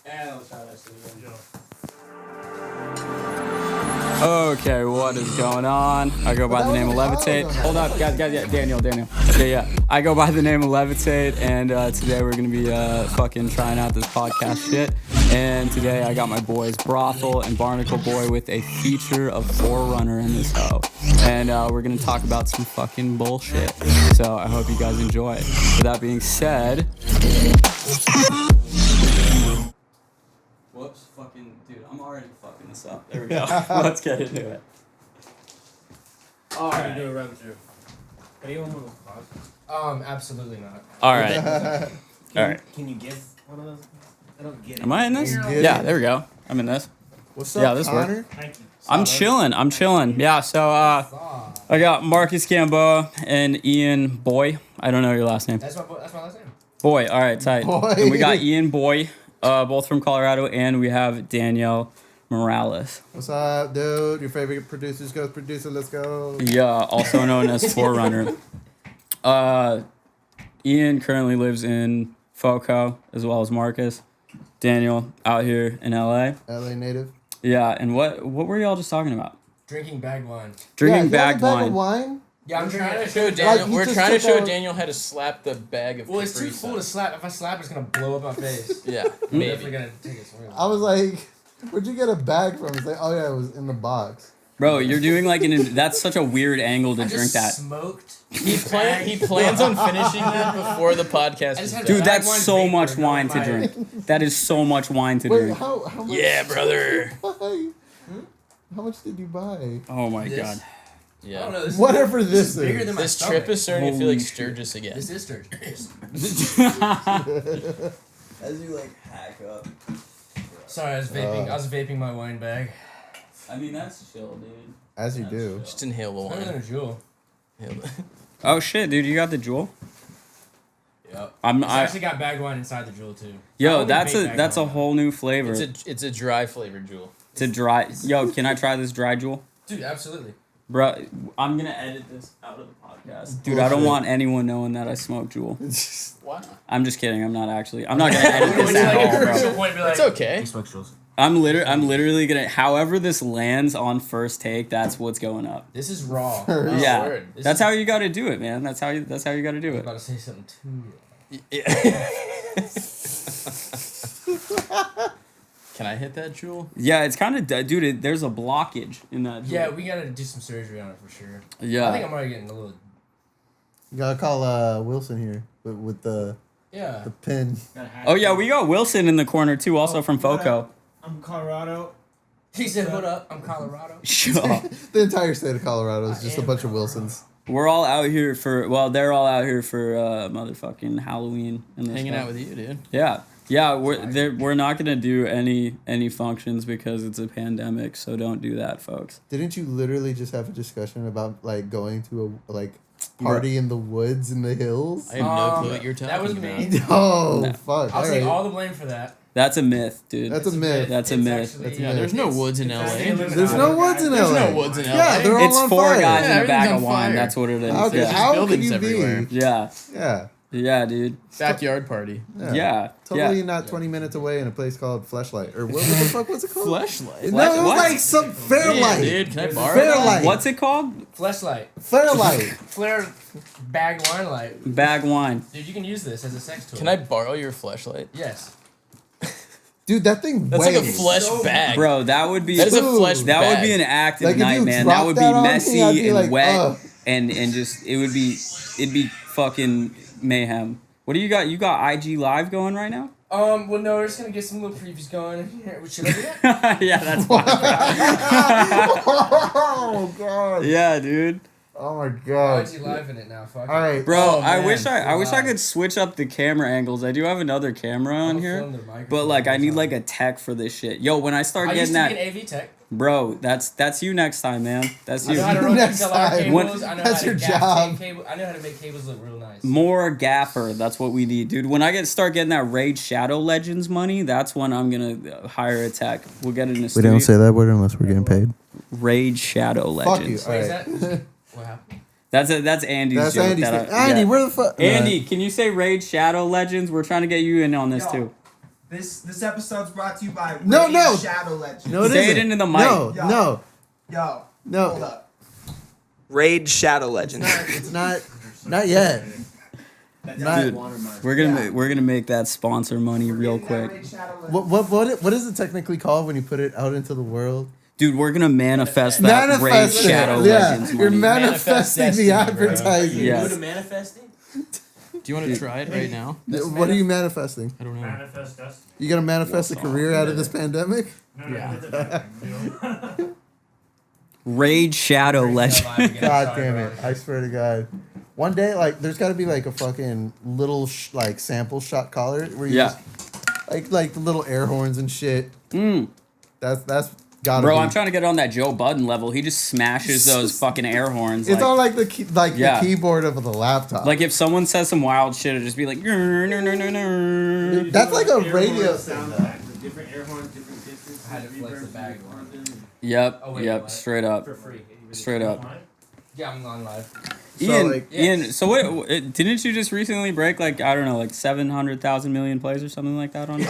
And let's try that shit again. Okay, what is going on? I go by the name of Levitate. Hold up, guys, yeah, Daniel. Yeah. I go by the name of Levitate, and today we're gonna be fucking trying out this podcast shit. And today I got my boys Brothel and Barnacle Boi with a feature of Forerunner in this hoe. And we're gonna talk about some fucking bullshit. So I hope you guys enjoy. With that being said. Whoops, fucking, dude, I'm already fucking this up. There we go. Let's get into it. Alright. Do a run through. Are you on one of those pods? Absolutely not. Alright. Alright. Can you give one of those? I don't get it. Am I in this? Yeah, there we go. I'm in this. What's up, yeah, this Connor? works. Thank you. I'm chilling. Yeah, so I got Marcus Gamboa and Ian Boi. I don't know your last name. That's my last name. Boi, alright, tight. Boi. And we got Ian Boi, both from Colorado, and we have Danielle Morales. What's up, dude? Your favorite producer's ghost producer. Let's go. Yeah, also known as Forerunner. Ian currently lives in Foco, as well as Marcus. Daniel out here in LA. LA native. Yeah, and what were y'all just talking about? Drinking bagged wine. Drinking yeah, bagged bag wine. of wine. Yeah, I'm trying to show show Daniel. Like, we're just trying to took show out- Daniel how to slap the bag of. Well, it's too Capri full to Sun. slap. If I slap, it's gonna blow up my face. Yeah, I'm maybe. definitely gonna take it somewhere. I was like, where'd you get a bag from? It's like, oh yeah, it was in the box. Bro, you're doing like that's such a weird angle to I drink just that. smoked. He plans on finishing that before the podcast I is just had done. Dude, bag that's wine so vapor, much no wine to fire. drink. That is so much wine to Wait, drink. how much? Yeah, brother. Did you buy? How much did you buy? Oh my This- god. I don't Yeah. know. This Whatever is, this bigger is. than my This stomach. trip is starting to feel Holy like shit. Sturgis again. This is Sturgis. As you like hack up. Sorry, I was vaping. I was vaping my wine bag. I mean, that's chill, dude. As you do. Just inhale the Better than a wine. jewel. Inhale the- Oh shit, dude, you got the jewel? Yep. I'm It's I actually got bagged wine inside the jewel too. I Yo, only that's vape a bagged that's a wine. whole new flavor. It's a dry flavored jewel. It's a dry. Yo, can I try this dry jewel? Dude, absolutely. Bro, I'm gonna edit this out of the podcast. Dude, I don't want anyone knowing that I smoke jewel. Why not? I'm just kidding. I'm not actually. I'm not gonna edit this It's at like a all, crucial bro. point. Be like, It's okay. I'm literally gonna. However this lands on first take, that's what's going up. This is raw. Oh, Yeah, word. that's how you got to do it, man. That's how you got to do I was it. about to say something too. Yeah. Can I hit that jewel? Yeah, it's kind of dude. There's a blockage in that. Yeah, jewel. we gotta do some surgery on it for sure. Yeah. I think I'm already getting a little. You gotta call Wilson here with the Yeah. pin. Oh yeah, we got Wilson in the corner too, also from Foco. I'm Colorado. He said, "What up? I'm Colorado." Sure. The entire state of Colorado is just a bunch of Wilsons. We're all out here for. Well, they're all out here for motherfucking Halloween and this Hanging stuff. out with you, dude. Yeah. Yeah, we're not gonna do any functions because it's a pandemic, so don't do that, folks. Didn't you literally just have a discussion about like going to a party in the woods in the hills? I have no clue what you're talking That was about. me. Oh No. fuck! I'll take Alright. all the blame for that. That's a myth, dude. That's a myth. That's a It's myth. actually- That's a Yeah, myth. there's no woods in LA. There's no woods in LA. There's no woods in LA. Yeah, they're all It's on four fire. guys in Yeah, a bag of everything's on wine. fire. That's what it is. How could, There's Yeah. just how could buildings you everywhere. be? Yeah. Yeah. Yeah, dude. Backyard party. Yeah. Totally Yeah. not 20 minutes away in a place called Fleshlight. Or what the fuck was it called? Fleshlight. No, it was What? like some Fairlight. Dude, can I borrow Fairlight. What's it called? Fleshlight, Fairlight. flare, bag wine light. Bag wine. Dude, you can use this as a sex tool. Can I borrow your fleshlight? Yes. Dude, that thing That's weighs. like a flesh bag. Bro, that would be That is a Ooh. flesh that bag. would be an active Like, if night, you man. dropped That would be that on me, messy I'd be and like, wet ugh. and just it'd be fucking mayhem. What do you got? You got IG live going right now? Well, no, we're just gonna get some little previews going. Here, should I do that? Yeah, that's fine. Oh god. Yeah, dude. Oh my Why god. is he live in it now? Fuck. All right. Bro, Oh, I man. wish I could switch up the camera angles. I do have another camera on here, but like I need like a tech for this shit. Yo, when I start I used getting to that, be an AV tech. bro, that's you next time, man. That's I you. know how to run Next XLR time. cables. I know That's how your to gaff job. tape cable. I know how to make cables look real nice. More gaffer. That's what we need, dude. When I start getting that Raid Shadow Legends money, that's when I'm gonna hire a tech. We'll get it in a We studio. don't say that word unless we're getting paid. Raid Shadow Fuck you. Legends. All Wait, is right. that what happened? That's Andy's That's joke. Andy's that thing. Andy, yeah. where the fuck? Andy, can you say Raid Shadow Legends? We're trying to get you in on this Yo. too. This episode's brought to you by No, Raid no. Shadow Legends. No, it Say it isn't. into the mic. No, Yo. no, Yo, no. hold up. Raid Shadow Legends. It's not yet. Dude, we're gonna make that sponsor money real quick. What is it technically called when you put it out into the world? Dude, we're gonna manifest that Raid Manifest it. Shadow Yeah, Legends you're money. manifesting Manifest the destiny, bro. advertising. Yeah. Go to manifesting? Do you want to try it right now? What are you manifesting? I don't know. Manifest destiny. You gonna manifest a career out of this pandemic? No, Yeah. hit the back, deal. Raid Shadow Legends. God damn it! I swear to God. One day, like, there's got to be like a fucking little like sample shot collar where you Yeah. just, like the little air horns and shit. Mm. That's gotta Bro, be. I'm trying to get on that Joe Budden level. He just smashes those fucking air horns. It's like, on like the Yeah. the keyboard of the laptop. like if someone says some wild shit, it'll just be like. "Grr, no, no, no, no." That's like a Air radio horn thing, sound though. effect, the different air horns, different distance. I had to flex the bag one. Yep, Oh, wait, yep, what? straight up, For free. straight up. Yeah, I'm on live. Ian, like- Ian. So didn't you just recently break like I don't know, like 700,000 million plays or something like that on? You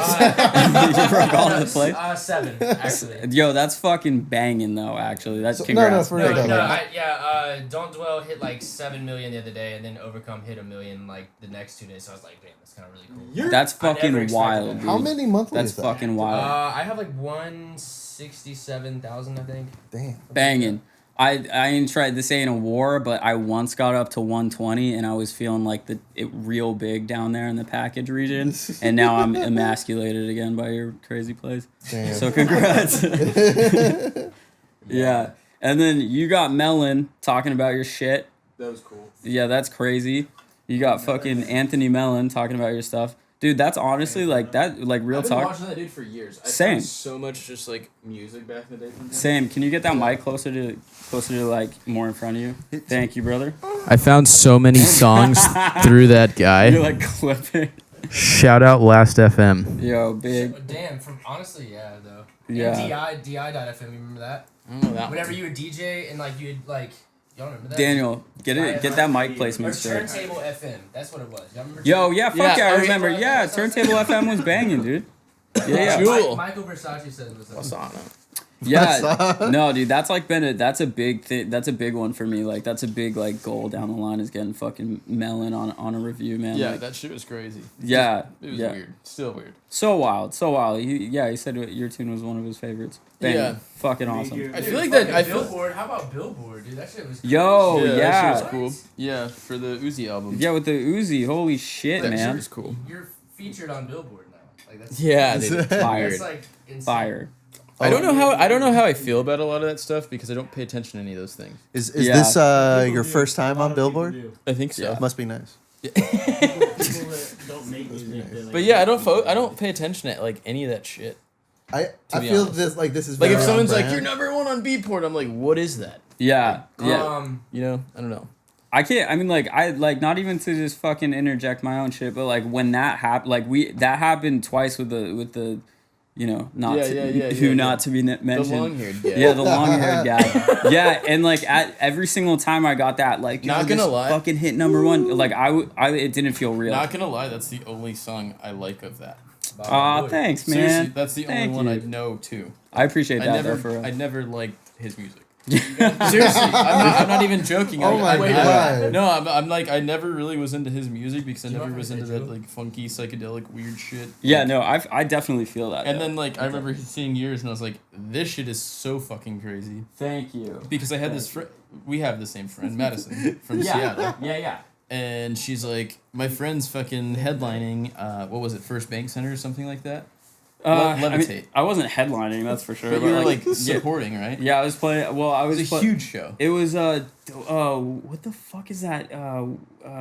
broke all the plays. 7, actually. Yo, that's fucking banging though. Actually, that's No, congrats. for real, No, though. Don't Dwell hit like 7 million the other day, and then Overcome hit 1 million like the next 2 days. So I was like, damn, that's kind of really cool. That's I never fucking expected wild, that. dude. How many monthly That's is that? fucking wild. I have like 167,000, I think. Damn. Banging. I ain't tried. This ain't a war, but I once got up to 120, and I was feeling like it real big down there in the package region, and now I'm emasculated again by your crazy plays. Damn. So congrats. Yeah, and then you got Melon talking about your shit. That was cool. Yeah, that's crazy. You got fucking Anthony Mellon talking about your stuff. Dude, that's honestly like that, like real I've been talk. watching that dude for years. I Same. found so much just like music back in the day from him. Same. Can you get that mic closer to like more in front of you? Thank you, brother. I found so many songs through that guy. You're like clipping. Shout out Last FM. Yo, big. Damn, honestly, yeah, though. Yeah. And DI.FM, you remember that? I don't know that Whenever one. you would DJ and like you'd like, y'all remember that? Daniel, get that mic Or placement straight. Turntable FM, that's what it was. Y'all remember? Yo, yeah, fuck yeah, I oh, remember. yeah, Yeah, that's what I'm Turntable FM was banging, dude. Yeah, yeah. Jewel. Michael Versace said it was. Asana. Yeah, no, dude, that's like that's a big thing. That's a big one for me. Like, that's a big like goal down the line is getting fucking Melon on a review, man. Yeah, like, that shit was crazy. yeah, It was yeah. weird. Still weird. So wild, so wild. He said your tune was one of his favorites. Bang. Yeah. Fucking awesome. I feel like that. I feel. Billboard. How about Billboard, dude? That shit was. Yo, That yeah, shit was cool. Yeah, for the Uzi album. yeah, with the Uzi, holy shit, that shit man, was cool. You're featured on Billboard now. Like that's. Yeah, they did. Fire. That's like insane. fire. I don't know how I feel about a lot of that stuff because I don't pay attention to any of those things. Is Yeah. this your first time on Billboard? I think so. Yeah. Must be nice. People that don't make music. they're like, But yeah, I don't pay attention to like any of that shit. I be feel honest. this is Like if very someone's on like brand. you're #1 on Beatport, I'm like, what is that? Yeah, yeah. You know, I don't know. I can't. I mean, like, I like not even to just fucking interject my own shit, but like when that happened, like that happened twice with the, you know, not Yeah, to, yeah, who yeah, not to be The mentioned. long-haired guy. Yeah, the long-haired guy. Yeah, and like at every single time I got that, like, Not yo, gonna this lie. fucking hit #1. Like it didn't feel real. Not gonna lie, that's the only song I like of that. Aw, thanks, man. Seriously, that's the Thank only one you. I know too. I appreciate that though, for real. I never liked his music. Seriously, I'm not even joking. Oh my I, God. No, I'm like I never really was into his music because I Do you never want was me to into say that Joe? like funky psychedelic weird shit. Yeah, no, I definitely feel that. And though. then like I remember seeing yours and I was like, this shit is so fucking crazy. Thank you. Because I had this friend, we have the same friend, Madison from Seattle, Yeah. and she's like, my friend's fucking headlining. What was it, First Bank Center or something like that? Levitate. I wasn't headlining, that's for sure. But you were like yeah, supporting, right? yeah, I was playing. Well, I It was was a huge show. It was what the fuck is that?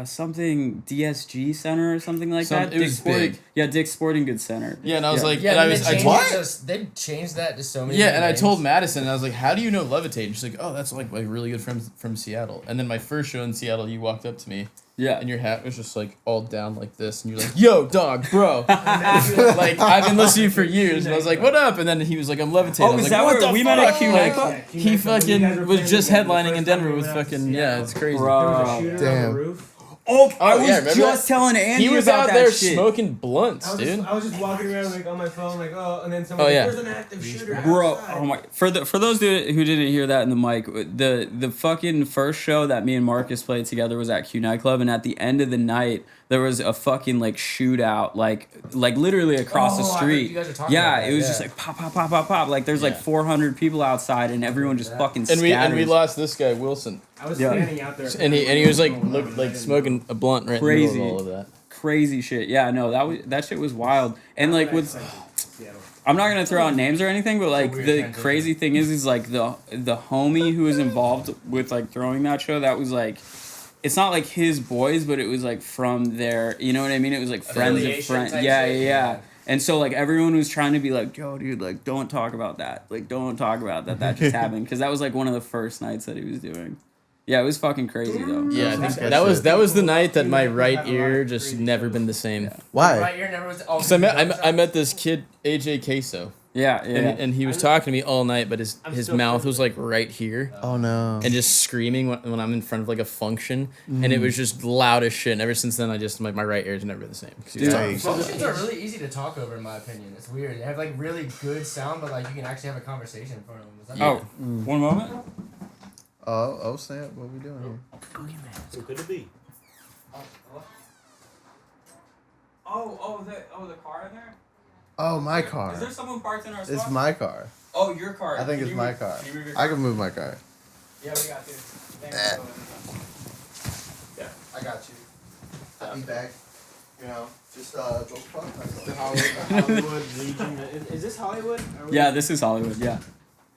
Something DSG Center or something like that. It was Sporting, big. Yeah, Dick's Sporting Goods Center. Yeah, and I was like, Yeah, and I they was, changed What? They changed that to so many. yeah, different and I names. told Madison, and I was like, how do you know Levitate? And she's like, oh, that's like really good friends from Seattle. And then my first show in Seattle, you walked up to me, Yeah, and your hat was just like all down like this, and you're like, yo, dog, bro. Like, I've been listening to you for years, and I was like, what up? And then he was like, I'm Levitating. Oh, I was is like, that what where the we fuck? met at Q Like, Nightclub? he fucking was just headlining in Denver with fucking, yeah, it's crazy. Bro. Shooter on Damn. the roof. Oh, I was remember just that? telling Andy He was about out that there shit. smoking blunts, dude. I was just walking around like on my phone, like and then someone Oh, like, yeah. there's an active shooter Bro, outside. oh my! For those who didn't hear that in the mic, the fucking first show that me and Marcus played together was at Q Nightclub, and at the end of the night there was a fucking like shootout, like literally across the Oh, I heard street. you guys were talking Yeah, about that, it was yeah. just like pop, pop, pop, pop, pop. Like there's like 400 people outside, and everyone just fucking And we scatters. lost this guy Wilson, I was Yeah. standing out there. and he was like smoking a blunt right Crazy. in the middle of all of that. Crazy shit. Yeah, no, that shit was wild. And like with, I'm not gonna throw out names or anything, but like weird the transition. crazy thing is like the homie who was involved with like throwing that show, that was like, it's not like his boys, but it was like from their, you know what I mean? It was like friends of Affiliation friends. type Yeah, shit? yeah. And so like everyone was trying to be like, yo, dude, like don't talk about that. Like don't talk about that just happened, because that was like one of the first nights that he was doing. Yeah, it was fucking crazy though. Yeah, I think That's that was shit. the night that my right ear just never been the same. Why? Right ear never was. Oh, So I met this kid AJ Queso, Yeah, yeah. and he was talking to me all night, but his still mouth was like right here. Oh no. And just screaming when I'm in front of like a function, and it was just loud as shit. And ever since then, I just my right ear's never the same. 'Cause he was Dude, talking Yikes. so much. Functions are really easy to talk over, in my opinion. It's weird. They have like really good sound, but like you can actually have a conversation in front of them. Is that Oh, one moment. Oh snap! What we doing here? Who could it be? The car in there? Oh, my car. Is there someone parked in our spot? It's my car. Oh, your car. I think Can it's you my move- car. can you move your I can move my car. Yeah, we got you. Yeah, I got you. I'll be back. You know, just go fuck The myself. Hollywood region. Is this Hollywood? Are we- Yeah, this is Hollywood. Yeah,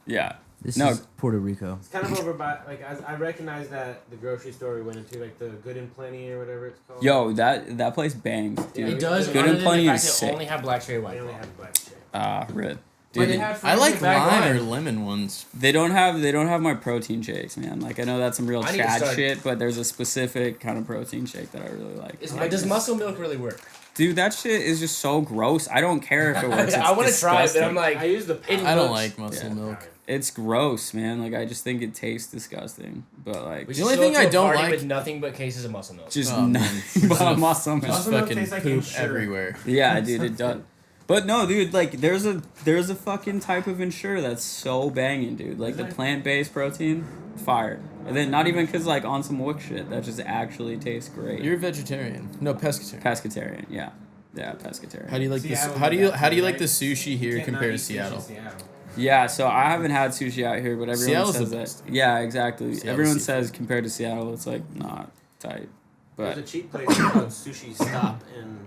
yeah. This No. is Puerto Rico. It's kind of over by I recognize that the grocery store we went into, like the Good and Plenty or whatever it's called. Yo, that place bangs, dude. Yeah, It does. Good other and than Plenty the fact is they sick. only have black cherry white. They only have black shit. Red. But Dude, they have I like bag lime or wine. lemon ones. they don't have my protein shakes, man. Like I know that's some real I need to Chad start- shit, but there's a specific kind of protein shake that I really like. Does muscle milk really work? Dude, that shit is just so gross. I don't care if it works. It's I want to try it, but I'm disgusting. like, I use the powder. I don't looks- like muscle yeah. milk. It's gross, man. Like I just think it tastes disgusting. But like we The should only show thing up to I a don't party like- with nothing but cases of muscle milk. just Oh, man. nothing but muscle milk. Just Muscle milk fucking tastes like poop Ensure. everywhere. Yeah, dude, it does. But no, dude, like there's a fucking type of Ensure that's so banging, dude. Like the plant-based protein, fire. And then not even cause like on some wook shit, that just actually tastes great. You're a vegetarian. No, pescatarian. pescatarian, yeah. Yeah, pescatarian. How do you like this? Seattle How do you like right? the sushi here Can't compared not to eat sushi in Seattle? Yeah, so I haven't had sushi out here, but everyone Seattle's says the that. best. Yeah, exactly. Seattle Everyone seafood. says compared to Seattle, it's like not tight. There's But a cheap place called Sushi Stop, and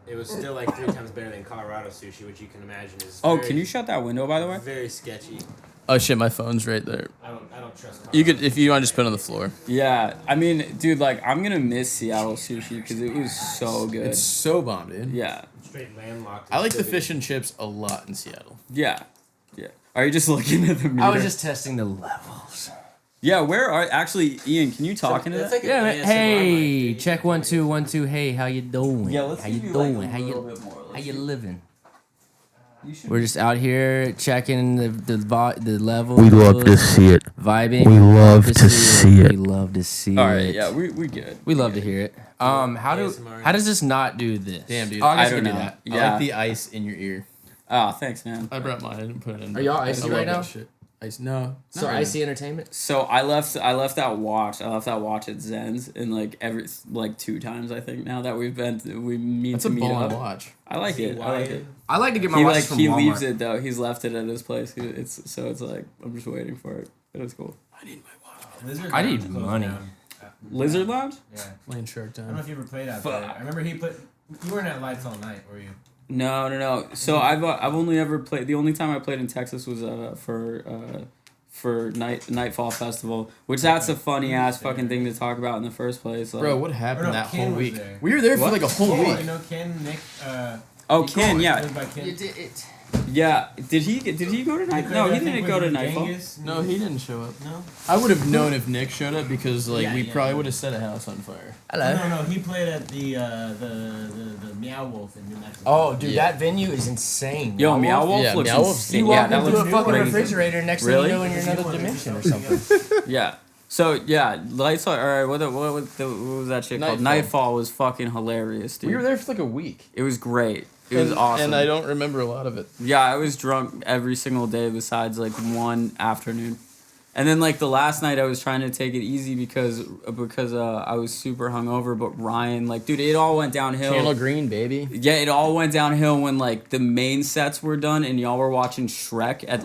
it was still like 3 times better than Colorado sushi, which you can imagine is. oh, very, can you shut that window by the way? Very sketchy. Oh shit, my phone's right there. I don't trust. You Colorado. could, if you want, to just put it on the floor. Yeah, I mean, dude, like I'm gonna miss Seattle sushi because it was so good. It's so bomb, dude. Yeah, Straight landlocked. I like the City. fish and chips a lot in Seattle. yeah, yeah. Are you just looking at the meter? I was just testing the levels. Yeah, where are actually Ian? Can you talk into that? Yeah, man. Hey, check 1 2 1 2. Hey, how you doing? Yeah, let's how you give you, like, doing? a How little you bit more. how Let's you see. living? You should- We're just out here checking the level. We love to see it. Vibing. We love to see it. We love to see All right, it. yeah, we good. We love to hear it. How ASMR. does this not do this? Damn, dude. Oh, I guess I we don't can do know. that. I Yeah. like the ice in your ear. Oh, thanks, man. I brought mine. I didn't put it in. Are y'all I icy love right that now? Shit. Ice? No. So not right icy entertainment. So I left that watch. I left that watch at Zen's in like 2 times I think now that we meet That's to a meet ball up. and watch. I like it. I like it. I like to get my He watches from Walmart. leaves it though. He's left it at his place. It's like I'm just waiting for it. But it's cool. I need my watch. I need money. Lizard Lounge? Yeah. Playing Shark I don't know Time. if you ever played out Fuck. there. I remember you weren't at Lights All Night, were you? No. So I've only ever played. The only time I played in Texas was for Nightfall Festival, which that's a funny ass fucking thing to talk about in the first place. Like, Bro, what Or happened no, that Ken whole was week? there. We were there What? for like a whole Oh, week. you know Ken, Nick, oh, Ken, yeah, Played by Ken. yeah. Did he go to night? No, he didn't go to Nightfall. No, he didn't show up. No? I would have known if Nick showed up because like Yeah, we yeah, probably yeah. would have set a house on fire. Hello. No, he played at the Meow Wolf in New Mexico. Oh, dude, Yeah. that venue is insane. Yo, Meow Wolf Yeah, looks Meow Wolf's insane. You Yeah, walk that into looks a fucking crazy. refrigerator, next Really? thing you know, in another dimension or something. Yeah. So yeah, lights. All right, what was that shit called? Nightfall was fucking hilarious, dude. We were there for like a week. It was great. It was awesome. And I don't remember a lot of it. Yeah, I was drunk every single day besides like one afternoon. And then like the last night I was trying to take it easy because I was super hungover, but Ryan, like, dude, it all went downhill. Channel Green, baby. Yeah, it all went downhill when like the main sets were done and y'all were watching Shrek at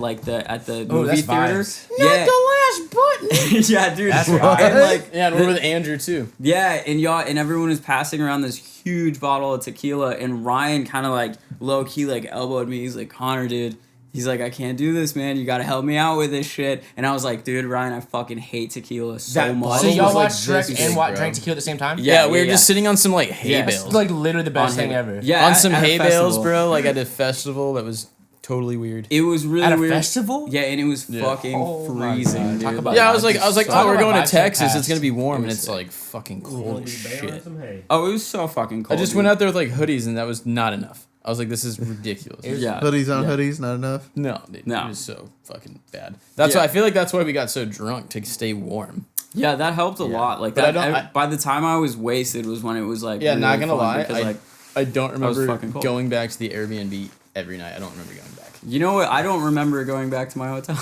the movie theater. Yeah. Not the last button. Yeah, dude. That's and like Yeah, and we're with Andrew too. yeah, and y'all and everyone was passing around this huge bottle of tequila, and Ryan kind of like low key like elbowed me. He's like, Connor, dude. He's like, I can't do this, man. You gotta help me out with this shit. And I was like, dude, Ryan, I fucking hate tequila so much. So y'all was, like, watched Shrek this and big, drank tequila at the same time? Yeah, we were just sitting on some like hay Yes. bales. It's like literally the best On thing hay- ever. Yeah, on some at a hay bales, festival. bro. Like at a festival that was totally weird. It was really At a weird. festival? Yeah, and it was fucking Oh my freezing, God. dude. Talk about Yeah, I that. was like, Talk oh, we're about going to vibes Texas. that It's gonna be warm, It and was it's sick. like fucking cold as shit. Oh, it was so fucking cold. I just dude. went out there with like hoodies, and that was not enough. I was like, this is ridiculous. Yeah. Hoodies on Yeah. hoodies, not enough. No, dude, No. it was so fucking bad. That's Yeah. why I feel like that's why we got so drunk to stay warm. Yeah, that helped a lot. Like But I that. don't- by the time I was wasted was when it was like. Yeah, really not gonna fun lie, because, like, I don't was remember fucking cold. going back to the Airbnb every night. I don't remember going back. you know what? I don't remember going back to my hotel.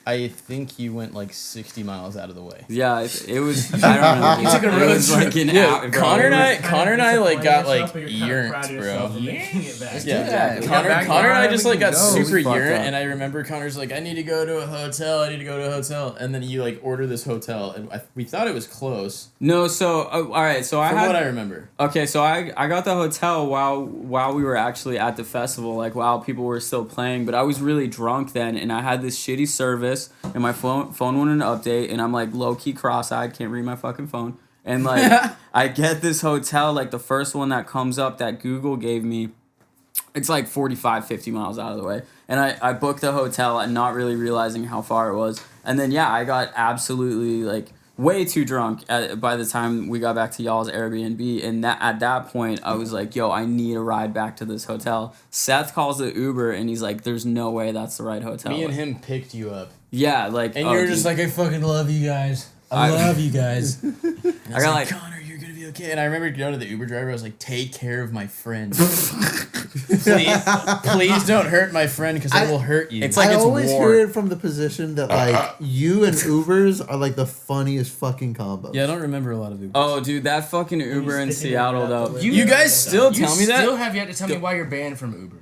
I think you went like 60 miles out of the way. Yeah, it was. I don't know. You took a road It was like an Yeah, hour. bro. Connor and It was- Connor and I like got like But urines, bro. Let's do Yeah, that. We got Connor back and I there, just we like can got go. super We fucked urine, up. and I remember Connor's like, I need to go to a hotel, and then you like order this hotel, and we thought it was close. No, so all right. So I From had. what I remember. Okay, so I got the hotel while we were actually at the festival, like while people were still playing, but I was really drunk then, and I had this shitty service, and my phone wouldn't update, and I'm like low key cross-eyed, can't read my fucking phone, and like I get this hotel, like the first one that comes up that Google gave me, it's like 45, 50 miles out of the way, and I booked the hotel and not really realizing how far it was, and then yeah, I got absolutely like way too drunk by the time we got back to y'all's Airbnb, and at that point I was like, yo, I need a ride back to this hotel. Seth calls the Uber and he's like, there's no way that's the right hotel. Me and him picked you up, Yeah, like, and oh, you were dude. just like, I fucking love you guys. I- I love you guys. I got like Connor, you're gonna be okay. And I remember going to the Uber driver. I was like, take care of my friend. please don't hurt my friend because I will hurt you. It's like I it's always war. hear it from the position that like you and Ubers are like the funniest fucking combo. yeah, I don't remember a lot of Ubers. Oh, dude, that fucking Uber in sticking Seattle it out though. the You guys still You tell me that? still have yet to tell me why you're banned from Uber.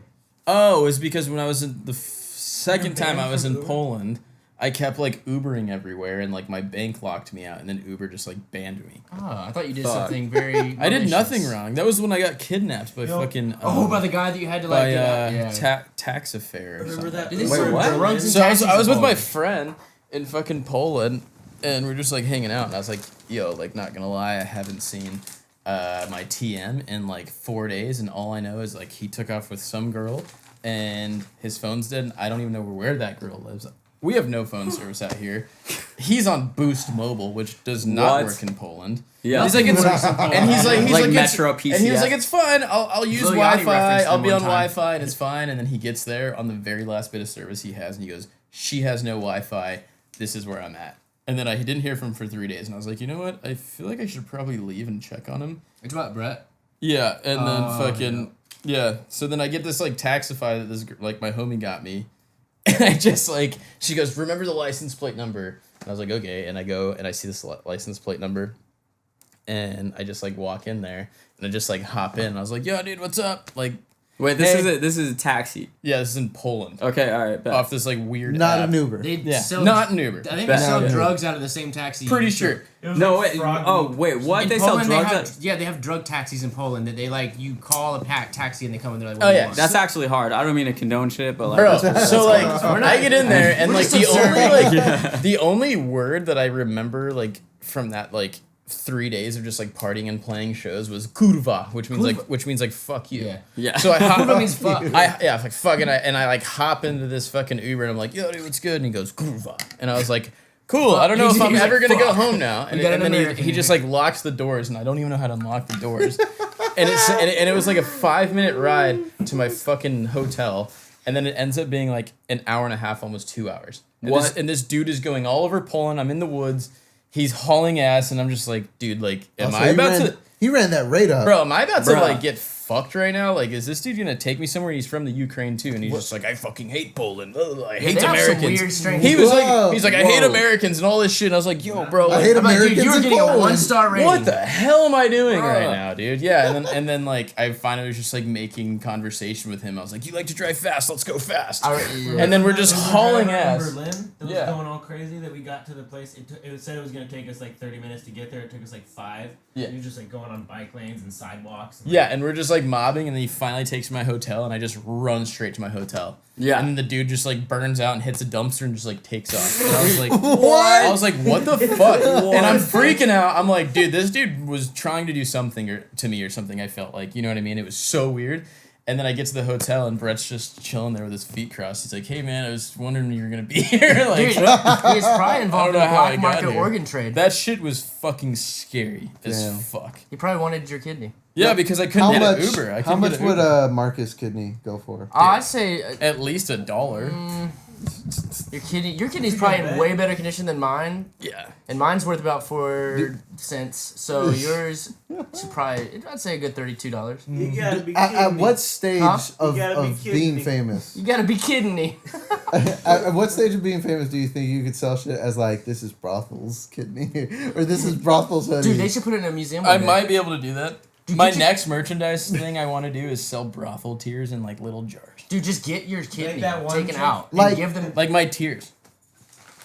Oh, it's because when I was in the second time I was in Poland, I kept like Ubering everywhere, and like my bank locked me out, and then Uber just like banned me. Oh, I thought you did Fuck. something very. I did malicious. nothing wrong. That was when I got kidnapped by fucking. Oh, by the guy that you had to like. by get out. Yeah. tax affair. Or something. Did they Wait, serve what? drugs and So I was taxis with my involved? friend in fucking Poland, and we're just like hanging out, and I was like, yo, like not gonna lie, I haven't seen my TM in like 4 days, and all I know is like he took off with some girl, and his phone's dead, and I don't even know where that girl lives. We have no phone service out here. He's on Boost Mobile, which does not What? work in Poland. Yeah. He's like, it's, and he's like, Like it's- Metro and he was PCS. like, it's fine. I'll use Lil Yachty Wi-Fi. referenced I'll him be one on time. Wi-Fi, and it's fine. And then he gets there on the very last bit of service he has, and he goes, she has no Wi-Fi. This is where I'm at. And then I didn't hear from him for 3 days, and I was like, you know what? I feel like I should probably leave and check on him. It's about Brett. Yeah, and then Oh, fucking yeah. So then I get this like Taxify that this like my homie got me, and I just like she goes, remember the license plate number, and I was like, okay, and I go and I see this license plate number, and I just like walk in there and I just like hop in, and I was like, yo, dude, what's up? Like, Wait, this Hey. is a taxi. yeah, this is in Poland, Okay, all right. Bet. off this like weird Not app. an Uber. They Yeah, sell. not an Uber. I think Bet. they sell Yeah. drugs out of the same taxi. Pretty sure. No, wait. Oh, wait. What? In They Poland, sell drugs? They have, at- yeah, they have drug taxis in Poland that they like. You call a taxi and they come and they're like, Oh, what do you yeah, want? That's actually hard. I don't mean to condone shit, but like. Bro, that's- so like We're not- I get in there and we're like just the only observing. like the only word that I remember like from that like 3 days of just like partying and playing shows was kurva, which means like fuck you. Yeah. Yeah. So I hop Kurva means fuck. yeah, like fuck, and I like hop into this fucking Uber and I'm like, yo, dude, what's good? And he goes kurva, and I was like, cool. I don't know if I'm He's ever like, gonna go fuck. home now. And, We got and an then American he just like locks the doors, and I don't even know how to unlock the doors. and it was like a 5-minute ride to my fucking hotel, and then it ends up being like an hour and a half, almost 2 hours. And What? This dude is going all over Poland. I'm in the woods. he's hauling ass, and I'm just like, dude, like, am Also, I about to? He ran that rate up. Bro, am I about to Bruh. like get fucked right now? Like, is this dude gonna take me somewhere? He's from the Ukraine too, and he's just like, I fucking hate Poland. Ugh, I hate they have some Americans. weird, strange- He was Whoa, like, he's like, I hate whoa. Americans and all this shit. And I was like, yo, bro, I like, hate I'm like, dude, Americans you were in getting a Poland. 1-star rating. what the hell am I doing Bruh. right now, dude? Yeah, and then like I finally was just like making conversation with him. I was like, you like to drive fast? Let's go fast. And then we're just hauling ass. In Berlin, that was Yeah. going all crazy. That we got to the place. It said it was gonna take us like 30 minutes to get there. It took us like 5. Yeah. And you're just like going on bike lanes and sidewalks. And, Yeah, and we're just like mobbing, and then he finally takes me to my hotel, and I just run straight to my hotel. Yeah. And then the dude just like burns out and hits a dumpster and just like takes off. And I was like, What? I was like, what the fuck? And I'm freaking out. I'm like, dude, this dude was trying to do something to me or something. I felt like, you know what I mean? It was so weird. And then I get to the hotel, and Brett's just chilling there with his feet crossed. He's like, hey man, I was wondering you were gonna be here. Like, Dude, he's probably involved in know the how I black got market here. organ trade. that shit was fucking scary Damn. as fuck. He probably wanted your kidney. Yeah, because I couldn't How get much? an Uber. I How couldn't much get an would Uber. Marcus kidney go for? I'd say At least $1. your kidney's probably in way better condition than mine, Yeah. and mine's worth about 4 cents. So yours should probably, I'd say a good $32. You gotta be At kidding me. what stage Huh? of, You gotta be of kidding being me. famous? You gotta be kidding me. At what stage of being famous do you think you could sell shit as like, this is Brothel's kidney or this is Brothel's hoodie? Dude, they should put it in a museum. I one day. might be able to do that. Dude, My get your- next merchandise thing I want to do is sell brothel tears in like little jars. Dude, just get your kidney that one taken chick- out Like- and give them. Like my tears.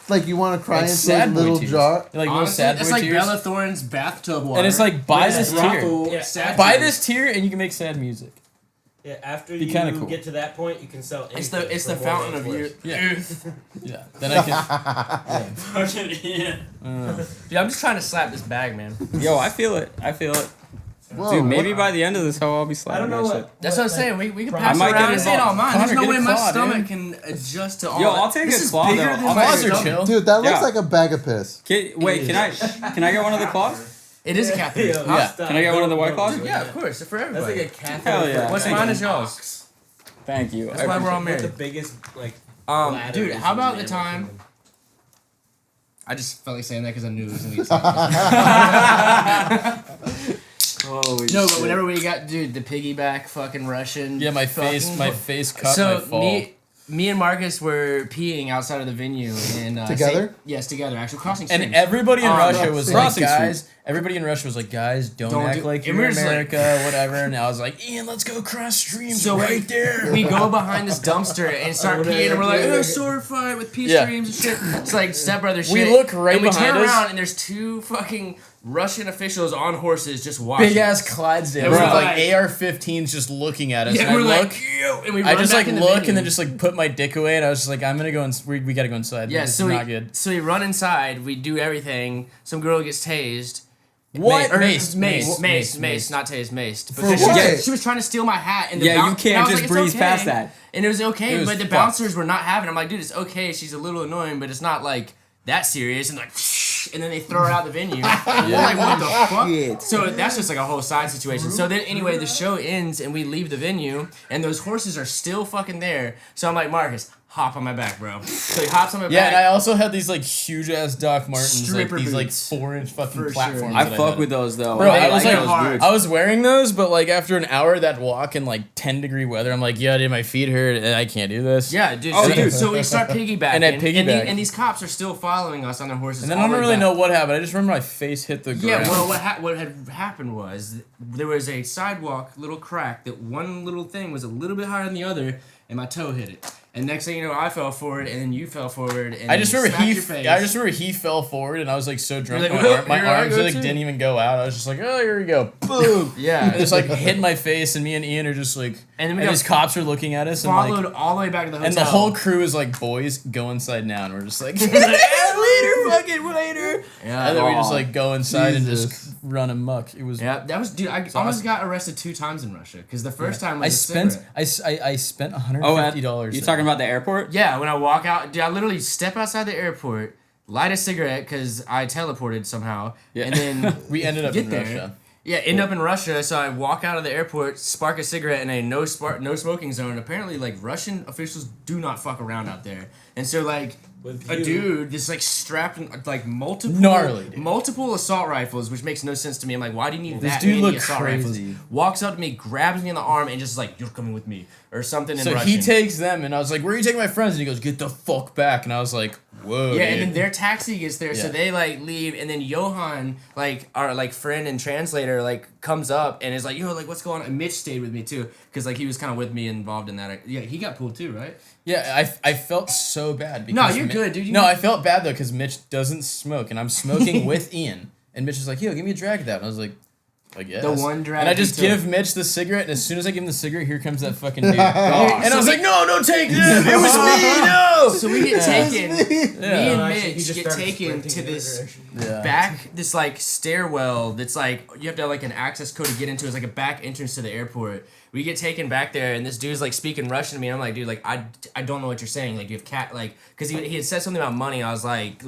Like you want to cry Like into sad a boy little tears. jar? Like little Honestly, sad boy it's like tears. Bella Thorne's bathtub water. And it's like, buy Yeah, this brothel. tier. Yeah, sad Buy tears. this tier and you can make sad music. Yeah, after Be you kinda cool. get to that point, you can sell anything. It's the for more fountain than of it's youth. worth. Yeah. Yeah. Then I can. Fucking Ian. Dude, I'm just trying to slap this bag, man. Yo, I feel it. I feel it. Whoa, Dude, maybe by the end of this, I'll be I slapping don't know that what. shit. That's what I'm saying. We can I pass it might get around and say it all mine. Connor, There's no get way a my claw, stomach dude. can adjust to all Yo, that. I'll take this a is claw, bigger though. than I'll my Claws are stomach. chill. Dude, that looks Yeah. like a bag of piss. Wait, can I get one of the claws? It is a catheter. Yo, Huh? stop. Can I get one of the white claws? Don't do Yeah, that. of course. For That's everybody. like a catheter. Hell yeah. What's Thank mine you. is yours. Thank you. That's why we're all With married. the biggest like. Dude, bladders how in about the animal time? kingdom. I just felt like saying that because I knew it was gonna be. Holy No, but shit. whenever we got, dude, the piggyback fucking Russian. Yeah, my fucking- face caught my So fall. me and Marcus were peeing outside of the venue and Together? yes, together. Actually, crossing And streams. everybody in Russia crossing was street. like, Crossing street. guys. Everybody in Russia was like, guys, don't act do- like and you're we're just like- America, whatever. And I was like, Ian, let's go cross streams So right there. we go behind this dumpster and start peeing, and we're like, oh, sword fight with pea Yeah. streams and shit. It's like stepbrother shit. We look right and we behind turn us. around, and there's 2 fucking Russian officials on horses just watching. Big ass us. Clydesdales And with we're like like- AR-15s just looking at us. Yeah, and we're I like, look. ew, and we I run just back like in the look venue. and then just like put my dick away and I was just like, I'm gonna go and we gotta go inside. Yeah, This so is we not good. so we run inside. We do everything. Some girl gets tased. What? Mace, Mace. not tased, maced. For Because what? she was trying to steal my hat, and the Yeah, you and can't I was just like, it's breeze okay. past that. And it was okay, It was but the fucked. bouncers were not having it. I'm like, dude, it's okay. She's a little annoying, but it's not like that serious. And like, and then they throw her out the venue. We're like, what the fuck? So that's just like a whole side situation. So then anyway, the show ends and we leave the venue, and those horses are still fucking there. So I'm like, Marcus, hop on my back, bro. So he hops on my Yeah, back. and I also had these like huge ass Doc Martens, like Stripper these like boots. 4-inch fucking For sure. platforms. I that fuck had. with those though. Bro, I I was like like, those hard. boots. I was wearing those, but like after an hour of that walk in like 10-degree weather, I'm like, yeah, dude, my feet hurt, and I can't do this. Yeah, dude. Oh, so, dude. so we start piggybacking, And I piggyback. and these cops are still following us on their horses. And then all I the don't way really back. know what happened. I just remember my face hit the ground. Yeah, well, what had happened was there was a sidewalk little crack that one little thing was a little bit higher than the other, and my toe hit it. And next thing you know, I fell forward, and then you fell forward, and I just remember smacked your face. I just remember he fell forward, and I was like so drunk, You're like, my "Here I arms go like too." didn't even go out. I was just like, oh, here we go, boom. Yeah. And just like hit my face, and me and Ian are just like, And then we and got these cops are looking at us, and followed like, all the way back to the hotel. and the whole crew is like, boys, go inside now, and we're just like, later, fucking later. Yeah. And then we just like go inside and Jesus. just run amok. It was. Yeah, that was, dude. I almost got arrested 2 times in Russia because the first time was I a spent cigarette. I spent Oh, $150. you talking about the airport? Yeah, when I walk out, dude, I literally step outside the airport, light a cigarette because I teleported somehow, Yeah. and then We ended up get in there. Russia. Yeah, end up in Russia. So I walk out of the airport, spark a cigarette in a no smoking zone. Apparently, like Russian officials do not fuck around out there, and so like. With A you. dude just like strapped in like multiple Gnarly, dude. multiple assault rifles, which makes no sense to me. I'm like, why do you need This that dude many looked assault crazy. rifles? Walks up to me, grabs me in the arm, and just like, you're coming with me or something in So Russian. he takes them, and I was like, "Where are you taking my friends?" And he goes, "Get the fuck back!" And I was like, "Whoa." Yeah, dude. and then their taxi gets there, so Yeah. they like leave, and then Johan, like our like friend and translator, like comes up and is like, "Yo, like what's going on?" And Mitch stayed with me too, because like he was kind of with me involved in that. Yeah, he got pulled too, right? Yeah, I felt so bad. No, Because you're good, dude. You No, know- I felt bad though because Mitch doesn't smoke, and I'm smoking with Ian, and Mitch is like, "Yo, give me a drag of that," and I was like, "I guess." The one drag And I he just took. give Mitch the cigarette, and as soon as I give him the cigarette, here comes that fucking dude. And I was like, "No, don't take them. It was me. No." So we get taken. Me Yeah. and No, actually, he Mitch just get started taken sprinting to in the this direction. Yeah. back, this like stairwell that's like you have to have like an access code to get into. It's like a back entrance to the airport. We get taken back there, and this dude's like speaking Russian to me. And I'm like, dude, like I don't know what you're saying. Like you have cat like because he had said something about money. I was like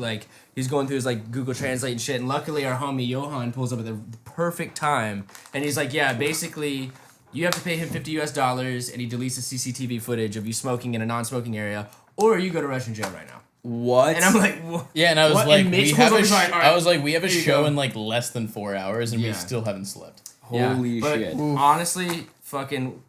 he's going through his like Google Translate and shit. And luckily our homie Johan pulls up at the perfect time, and he's like, yeah, basically. You have to pay him $50 and he deletes the CCTV footage of you smoking in a non-smoking area, or you go to Russian jail right now. What? And I'm like, what? Yeah, and I was What? like, And Mitch we pulls have up, a he's like, sh- "All right, I was like, we have a here you show go." in like less than 4 hours, and we Yeah. still haven't slept. Holy but shit. honestly, fucking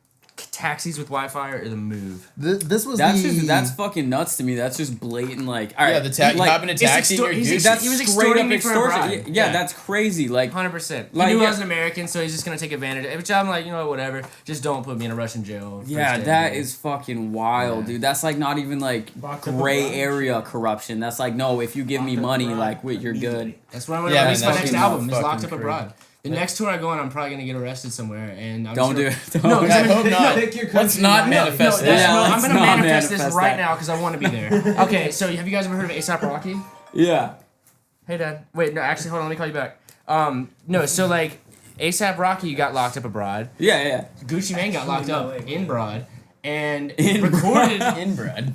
taxis with Wi-Fi are the move. This was That's fucking nuts to me. That's just blatant, like, all right. Yeah, the like, hop in a taxi, extor- you're he's Gucci. ex- that's he was straight extorting up me for a extortion. bribe. Yeah, Yeah. that's crazy. Like, 100%. He Like, knew I yeah. was an American, so he's just gonna take advantage of it. Which I'm like, you know what, whatever. Just don't put me in a Russian jail. yeah, first day. that is fucking wild, Yeah. dude. That's like not even like Locked up gray abroad. area corruption. That's like, no, if you give me Locked up money, abroad. like, wait, you're good. That's where I'm gonna Yeah, release man, my that's next fucking album. Is Locked Up crazy. Abroad. The next tour I go on, I'm probably gonna get arrested somewhere, and I'm Don't just do it. No, Don't. 'cause I I'm- hope not. Pick your Let's country not right No, manifest no, this. Yeah, I'm let's gonna not manifest this manifest right that. now because I want to be there. Okay, so have you guys ever heard of A$AP Rocky? Yeah. Hey, Dad. Wait, no, actually, hold on. Let me call you back. No, so like A$AP Rocky got locked up abroad. Yeah, yeah. Gucci Mane got locked up Like- in broad, and In recorded Inbred.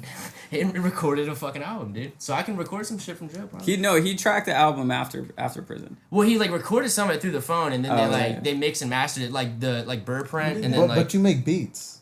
and recorded a fucking album, dude. So I can record some shit from jail, probably. He tracked the album after prison. Well, he like recorded some of it through the phone, and then Oh, they like yeah. they mix and mastered it, like the Burr print, and then but you make beats.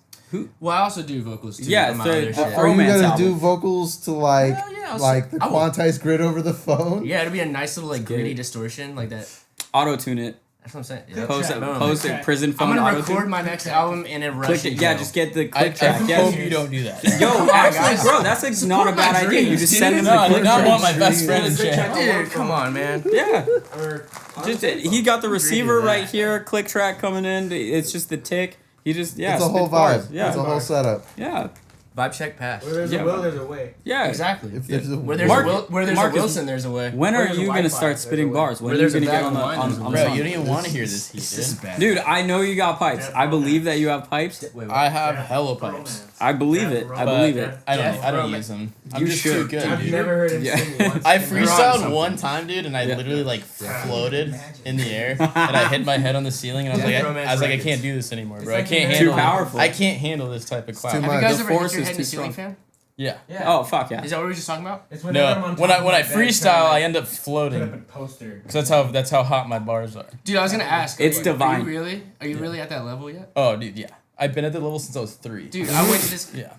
well, I also do vocals too. Yeah, on my so- other shit. uh, Are you Romance gonna album. do vocals to like Hell yeah, like the I will. quantized grid over the phone? Yeah, it'll be a nice little like get gritty it. distortion like that. Auto tune it. That's what I'm saying. Yeah. Post it. Boom. Post it. Prison I'm phone gonna auto record tune. my next album in a Click Russian it. Yeah, jail. just get the I click track. hope Yeah. you don't do that. Yo, actually, guys. bro, that's like not a Support my bad idea. You dreams, just dude. send him No, the I click did not track. want my best friend in jail. Dude, come on, man. Yeah. Or Just he got the receiver right here, click track coming in. It's just the tick. He just It's a spit whole bars. vibe. Yeah, It's a whole setup. yeah, Vibe check pass. where there's Yeah, a will, but- there's a way. yeah. Exactly. If there's a Where there's Mark- where there's Marcus- a Wilson, there's a way. When Where are there's a you gonna Wi-Fi, start there's spitting a way. bars? When Where are you there's a gonna get bag on the of wine, on there's a the way. Bro, song? you don't even want to hear this heat, This is dude. bad. Dude, I know you got pipes. I believe that you have pipes. Wait, I have hella pipes. I believe it. I but believe it. I don't Yeah. use them. I'm You just should. too good, I've dude. never heard him Yeah. sing once. I in my You're on freestyled something. one time, dude, and I Yeah. literally like floated in the air, and I hit my head on the ceiling, and I was Yeah. like, Romance I was like, I records. can't do this anymore, bro. It's I can't like handle too powerful. I can't handle this type of too clout. much. Have you guys The ever hit force your is head in too the ceiling strong. fan? Yeah. Yeah. Oh fuck yeah. Is that what we were just talking about? It's whenever I'm No, on when top I of when my I bed, trying freestyle, to, I end up put up a floating. poster. Cause that's how hot my bars are. Dude, I was gonna ask. It's are divine. you really? Are you really at that level yet? Oh, dude, yeah. I've been at the level since I was 3. Dude, I went to this. Yeah.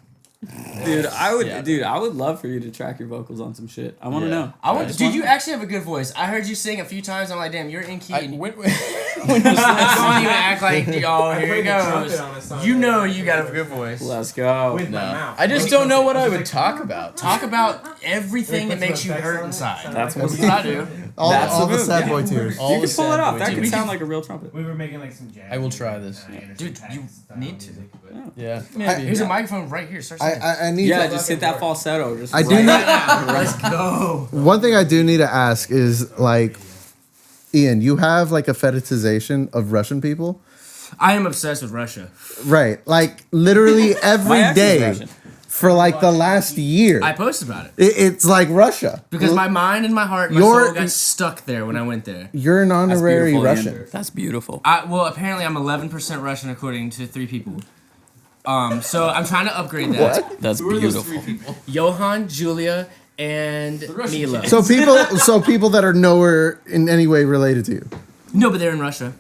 Dude, Yeah. I would love for you to track your vocals on some shit. I want to Yeah. know. I want. just Dude, want- you actually have a good voice. I heard you sing a few times. I'm like, damn, you're in key. I, and when, don't even act like, oh, I here he played the trumpet goes. on a song You know there. you got a good voice. Let's go. With my no. mouth. I just Like, don't know what I it's would like- talk about. Talk about everything that Put some makes you effects hurt on it, inside. sound That's like what That's what I do. All, That's all the the move, sad yeah. boy tears. All You the can pull sad it off. boy That tears. could sound like a real trumpet. We were making like some jazz. I will try this. Dude, you need to. Yeah. Here's a microphone right here. Start singing. I need Yeah, to, just hit that falsetto. Just I do right. not. Let's go. One thing I do need to ask is like, Ian, you have like a fetishization of Russian people, I am obsessed with Russia. right? Like literally My every ex is day Russian. for like the last year. I post about it It's like Russia because my mind and my heart, my You're- soul got stuck there when I went there. You're an That's honorary beautiful, Ian. Russian. That's beautiful. Well, apparently I'm 11% Russian according to 3 people. So I'm trying to upgrade that. What? That's beautiful. Johan, Julia, and Mila. So people that are nowhere in any way related to you. No, but they're in Russia.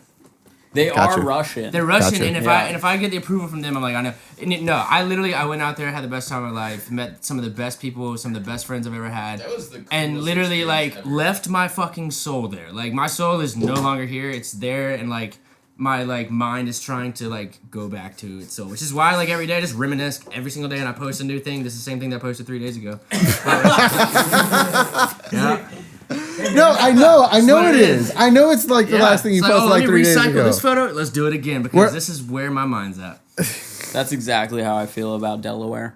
They Gotcha. are Russian. They're Russian, Gotcha. and if I get the approval from them, I'm like, I know. I went out there, had the best time of my life, met some of the best people, some of the best friends I've ever had, That was the and coolest literally experience like ever. left my fucking soul there. Like my soul is no longer here; it's there, and like my like mind is trying to like go back to its soul, which is why like every day I just reminisce every single day, and I post a new thing. This is the same thing that I posted 3 days ago. Yeah. No, I know it is. I know it's like the last thing you It's posted like 3 days Let me recycle ago. this photo. Let's do it again because Where- this is where my mind's at. That's exactly how I feel about Delaware.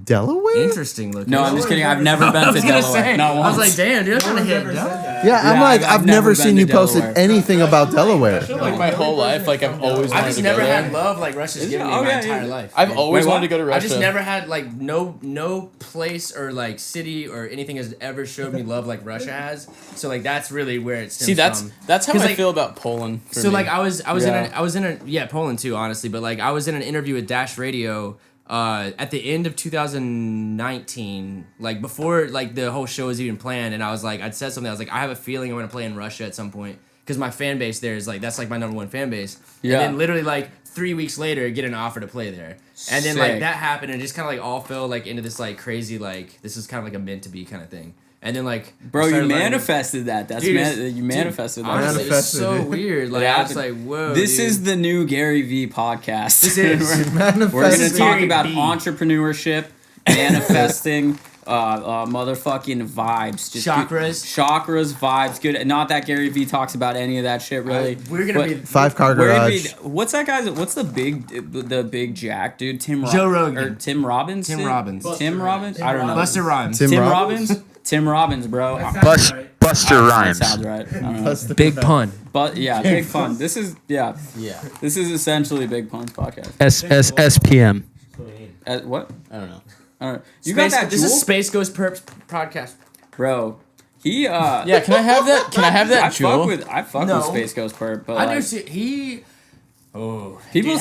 Delaware? Interesting location. No, I'm just kidding. I've never been I to was gonna Delaware. say. Not I was once. like, damn, dude, I'm trying to hit. Never said that. Yeah, I'm Yeah, like, I've I've never never seen been you to posted Delaware. anything about Delaware. Like my whole life, like I've always wanted I just to never go there. had love like Russia's given me Oh, my yeah, entire yeah. life. I've always Wait, wanted what? to go to Russia. I just never had like no place or like city or anything has ever showed me love like Russia has. So like that's really where it stems See, that's from. how 'Cause, I like- feel about Poland. For So me. like I was Yeah. in a Poland too honestly, but like I was in an interview with Dash Radio at the end of 2019, like before like the whole show was even planned, and I was like I'd said something. I was like I have a feeling I'm gonna play in Russia at some point because my fan base there is like that's like my #1 fan base. Yeah. And then literally like 3 weeks later, get an offer to play there, and then like Sick. that happened, and it just kind of like all fell like into this like crazy like this is kind of like a meant to be kind of thing. And then like Bro, I you started learning- manifested that. That's Dude, it's- you manifested that. Honestly, it's Manifested so it. weird. Like Yeah, I was like, whoa. This dude. is the new Gary V podcast. This is. We're gonna Manifested. talk Gary about V. entrepreneurship, manifesting, motherfucking vibes, just chakras, vibes. Good. Not that Gary V talks about any of that shit really. We're gonna But be 5-car we're gonna garage. what's that guy's? What's the big Jack dude? Joe Rogan. or Tim Robbins? Tim Robbins. Tim Robbins. I don't know. Buster Rhymes. Tim Tim Robbins? Robbins. Tim Robbins, bro. Buster That Rhymes. sounds right. I don't know. Big pun. But yeah, big pun. This is yeah. This is essentially Big Pun's podcast. SPM. What? I don't know. I don't know. You got that This jewel? is Space Ghost Perps podcast. Bro. He Yeah, can I have that? Can I have I that jewel? fuck No. with Space Ghost Perp, but I like, do see he. Oh, People dude,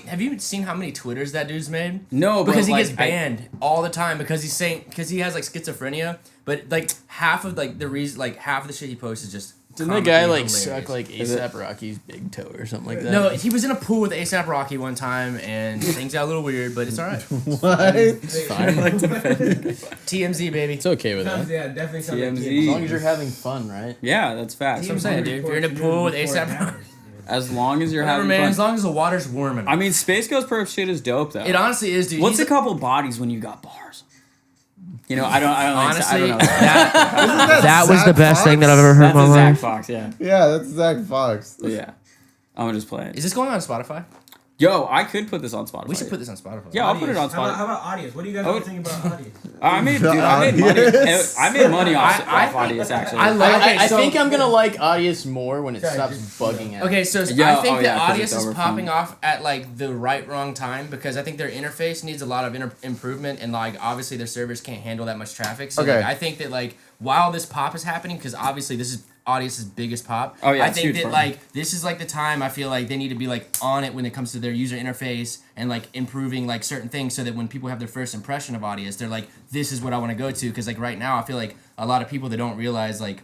have you seen how many Twitters that dude's made? no, Because but he like, gets banned all the time because he has like schizophrenia, but like half of like the reason like half of the shit he posts is just. Didn't the guy like comically suck hilarious. like Is it- ASAP Rocky's big toe or something like that? No, he was in a pool with ASAP Rocky one time, and things got a little weird, but it's all right. What? it's fine. TMZ, baby. It's okay with that. Yeah, definitely sounds like TMZ. As long as you're having fun, right? yeah, that's facts. That's what I'm saying, dude. If you're in a pool with ASAP Rocky, As long as you're whatever, having man. fun. As long as the water's warm enough. I mean, Space Ghost Perp shit is dope though. It honestly is, dude. What's He's a couple bodies when you got bars? You know, I don't honestly, I don't know. that was Zach the best Fox? thing that I've ever heard in That's my a Zach life. Fox, yeah. Yeah, that's Zach Fox. Yeah. I'm just playing. Is this going on Spotify? Yo, I could put this on Spotify. We should put this on Spotify. Yeah, I'll put it on How Spotify. about audience? What do you guys Oh. think about audience? I made money. I made money off audience actually. I love- Okay, I so- think I'm gonna like Audius more when it stops bugging out. Okay, so Yeah, I think oh, the yeah, 'cause audience it's is over popping from- off at like the wrong time because I think their interface needs a lot of improvement and like obviously their servers can't handle that much traffic. So Okay. like, I think that like while this pop is happening, because obviously this is audience's biggest pop. Oh, yeah, I it's think huge that for 'em. like this is like the time I feel like they need to be like on it when it comes to their user interface and like improving like certain things so that when people have their first impression of audience, they're like, this is what I want to go to. Because like right now, I feel like a lot of people that don't realize like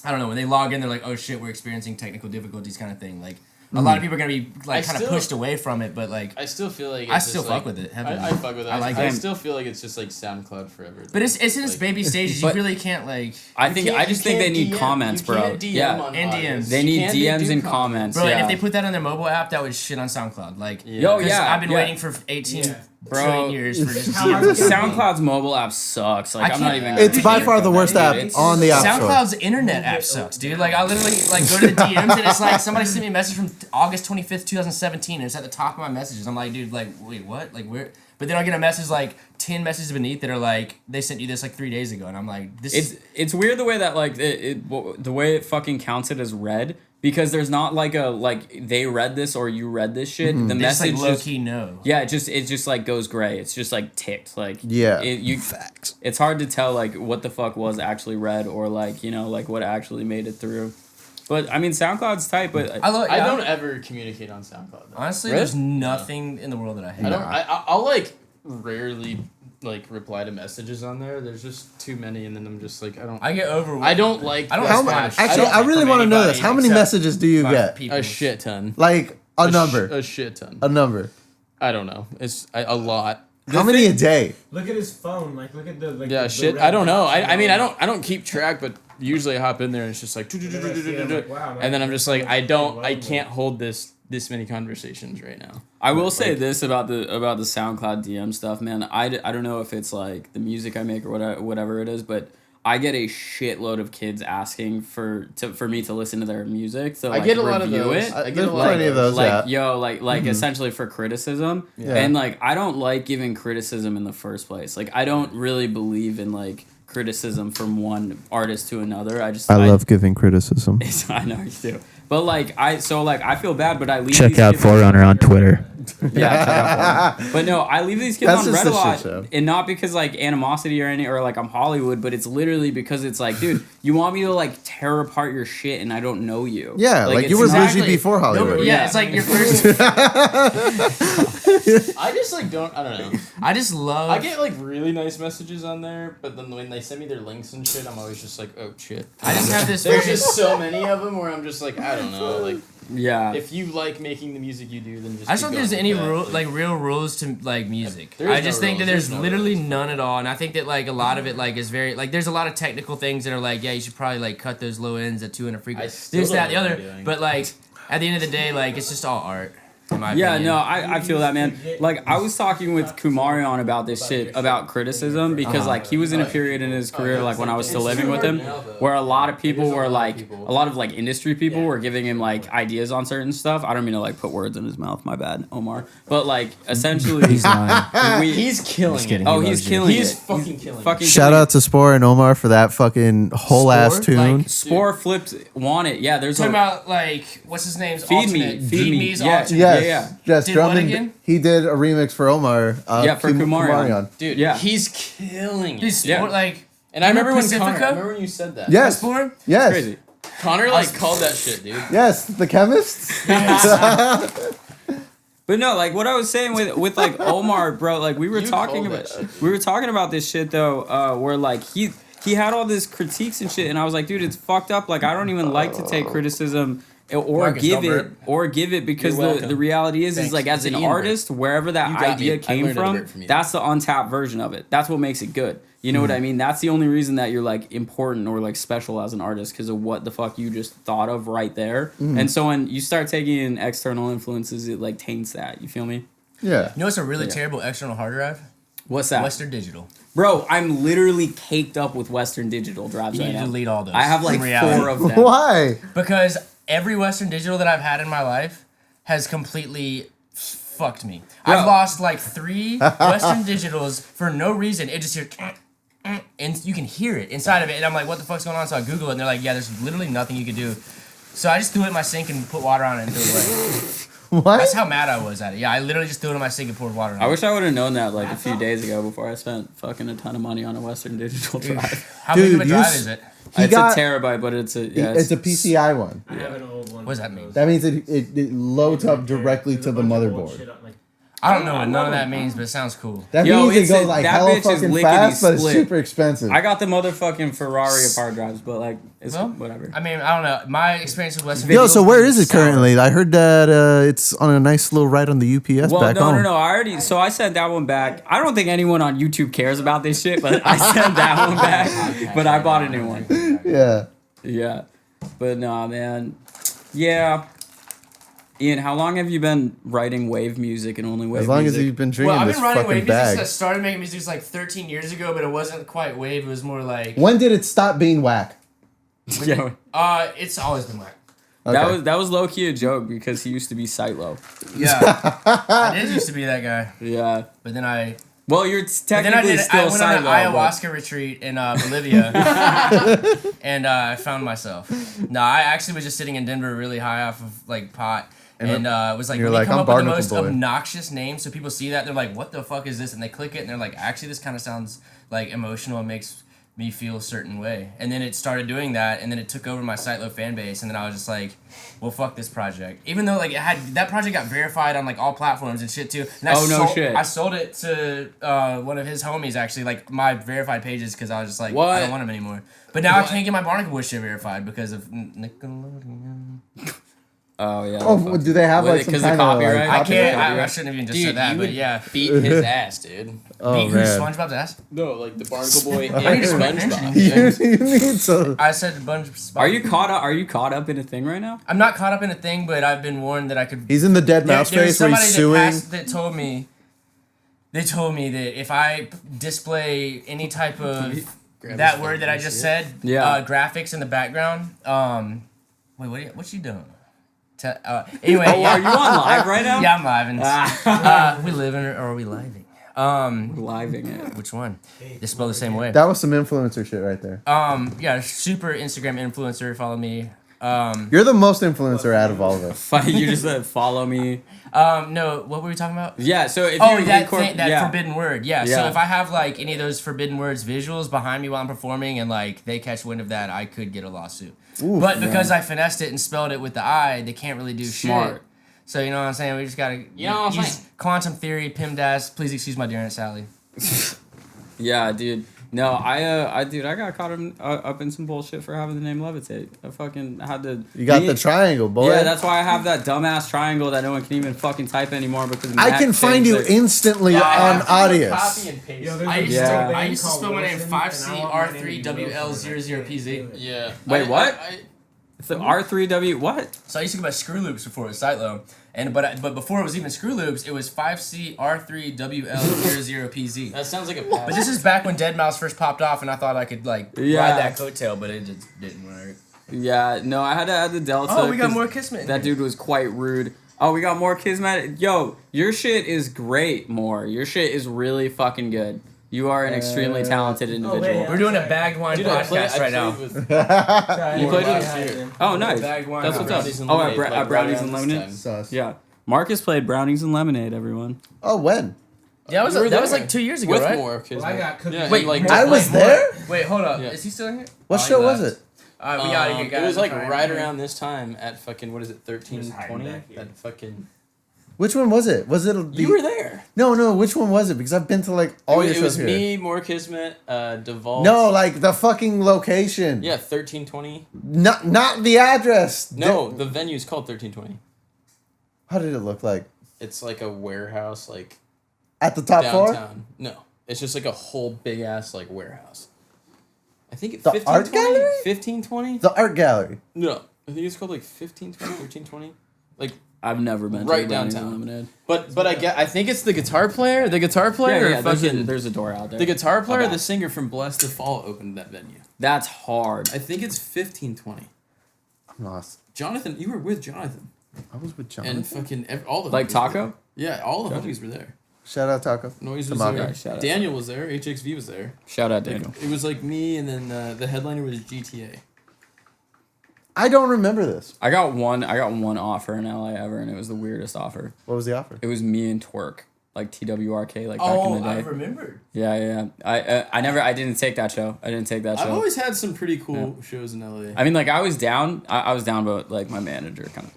I don't know, when they log in, they're like, oh shit, we're experiencing technical difficulties kind of thing. Like, a lot of people are going to be, like, kind of still- pushed away from it, but, like, I still feel like it's I just, still like, fuck with it. heavily. I fuck with it. I like I it. still feel like it's just like SoundCloud forever. But it's in its like- baby stages. You But- really can't, like... I think I just think they need DM, comments, you bro. can't DM Yeah. on And Audius. DMs. They You need can't DMs do and comments. Bro, yeah. and if they put that on their mobile app, that would shit on SoundCloud. Like, Yo, 'cause yeah, I've been yeah. waiting for 18 Yeah. Bro. trillion years for just How hard is it? SoundCloud's mobile app sucks. Like I I'm not can't- even. It's by Dude, far the worst app on the App Store. SoundCloud's internet app sucks, dude. Like, I literally, like, go to the DMs, and it's like, somebody sent me a message from August 25th, 2017, and it's at the top of my messages. I'm like, dude, like, wait, what? Like, where? But then I get a message, like, 10 messages beneath that are like, they sent you this, like, 3 days ago, and I'm like, this is... It's weird the way that like the way it fucking counts it as read because there's not like a like they read this or you read this shit. The They just, message like, low-key no. yeah, it just like goes gray. It's just like ticked. Like Yeah. facts. It's hard to tell like what the fuck was actually read or like you know like what actually made it through. But I mean SoundCloud's tight, but I I don't ever communicate on SoundCloud. Though. Honestly, Really? there's nothing in the world that I hate. I'll like rarely like reply to messages on there. There's just too many, and then I'm just like, I get overwhelmed. I don't like. I don't How respond to actually, shit I really from want to know this. anybody How many except messages do you my get? people. a shit ton. Like a number. A shit ton. A number. I don't know. It's a lot. How many a day? Look at his phone. Like, look at the. Like, Yeah, the shit. red I don't know. dots on I the mean, phone. I don't keep track, but usually I hop in there and it's just like, And then I see it, I'm like, wow, and then I'm just like, man, I can't hold this many conversations right now. I will say this about the SoundCloud DM stuff, man. I don't know if it's like the music I make or whatever it is, but I get a shitload of kids asking for me to listen to their music. So I like, get a lot of review those. it. I get There's a lot plenty of those. Like Yeah. like essentially for criticism. Yeah. And like I don't like giving criticism in the first place. Like I don't really believe in like criticism from one artist to another. I love giving criticism. I know you do. But like I feel bad, but I leave Check these out kids- Forerunner on Twitter. Yeah, check out Forerunner. But no, I leave these kids That's on just Reddit a a shit lot, show. and not because like animosity or any or like I'm Hollywood, but it's literally because it's like, dude, you want me to like tear apart your shit, and I don't know you. Yeah, like it's you were exactly- bougie before Hollywood. Yeah, it's like your first. I just like don't. I don't know. I just love. I get like really nice messages on there, but then when they send me their links and shit, I'm always just like, oh shit. I just have this. There's very- just so many of them where I'm just like, I don't know. Like, Yeah. if you like making the music you do, then just. I just keep don't think there's going any with that. rule, like real rules to like music. There is I just no think that rules. there's There's no literally rules. none at all, and I think that like a lot of it like is very like there's a lot of technical things that are like yeah you should probably like cut those low ends at 200 I frequency. still This that don't the know other, what I'm doing. but like at the end of the day like it's just all art. In my Yeah, opinion. no, I feel that, man. Like, I was talking with Kumarion about this shit, about criticism, because, like, he was in a period in his career, like, when I was still living with him, where a lot of people were, like, a lot of, like, industry people were giving him, like, ideas on certain stuff. I don't mean to, like, put words in his mouth, my bad, Omar. But, like, essentially, He's lying. He's killing kidding. it. oh, He he's loves you. killing He's it. fucking killing it. Fucking Shout killing out to Spore and Omar for that fucking whole ass Spore? tune. Like, it. Spore flipped Want It. Yeah, there's Talking a... about like what's his name's Feed Me, alternate? Feed Me. Me's Yeah. alternate. Yes, Yeah. yes. Did what Drummond. again? He did a remix for Omar. Yeah, for Kumarion. Dude, Yeah. he's killing it. These Yeah. sport like And I remember when Pacifica? Connor, I remember when you said that. Yes, sport. yes, Crazy. Connor like called that shit, dude. yes. The chemists. But no, like what I was saying with like Omar, bro, like we were You talking called about that shit. we were talking about this shit though, where like he had all this critiques and shit, and I was like, dude, it's fucked up. Like I don't even like to take criticism or Marcus, give don't it because You're the welcome. reality is Thanks. like as It's an an Ian artist, wherever that You got me. idea I came learned a from, bit from you. that's the untapped version of it. That's what makes it good. You know what I mean? That's the only reason that you're like important or like special as an artist because of what the fuck you just thought of right there. And so when you start taking in external influences, it like taints that. You feel me? Yeah. You know what's a really Yeah. terrible external hard drive? What's that? Western Digital. Bro, I'm literally caked up with Western Digital drives You right need to now. delete all those. I have like in reality. 4 of them. Why? Because every Western Digital that I've had in my life has completely fucked me. Bro. I've lost like 3 Western Digitals for no reason. It just hears and you can hear it inside of it. And I'm like, what the fuck's going on? So I Google it and they're like, yeah, there's literally nothing you can do. So I just threw it in my sink and put water on it and threw it away. What? That's how mad I was at it. Yeah, I literally just threw it in my sink and poured water on it. I wish I would have known that like a few days ago before I spent fucking a ton of money on a Western Digital drive. How big of a Dude, you drive s- is it? He It's got- a terabyte, but it's a It's a PCI one. I have an old one. What does that mean? That means it loads up directly to the motherboard. I don't know what none of that means, but it sounds cool. That Yo, means it's it goes a- like that hella bitch is fucking lickety fast, but it's split. super expensive. I got the motherfucking Ferrari of hard drives, but like it's Well, whatever. I mean, I don't know. My experience with Western Yo, Digital so has where been is it sour. currently? I heard that it's on a nice little ride on the UPS Well, back no, home. no. I sent that one back. I don't think anyone on YouTube cares about this shit, but I sent that one back. But I bought a new one. Yeah. Yeah, but nah, man. Yeah. Ian, how long have you been writing wave music and only wave As long music? as you've been drinking Well, I've this been running fucking wave music since I bag. started making music like 13 years ago, but it wasn't quite wave. It was more like When did it stop being whack? Yeah. it's always been whack. Okay. That was low key a joke because he used to be Sightlow. Yeah, I did used to be that guy, Yeah. but then I Well, you're then I technically did I still went on an Sightlow. but- ayahuasca retreat in Bolivia, and I found myself. No, I actually was just sitting in Denver, really high off of like pot. And was like, you're when like, you come I'm up with the Barnacle most Boi. obnoxious name, so people see that they're like, "What the fuck is this?" And they click it, and they're like, "Actually, this kind of sounds like emotional and makes me feel a certain way. And then it started doing that, and then it took over my Sightlow fan base, and then I was just like, well, fuck this project. Even though like that project got verified on like all platforms and shit too. And I sold it to one of his homies actually, like my verified pages, because I was just like, I don't want him anymore. But now I can't get my Barnacle Boi shit verified because of Nickelodeon. Oh yeah. Oh, do they have like some kind of copyright? I can't. I shouldn't have even just said that. But yeah, beat his ass, dude. Oh, beat man. SpongeBob's ass. No, like the Barnacle Boi I and need to SpongeBob. you need to. I said SpongeBob. Are you caught up in a thing right now? I'm not caught up in a thing, but I've been warned that I could. He's in the dead mouse face where he's suing. That told me. They told me that if I display any type of that word that I just said, graphics in the background. Wait, what you doing? Anyway, Are you on live right now? Yeah, I'm live. And, we living or are we living? Living it. Which one? They spell the same way. That was some influencer shit right there. Yeah, super Instagram influencer. Follow me. You're the most influencer out of all of us. You just said follow me. No, what were we talking about? Yeah, so if that forbidden word. Yeah, so if I have like any of those forbidden words visuals behind me while I'm performing and like they catch wind of that, I could get a lawsuit. Oof, but because I finessed it and spelled it with the I, they can't really do shit. So you know what I'm saying? We just gotta use quantum theory, PIMDAS. Please excuse my dear Aunt Sally. Yeah, dude. No, I got caught up in some bullshit for having the name Levitate. I fucking had to. You got the triangle, boy. Yeah, that's why I have that dumbass triangle that no one can even fucking type anymore because I can find you instantly on Audius. Copy and paste. I used to spell my name 5CR3WL00PZ. Yeah. Wait, what? It's the R3W what? So I used to go by Screw Loops before it was Sightlow. But before it was even Screw Loops, it was 5CR3WL00PZ. That sounds like a pass. But this is back when Deadmau5 first popped off, and I thought I could like ride that coattail, but it just didn't work. Yeah, no, I had to add the Delta. Oh, we got more Kismet. That dude was quite rude. Oh, we got more Kismet. Yo, your shit is great, More. Your shit is really fucking good. You are an extremely talented individual. We're doing a bagged wine podcast right now. You played with Oh, nice. That's what's up. Oh, at Brownies and Lemonade? Yeah. Marcus played Brownies and Lemonade, everyone. Oh, when? Yeah, that was like 2 years ago, with right? More kids. I got cookies. Yeah, Wait, like I was there? Wait, hold up. Yeah. Is he still in here? What show was it? We gotta get guys. It was like right around this time at fucking, what is it, 1320? That fucking... Which one was it? Was it You were there. No, which one was it? Because I've been to like all your shows here. It was me, More Kismet, Devault. No, like the fucking location. Yeah, 1320. Not the address. No, the venue's called 1320. How did it look like? It's like a warehouse, like... At the top floor? Downtown. No. It's just like a whole big ass like warehouse. I think it's The art gallery? 1520? The art gallery. No. I think it's called like 1520, 1320. Like I've never been right to Brownies downtown. and Lemonade. But I think it's the guitar player. The guitar player Yeah, or fucking there's a door out there. the guitar player or Okay. the singer from Blessed to Fall opened that venue. That's hard. I think it's 1520. I'm lost. Jonathan, you were with Jonathan. I was with Jonathan. And fucking all the Like homies were Taco? there. Yeah, all the homies were there. Shout out Taco. Noise was Come on, there. guys, shout out. Daniel was there. HXV was there. Shout out Like, Daniel. it was like me, and then the headliner was GTA. I don't remember this. I got one offer in LA ever, and it was the weirdest offer. What was the offer? It was me and Twerk, like TWRK, like back in the day. I remembered. Yeah. I didn't take that show. I've always had some pretty cool shows in LA. I mean, like I was down, but like my manager kind of,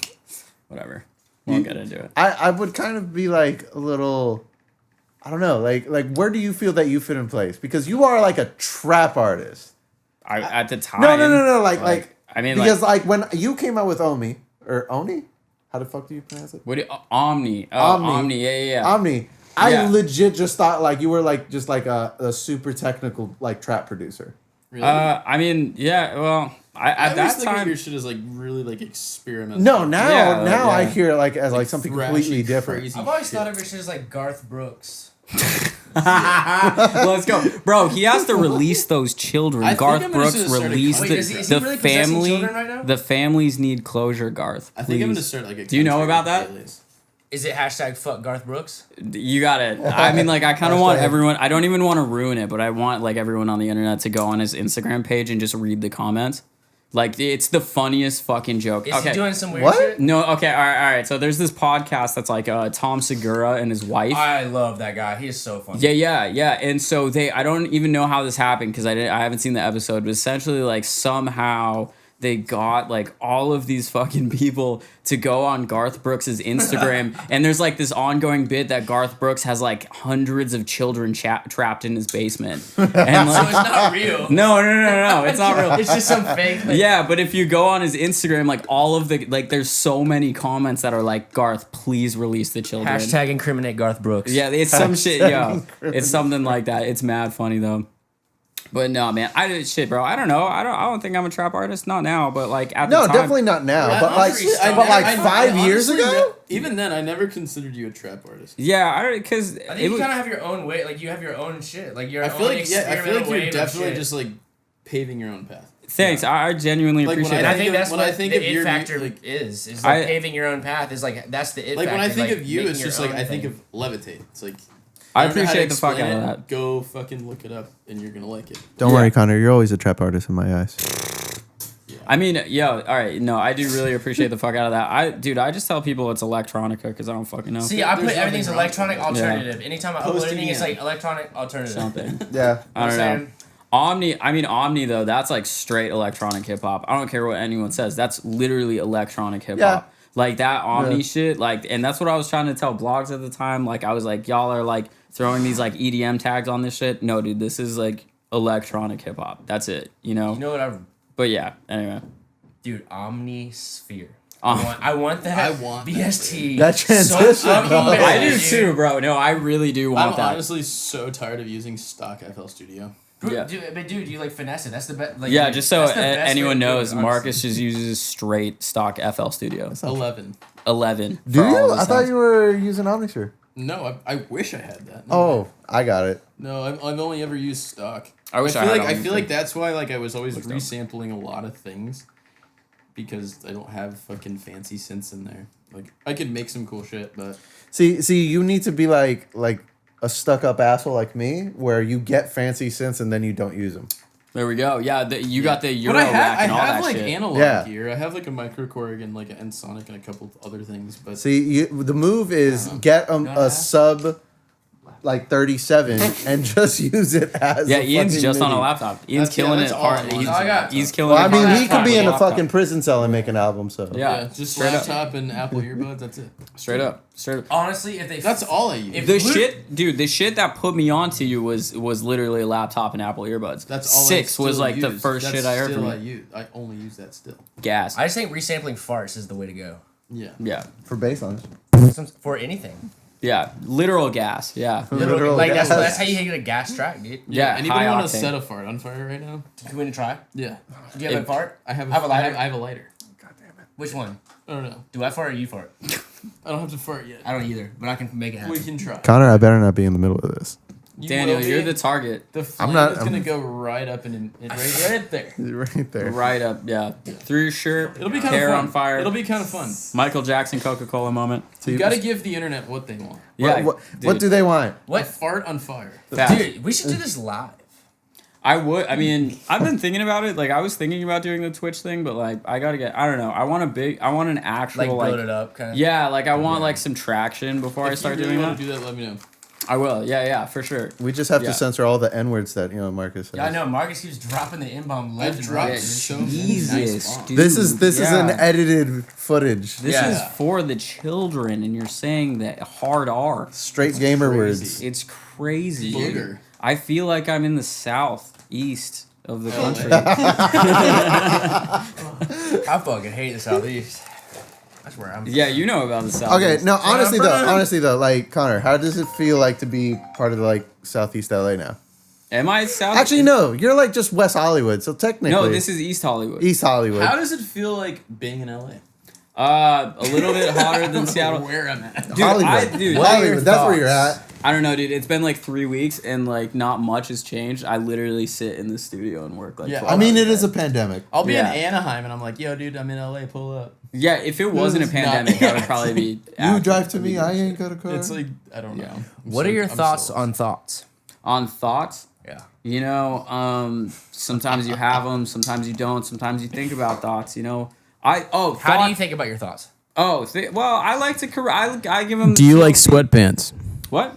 whatever. Won't get into it. I would kind of be like a little, I don't know, like where do you feel that you fit in place? Because you are like a trap artist. At the time. No, like I mean, because like when you came out with Oni, how the fuck do you pronounce it? What do you, Omni? Oh, Omni. Yeah. Omni. I Yeah. legit just thought like you were like just like a super technical like trap producer. Really? I mean, yeah. Well, at always that think of time, your shit is like really like experimental. No, now Yeah, I yeah. hear it like as like something thrashy, completely different. crazy I've always shit. thought of your shit as like Garth Brooks. let's go, bro. He has to release those children. I think Garth I'm gonna Brooks just start released Wait, is he the really possessing family. children right now? The families need closure, Garth. I think I'm gonna please. start like a Do you know country about that? playlist. Is it hashtag fuck Garth Brooks? You got it. I mean, like, I kind of want Hashtag. everyone. I don't even want to ruin it, but I want like everyone on the internet to go on his Instagram page and just read the comments, Like, it's the funniest fucking joke. Is he doing some weird What? shit? No, okay, all right. So there's this podcast that's like Tom Segura and his wife. I love that guy. He is so funny. Yeah. And so I don't even know how this happened because I haven't seen the episode, but essentially like somehow they got like all of these fucking people to go on Garth Brooks's Instagram, and there's like this ongoing bit that Garth Brooks has like hundreds of children trapped in his basement. And So like, it's not real. no, it's not real. It's just some fake. Like, Yeah, but if you go on his Instagram, like all of the like, there's so many comments that are like, Garth, please release the children. Hashtag incriminate Garth Brooks. Yeah, it's some shit. Yeah, it's something like that. It's mad funny though. But no, man, bro. I don't know. I don't think I'm a trap artist. Not now, but like at the No, time. definitely not now. Yeah, but like, honestly, I but like never- 5 years honestly, ago. even then, I never considered you a trap artist. Yeah, I don't because I think you kind of have your own way. Like you have your own shit. Like your I own feel like I feel experimental like wave you're of definitely shit. just like paving your own path. Thanks. I genuinely Like, when appreciate And I that. think that's when what I think the of it your factor like- is like paving your own path is like that's the it Like factor. when I think like, of you, making it's your just like own I think thing. of Levitate. It's like I don't know how to appreciate the fuck explain out of it. that. Go fucking look it up, and you're gonna like it. Don't worry, Connor. You're always a trap artist in my eyes. I mean, all right. No, I do really appreciate the fuck out of that. I just tell people it's electronica because I don't fucking know. See, I put There's everything's nothing wrong with electronic that. alternative. Anytime I upload Post anything, it's again. like electronic alternative. Something. Yeah. I don't I'm know. saying? Omni though, that's like straight electronic hip hop. I don't care what anyone says. That's literally electronic hip hop. Yeah. Like that Omni Yeah. shit, like, and that's what I was trying to tell blogs at the time. Like I was like, y'all are like throwing these like EDM tags on this shit. No, dude, this is like electronic hip hop. That's it. You know. You know what But yeah. Anyway. dude, Omnisphere. Um, I want that. I want that, BST. That transition, fucking bro. bad, I do dude. too, bro. No, I really do want I'm that. honestly so tired of using stock FL Studio. Yeah. Dude, you like finesse it. That's the best. Like, Yeah, dude, just so that's the best way anyone to do it, knows, honestly. Marcus just uses straight stock FL Studio. 11. 11. Do for all you? the I thought sounds. you were using Omnisphere. No, I wish I had that. No. Oh, I got it. No, I've only ever used stock. I wish I feel had like I Omnisphere. feel like that's why like I was always Looks dope. resampling a lot of things because I don't have fucking fancy synths in there. Like I could make some cool shit, but See, you need to be like a stuck-up asshole like me, where you get fancy synths and then you don't use them. There we go. Yeah, you got the Euro but I rack and all have that like shit. analog Yeah. gear. I have like a microcorg and like an Ensoniq and a couple other things. But See, the move is get a sub like 37 and just use it as Yeah, a Ian's fucking just on a MIDI. laptop. Ian's That's- killing yeah, it that's all hard. I He's, want. he's killing Well, I it mean, hard. he could be in a Laptop. fucking prison cell and make an album, so. Yeah, just straight up. laptop and Apple earbuds. That's it. Straight up. Honestly, if they That's all I use. If- The Blue- shit, dude, the shit that put me onto you was literally a laptop and Apple earbuds. That's all. Six I was still like the use. first That's shit I heard still from I you. use. I only use that still. Gas. I just think resampling farts is the way to go. Yeah. Yeah. For bass lines. For anything. Yeah. Literal gas. Yeah. Literal like gas. that's how you get a gas track, dude. Yeah. Anybody high want to octane. set a fart on fire right now? Can we try? Yeah. Do you have If- a fart? I have a lighter. I have a lighter. Which one? I don't know. Do I fart or you fart? I don't have to fart yet. I don't either, but I can make it happen. We can try. Connor, I better not be in the middle of this. You Daniel, will be. you're the target. The flame not- is gonna go right up and right there. Right there. Right up. Yeah. Through your shirt. It'll be kind hair of fun. on fire. It'll be kind of fun. Michael Jackson Coca-Cola moment. You gotta give the internet what they want. Yeah. What dude. do they want? A What? fart on fire. Fast. Dude, we should do this live. I would. I mean, I've been thinking about it. Like, I was thinking about doing the Twitch thing, but like, I gotta get. I don't know. I want an actual Like, build it up, kind of. Yeah, like I want like some traction before I If start you really doing want that. to do that, let me know. I will. Yeah, for sure. We just have Yeah. to censor all the N-words that, Marcus says. Yeah, I know. Marcus keeps dropping the N-bomb left I've and dropped right. so many nice Jesus, bombs. dude. This is an Yeah. edited footage. This Yeah. is for the children, and you're saying that hard R. Straight gamer Crazy. words. It's crazy. dude. Booger. I feel like I'm in the southeast of the LA. country. I fucking hate the Southeast. That's where I'm. Yeah, you know about the southeast. Okay, no, honestly though, like Connor, how does it feel like to be part of the like Southeast LA now? Am I south? Actually, no, you're like just West Hollywood, so technically. No, this is East Hollywood. East Hollywood. How does it feel like being in LA? A little bit hotter than Seattle. Where I'm at. Dude, Hollywood. dude, What are your Hollywood. That's where you're thoughts? at. I don't know, dude. It's been like 3 weeks and like not much has changed. I literally sit in the studio and work like. Yeah, 12 I mean, hours it a is a day. pandemic. I'll be Yeah. in Anaheim and I'm like, yo, dude, I'm in LA. Pull up. Yeah, if it wasn't a It's not- pandemic, I would probably be. You active. drive to me, I ain't got a car. It's like I don't know. Yeah. I'm What so- are your I'm thoughts so- on thoughts? On thoughts. Yeah. You know, sometimes you have them, sometimes you don't. Sometimes you think about thoughts. You know, How do you think about your thoughts? Well, I like to I give them. Do you like sweatpants? What?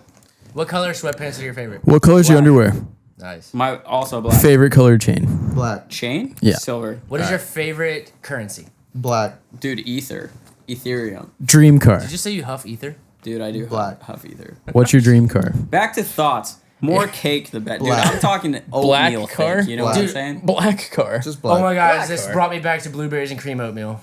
What color sweatpants are your favorite? What color's your Black. underwear? Nice. My also black. Favorite color chain? Black. Chain? Yeah. Silver. What is your favorite currency? Black. Dude, Ethereum. Dream car. Did you say you huff ether? Dude, I do Black. huff ether. What's your dream car? Back to thoughts. More cake, the better. Dude, Black. I'm talking oatmeal car? cake. You know Black. what I'm Dude, saying? Black car. Just black. Oh my god, Black this car. brought me back to blueberries and cream oatmeal.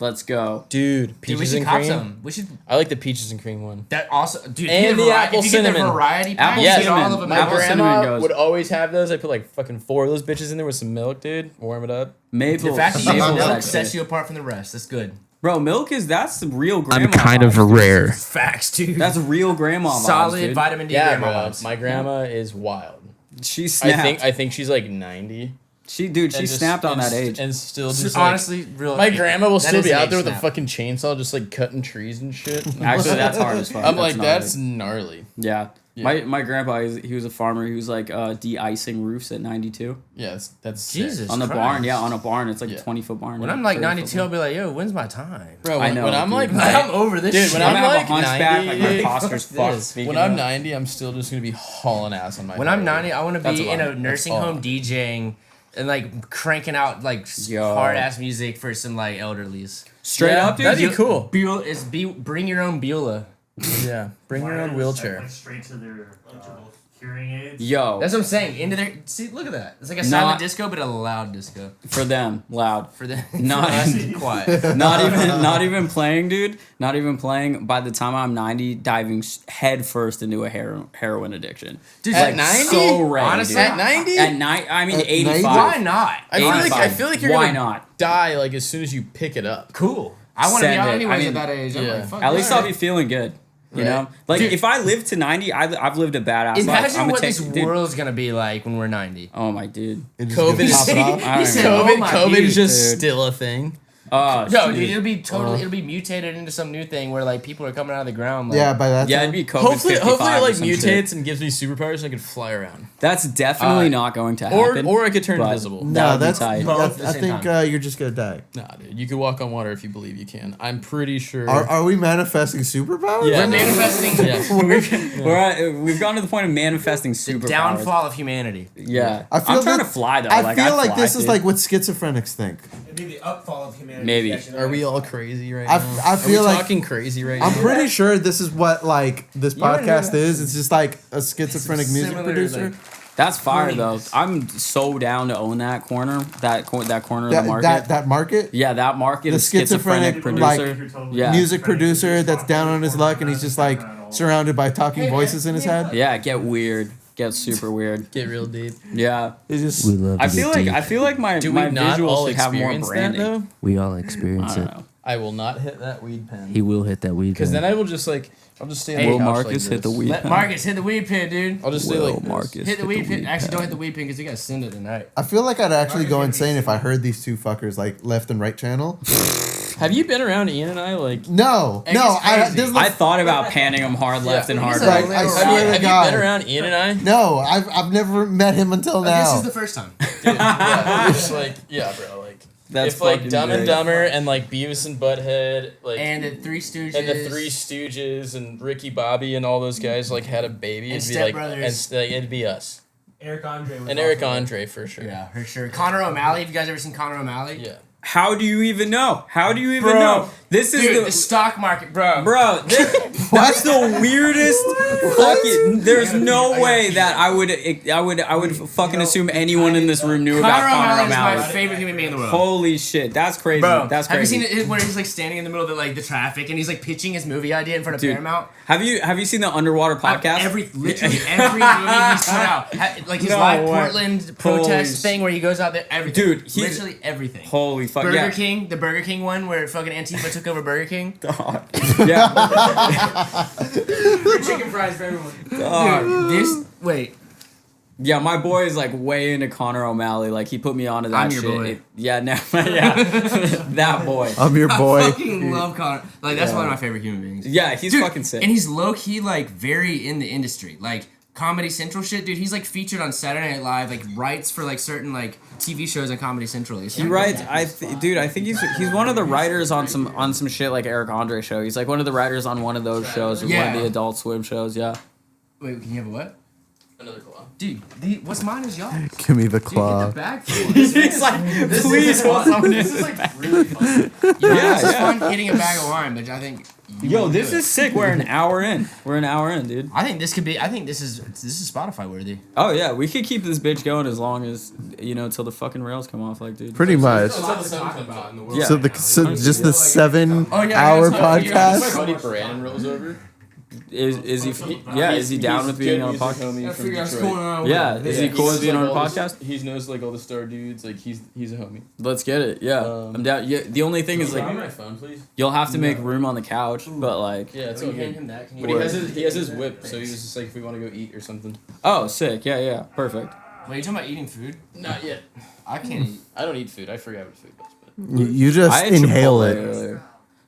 Let's go. Dude, Dude, peaches we should and cop cream. some. We should. I like the peaches and cream one. That also, dude. And if the you get apple if you get the cinnamon. variety pack, Apple you get cinnamon. all of them. My at apple once. cinnamon grandma goes. would always have those. I put like fucking 4 of those bitches in there with some milk, dude. Warm it up. Maple. The fact that you use Maple's milk actually- sets you apart from the rest. That's good. Bro, milk that's the real grandma. I'm kind of vibes, dude. rare. Facts, dude. That's real grandma vibes, solid dude. vitamin D. Yeah, grandma bro. vibes. My grandma is wild. She snapped. I think she's like 90. She and snapped just- on and that st- age. and still just Honestly, real. my grandma will that still is be an out age there with a snap. fucking chainsaw, just like cutting trees and shit. Actually, that's hard as fuck. I'm like, gnarly. that's gnarly. Yeah. Yeah. My grandpa, he was a farmer. He was like de-icing roofs at 92. Yeah, that's sick. Jesus On the Christ. barn, yeah, on a barn. It's like Yeah. a 20-foot barn. When I'm like 30-foot 92, I'll barn. be like, yo, when's my time? Bro, I know, when I'm dude. like, I'm over this dude, shit. when I'm I'm gonna like have a hunchback, 90, like my posture's fucked. Yes. Speaking When I'm of- 90, I'm still just gonna be hauling ass on my. When I'm head. 90, I want to That's be a in lot. a nursing That's all. home DJing and like cranking out like Yo. hard ass music for some like elderlies. Straight Yeah, up, dude. that'd be cool. Bring your own Beulah. Yeah, bring your own wheelchair. Went straight to their hearing aids. Yo, That's what I'm saying. Into their see, look at that. It's like a Not- silent disco, but a loud disco for them, loud. for them. Not- for us, quiet. Not even playing, dude. Not even playing. By the time I'm 90, diving head first into a heroin addiction. Dude, At like, 90? So ready, Honestly, dude. At 90? At night, I mean At 85. 90? why not? I feel like you're Why gonna not? die like as soon as you pick it up. Cool. I want to be Send out it. anyways I mean, at that age. I'm yeah. like, fuck At least yeah. I'll be feeling good. You Right. know, like Dude. if I live to 90, I've lived a badass life. Imagine I'm what take, this dude, world's gonna be like when we're 90. Oh my dude. It just COVID gets is- popped off. I don't said, even know. "Oh my COVID dude, is just dude. still a thing. Oh, No, shit. dude, it'll be totally. It'll be mutated into some new thing where like people are coming out of the ground. Like, Yeah, by that Yeah, time. it'd be COVID. Hopefully it 55 or like some mutates shit. and gives me superpowers so I can fly around. That's definitely not going to Or happen. or I could turn but invisible. that no, would be that's. tight. Both I at the same think time. you're just gonna die. Nah, dude, you could walk on water if you believe you can. I'm pretty sure. Are we manifesting superpowers? Yeah. We're manifesting Yeah. We've gotten to the point of manifesting the superpowers. downfall of humanity. Yeah, I feel I'm trying that- to fly though. I feel I'd like fly, this is dude. like what schizophrenics think. It'd be the upfall of humanity. Maybe. Actually, Are we all crazy right I now? I Are feel we like talking crazy right I'm now? pretty sure this is what like this You wanna podcast know- is. It's just like a schizophrenic music Similar, producer. like- That's fire though. Horniness. I'm so down to own that corner. That corner of the market. That market. Yeah, that market The is schizophrenic schizophrenic, like, producer. Yeah. Music producer that's down on his luck and he's just like surrounded by talking voices in his head. Yeah, get weird. Get super weird. Get real deep. Yeah. It's just We love I to feel get like deep. I feel like my Do we my not all visuals should have more experience that branding. though? We all I experience don't it. know. I will not hit that weed pen. He will hit that weed Because pen. then I will just like I'll just stay on Hey, the Will couch Marcus like hit the this. weed Let pen? Marcus hit the weed pit, dude. I'll just stay Will like this. Marcus Hit the weed pit. Actually, pen. don't hit the weed pin because you gotta send it tonight. I feel like I'd actually go insane if I heard these two fuckers like left and right channel. Have you been around Ian and I like? No, It's no, crazy. this is I thought about panning him hard left and hard He's right. a I little swear rat. to Have you God. been around Ian and I? No, I've never met him until This now. is the first time. Yeah, we're just like yeah, bro. Like That's if like fucking Dumb and great. Dumber and like Beavis and Butthead like And the Three Stooges. and the Three Stooges and Ricky Bobby and all those guys like had a baby, And it'd be Step like Brothers. like it'd be us Eric Andre. Was and Eric also- Andre for sure. Yeah, for sure. Connor O'Malley. Have you guys ever seen Connor O'Malley? Yeah. How do you even know? How do you even Bro. know? This is Dude, the the stock market, bro. Bro, that's the weirdest fucking. There's no way that I would fucking assume anyone in this room knew about Connor Connor O'Malley is my O'Malley. favorite human being in the world. Holy shit, that's crazy. Bro, That's have you crazy. seen it where he's like standing in the middle of the traffic and he's like pitching his movie idea in front of Dude, Paramount? Have you seen the Underwater podcast? Literally every movie he's put out, like his No live way. Portland protest Holy thing where he goes out there. Everything, Dude, he's- literally everything. Holy fuck Burger yeah. King, the Burger King one where fucking Antifa took over Burger King. Yeah. Free chicken fries for everyone. Wait. Yeah, my boy is like way into Connor O'Malley. Like he put me onto that I'm your shit. boy. Yeah, that boy. I'm your I boy. fucking love Connor. Like that's one of my favorite human beings. Yeah, he's Dude, fucking sick. And he's low key like very in the industry. Like Comedy Central shit, dude. He's like featured on Saturday Night Live, like writes for like certain like TV shows on Comedy Central. He writes. Dude, I think he's one of the writers on some shit like Eric Andre show. He's like one of the writers on one of those shows, one of the Adult Swim shows. Yeah. Wait, can you have a what? Another claw. Dude, what's mine is y'all. Give me the claw. Dude, get the bag full. He's like, please hold something. This is like really fun. Yeah, it's fun hitting a bag of wine, but I think. Yo, this is sick. We're an hour in. Dude. I think this could be. I think this is Spotify worthy. Oh yeah, we could keep this bitch going as long as till the fucking rails come off, like, dude. Pretty much. That's all the sun comes out in the world. Yeah. So just the 7 Oh, yeah, hour that's My podcast. buddy Brandon rolls over. Is he down with being on a podcast? I figure what's going on. Yeah, is he cool with being on a all the- podcast? He knows like all the star dudes. Like he's a homie. Let's get it. Yeah, I'm down. Yeah, the only thing is Give me like my phone, please. you'll have to make room on the couch, but like. Yeah, it's Can you okay. hand him that? Can you But he has his whip, so he was just like, if we want to go eat or something. Oh, sick. Yeah, perfect. Wait, you talking about eating food? Not yet. I can't eat. I don't eat food. I forgot what food was. But You just I had inhale Chipotle it. earlier.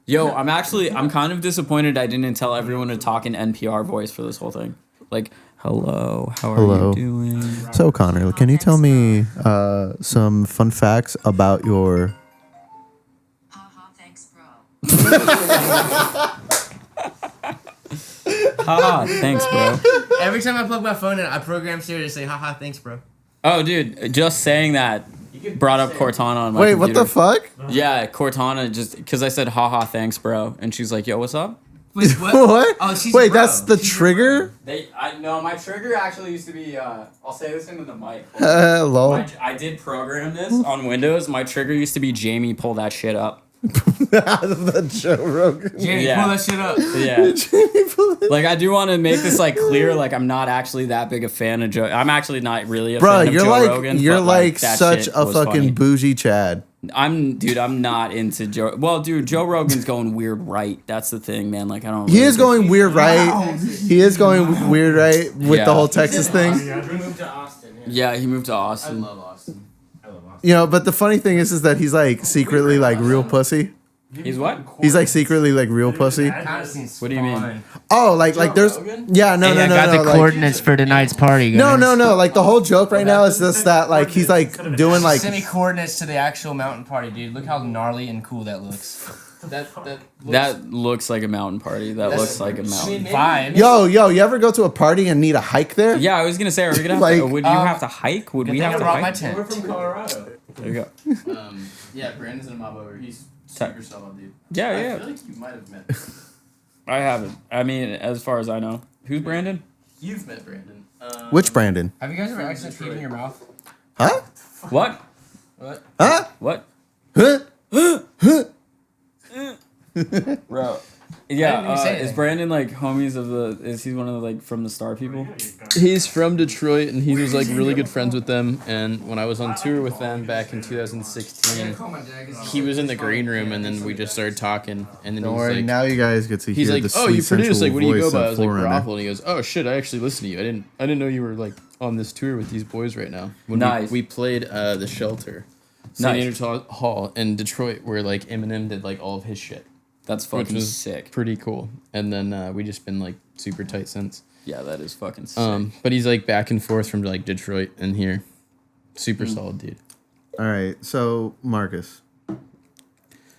Yo, I'm kind of disappointed I didn't tell everyone to talk in NPR voice for this whole thing. Like, hello, how are Hello. you doing? So Connor, can you tell me some fun facts about your? Haha, thanks, bro. Haha, thanks, bro. Every time I plug my phone in, I program Siri to say, haha, thanks, bro. Oh, dude, just saying that brought up Cortana on my Wait, computer. what the fuck? Yeah, Cortana just because I said haha, thanks, bro, and she's like, yo, what's up? Wait, what? What? Oh, she's Wait, a bro. that's the trigger? No, my trigger actually used to be. I'll say this into the mic. Lol. I did program this on Windows. My trigger used to be Jamie, pull that shit up. The Joe Rogan. Jamie, Yeah. pull that shit up. Yeah. Like, I do want to make this like clear. Like, I'm not actually that big a fan of Joe. I'm actually not really a Bro, fan of you're Joe like Rogan. you're but, like that such shit a was fucking funny. bougie Chad. I'm not into Joe. Well, dude, Joe Rogan's going weird right. That's the thing, man. Like, I don't. He really is going weird right. He is going weird right with Yeah. the whole Texas thing. We moved to Austin. Yeah. Yeah, he moved to Austin. love Austin. I love Austin. You know, but the funny thing is that he's like secretly like real pussy. He's what? He's like secretly like real pussy. What do you mean? Oh, like there's yeah no no no no like, coordinates for tonight's party, guys. no like the whole joke right now is just that like he's like doing like Send me coordinates to the actual mountain party, dude. Look how gnarly and cool that looks. That looks like a mountain party. That looks like a mountain. Vibe. yo you ever go to a party and need a hike there? Yeah, I was gonna say, are we gonna have Like, to, would you have to hike? Would Good we thing have I to brought my hike? tent. We're from Colorado. There you go. Yeah, Brandon's in a mob over. He's super solid, dude. Yeah, I yeah. feel like you might have met. I haven't. I mean, as far as I know. Who's Brandon? You've met Brandon. Which Brandon? Have you guys ever accidentally peed in your mouth? Huh? What? What? Huh? What? Huh? Bro. I didn't Yeah, even say is anything. Brandon like homies of the, is he one of the like from the star people? He's from Detroit, and he was like really good friends with them. And when I was on tour with them back in 2016, he was in the green room, and then we just started talking. And then Don't he's worry, like, now you guys get to he's hear like, the "Oh, sweet you produce? Like, what do you go voice by?" I of was like, Forerunner. "Brothel," and he goes, "Oh shit, I actually listen to you. I didn't know you were like on this tour with these boys right now." When Nice. we played the Shelter, Nice. St. Hall in Detroit, where like Eminem did like all of his shit. That's Which fucking was sick. pretty cool. And then we just been like super tight since. Yeah, that is fucking sick. But he's like back and forth from like Detroit and here. Super solid dude. All right, so Marcus,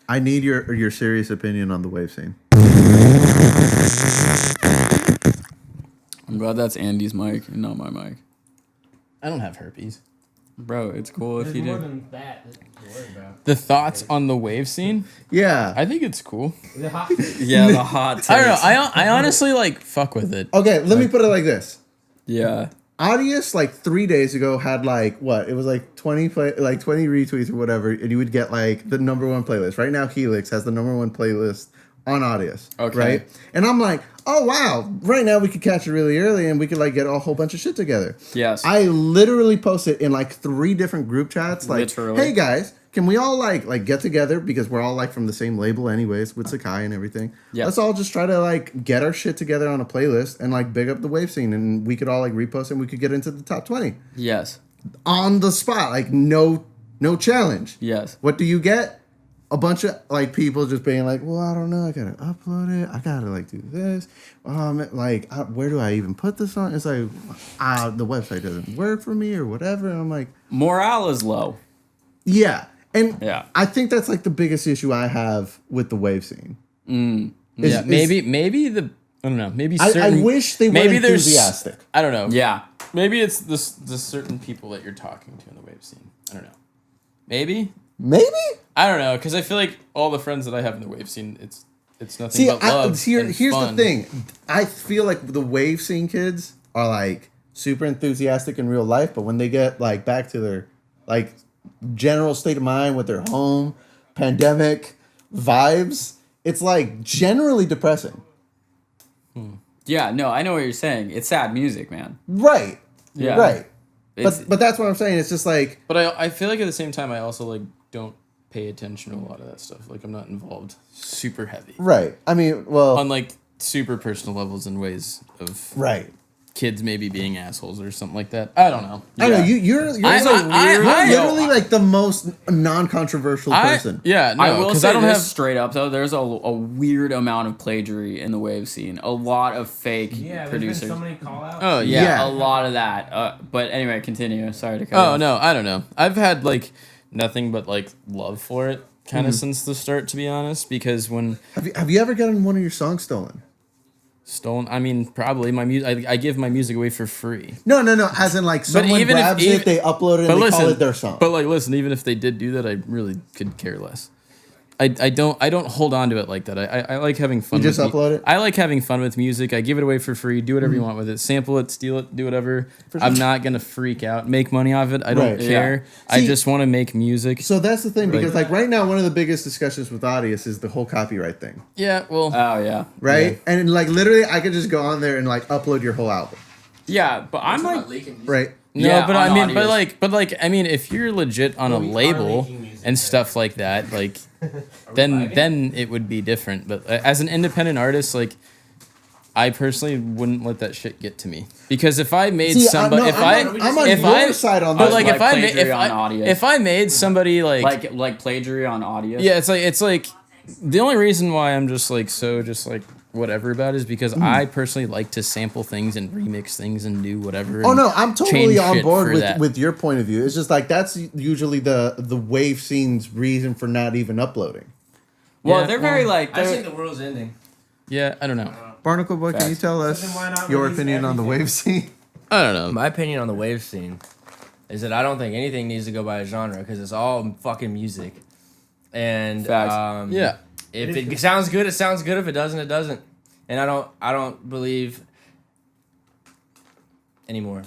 I need your serious opinion on the wave scene. I'm glad that's Andy's mic and not my mic. I don't have herpes. Bro, it's cool if There's you more do. than that to worry about. The thoughts on the wave scene? Yeah. I think it's cool. The hot Yeah, the hot takes. I don't know. I honestly like fuck with it. Okay, let me put it like this. Yeah. Audius like 3 days ago had like what? It was like 20 retweets or whatever, and you would get like the #1 playlist. Right now, Helix has the #1 playlist on Audius. Okay. Right? And I'm like, oh wow! Right now we could catch it really early, and we could like get a whole bunch of shit together. Yes. I literally posted in like 3 different group chats, like, Literally. hey guys, can we all like get together because we're all like from the same label anyways with Sakai and everything. Yeah. Let's all just try to like get our shit together on a playlist and like big up the wave scene, and we could all like repost and we could get into the top 20 Yes. on the spot, like no challenge. Yes. What do you get? a bunch of like people just being like, well, I don't know, I gotta upload it, I gotta like do this, where do I even put this on? It's like, the website doesn't work for me or whatever. And I'm like, morale is low. yeah, and Yeah. I think that's like the biggest issue I have with the wave scene. Yeah, maybe the I don't know. Maybe certain. I wish they were maybe enthusiastic. I don't know. Yeah. Maybe it's the certain people that you're talking to in the wave scene. I don't know. Maybe. I don't know, because I feel like all the friends that I have in the wave scene, it's nothing but love. Here's fun. the thing. I feel like the wave scene kids are like super enthusiastic in real life, but when they get like back to their like general state of mind with their home pandemic vibes, it's like generally depressing. Yeah, no, I know what you're saying. It's sad music, man. Right. Yeah. Right. It's, But that's what I'm saying. It's just like, But I feel like at the same time, I also like don't pay attention to a lot of that stuff. Like I'm not involved super heavy right. I mean, well, on like super personal levels in ways of right. kids maybe being assholes or something like that. I don't know. I know you're literally like the most non-controversial person. Yeah, no, I will 'cause say I don't this have. straight up though. There's a weird amount of plagiarism in the wave scene. A lot of fake Yeah, there's producers. been so many call-outs. Oh yeah, Yeah. a lot of that. But anyway, continue. Sorry to cut. Oh you off. no, I don't know. I've had like nothing but like love for it kind of since the start, to be honest. Because when Have you ever gotten one of your songs stolen? stolen, I mean, probably my music. I give my music away for free. No. As in like someone even if- grabs even- it, they upload it, But and they listen, call it their song. But like, listen, even if they did do that, I really could care less. I don't hold on to it like that. I like having fun. You just with upload it? I like having fun with music. I give it away for free. Do whatever you want with it. Sample it, steal it, do whatever. I'm not gonna freak out, make money off it. I don't Right. care. Yeah. I See- just want to make music. So that's the thing, because like right now, one of the biggest discussions with Audius is the whole copyright thing, Yeah, well, Oh yeah. right? And like literally, I could just go on there and like upload your whole album, Yeah, but I'm like, right? no, Yeah, but on I mean, audios. but like, I mean, if you're legit on a we are label making music, and right? stuff like that, like, then it would be different. But as an independent artist, like, I personally wouldn't let that shit get to me, because if I made somebody, I'm on if your I- side on but this. like like if I made plagiarism on audio. if I made somebody like plagiarism on audio. yeah, it's like the only reason why I'm just like whatever about it is because I personally like to sample things and remix things and do whatever. Oh and no, I'm totally change on shit board for with that. with your point of view. It's just like that's usually the wave scene's reason for not even uploading. Well, Yeah, they're very well, like. I They're, think the world's ending. Yeah, I don't know. Barnacle Boy, can you tell Then us why not your release opinion on the everything? wave scene? I don't know. My opinion on the wave scene is that I don't think anything needs to go by a genre because it's all fucking music. And Facts. Yeah. if it sounds good, it sounds good. If it doesn't, it doesn't. And I don't believe anymore.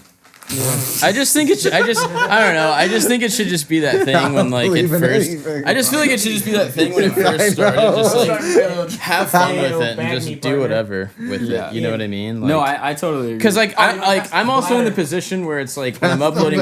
I just think it should. I don't know. I just think it should just be that thing when like it believe in first. anything. I just feel like it should just be that thing when it first started. Just like have fun with it and just do whatever with Yeah. it. You know what I mean? Like, no, I totally agree. Because I'm also in the position where it's like when I'm uploading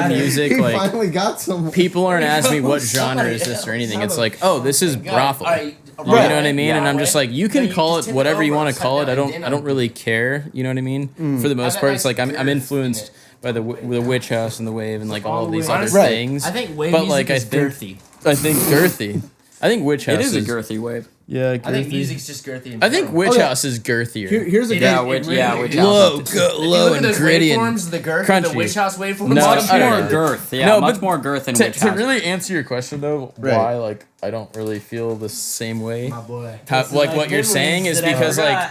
music, He like finally got some. people aren't asking me what genre is this or anything. It's like, oh, this is brothel. Alright, You know what I mean? yeah, And I'm just like, you can you call just it tip it whatever you over want to upside call it. down, I then don't really care. You know what I mean? For the most I part, it's like like I'm girth influenced by the witch house and the wave and like all of these other Honestly, things. I think wave But, music like, I is think- girthy. I think girthy. I think witch house it is a girthy wave. Yeah, I think girthy. music's just girthy. in I think general. witch Okay. house is girthier. Here's a Yeah, good. which really- yeah, which low, house. go, If you low look at and those gritty and waveforms, the girth, crunchy. the witch house waveforms. No, Much I don't more know. girth. Yeah, No, much but more girth than to witch house. really answer your question though, Right. why like I don't really feel the same way. My boy. How, like what you're saying is because like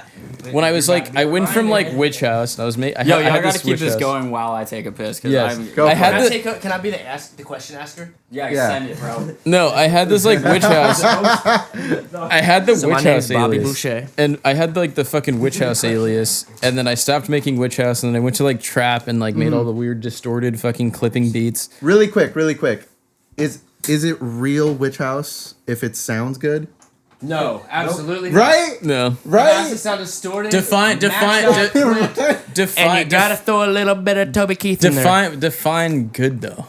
when I was like I went from like witch house and I was I Yo, had y'all this gotta keep witch this house. going while I take a piss. Cause Yes. I'm, Go I for had it. the Can I be the question asker? yeah, Yeah. send it, bro. no, I had this like witch house. I had the So my witch name's house Bobby alias, Boucher. and I had like the fucking witch house alias, and then I stopped making witch house, and then I went to like trap and like made all the weird distorted fucking clipping beats. Really quick. Is it real witch house if it sounds good? No, absolutely. Right? No, It has to Right? sound distorted. define. And you gotta throw a little bit of Toby Keith in there. Define good though.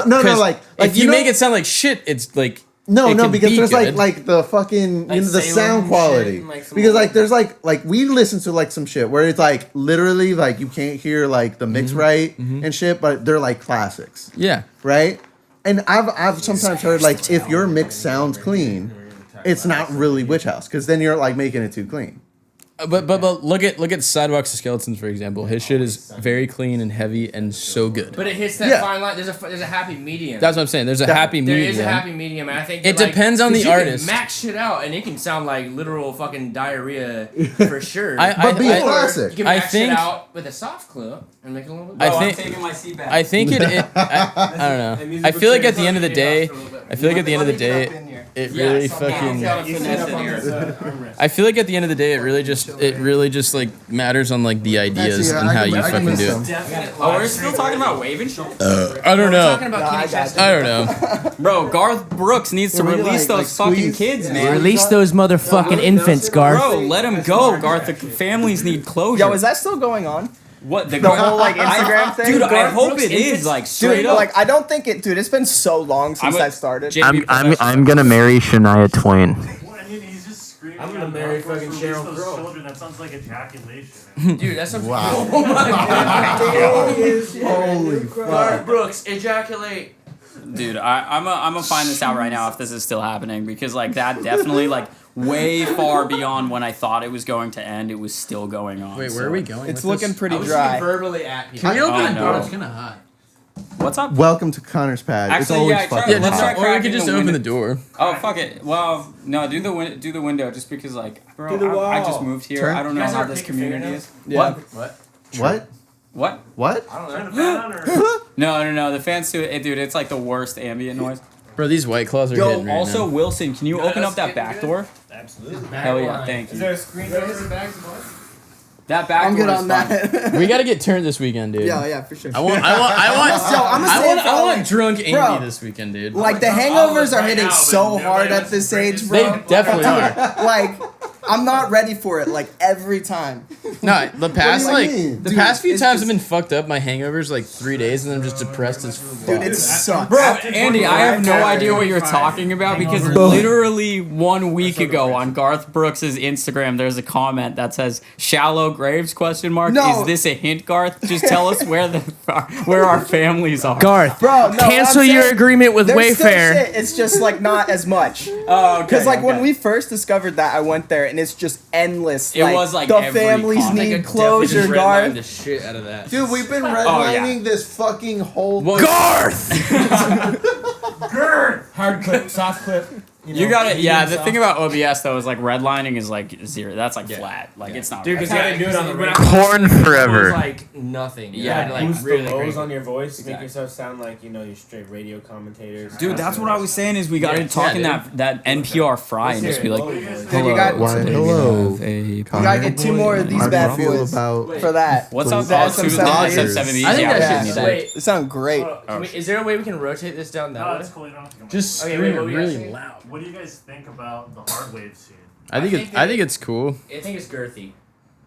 No, like if you you know- make it sound like shit, it's like No, it can because be there's good. like the fucking Like the Salem sound shit quality. and, like, some Because old- like there's like we listen to like some shit where it's like literally like you can't hear like the mix right and shit, but they're like classics, yeah. right? And I've sometimes heard like if your mix sounds clean, it's not really Witch House because then you're like making it too clean. But look at Sidewalks to Skeletons, for example. His shit is very clean and heavy and so good. But it hits that fine line. There's a happy medium. That's what I'm saying. There's a happy medium. There is a happy medium, and I think it that, depends on the you artist. Can max shit out, and it can sound like literal fucking diarrhea for sure. But be classic. You can max shit out with a soft clip and make it a little bit. I'm taking my seat back. I think I don't know. I feel like at the end of the day, it really fucking. I feel like at the end of the day, it really just like matters on like the ideas and how you fucking do it. Oh, we're still talking about waving shit? I don't know. I don't know. Bro, Garth Brooks needs to release those fucking kids, man. Release those motherfucking infants, Garth. Bro, let them go, Garth. The families need closure. Yo, is that still going on? What the whole like Instagram thing? Dude, I Garth hope Brooks it is infants? like straight up. Like I don't think it, dude. It's been so long since I started. I'm gonna marry Shania Twain. I'm gonna marry fucking Cheryl Crow. Children, that sounds like ejaculation. Dude, that's a wow. Oh my god. Holy fuck. Garth Brooks, ejaculate. Dude, I'm gonna find this out right now if this is still happening because like that definitely like way far beyond when I thought it was going to end. It was still going on. Wait, where are we going? It's looking pretty dry. Verbally at people. Can we open the door? no. It's kind of hot. What's up? Welcome to Connor's Pad. It's Actually, always yeah, try- fucking let's hot. try- Or we could just open the door. Oh fuck it. Well, no, do the window just because like, bro, Do the I wall. just moved here. Turn- I don't know You guys how ever this pick your community fingernails? is. Yeah. What? What? What? I don't know. No. The fans do it, dude. It's like the worst ambient noise. Bro, these White Claws are hitting Yo, right also now. Wilson, can you open up that that's back getting door? Absolutely. Hell yeah, thank Is you. there a screen door? That back I'm door good is on fine. that. We gotta get turned this weekend, dude. Yeah, for sure. I want I want drunk Amy Bro, this weekend, dude. Like the hangovers are hitting so hard at this age, bro. They definitely are. Like, I'm not ready for it. Like every time. No, the past What do you mean? the Dude, past few it's times just- I've been fucked up. My hangovers like 3 days, and I'm just depressed as fuck. Dude, it sucks. Bro, Andy, I have no idea what you're talking about because literally 1 week ago on Garth Brooks's Instagram, there's a comment that says "shallow graves?" ? No. Is this a hint, Garth? Just tell us where our families are. Garth, Bro, no, cancel I'm your saying agreement with there's still Wayfair. shit, it's just like not as much. Oh, okay. Because like when we first discovered that, I went there and it's just endless. It was, like, the every families comment. need closure, Garth. the shit out of that. Dude, we've been redlining this fucking whole. Garth! Hard clip, soft clip. You got it. Yeah, the soft. thing about OBS though is like redlining is like zero. That's like flat. Like it's not. Dude, because red. how they do it on the radio. Corn It was forever. like nothing. You Yeah, had to, like Boost really the lows crank on your voice, Exactly. make yourself sound like you're straight radio commentators. Dude, that's what I was saying is we got to talk in that NPR fry and just be like, Dude, you got Why, today we hello. have a you gotta get 2 more of these How do bad you feel boys about for that. What's up, That Dad? some Dodgers. 7 of these. I think Yeah, that we shit's need Wait, They sound great. is there a way we can rotate this down that No, way? it's cool. You don't have to come Just Okay, scream wait, what were you really asking? loud. What do you guys think about the hard wave scene? I think it's cool. I think it's girthy.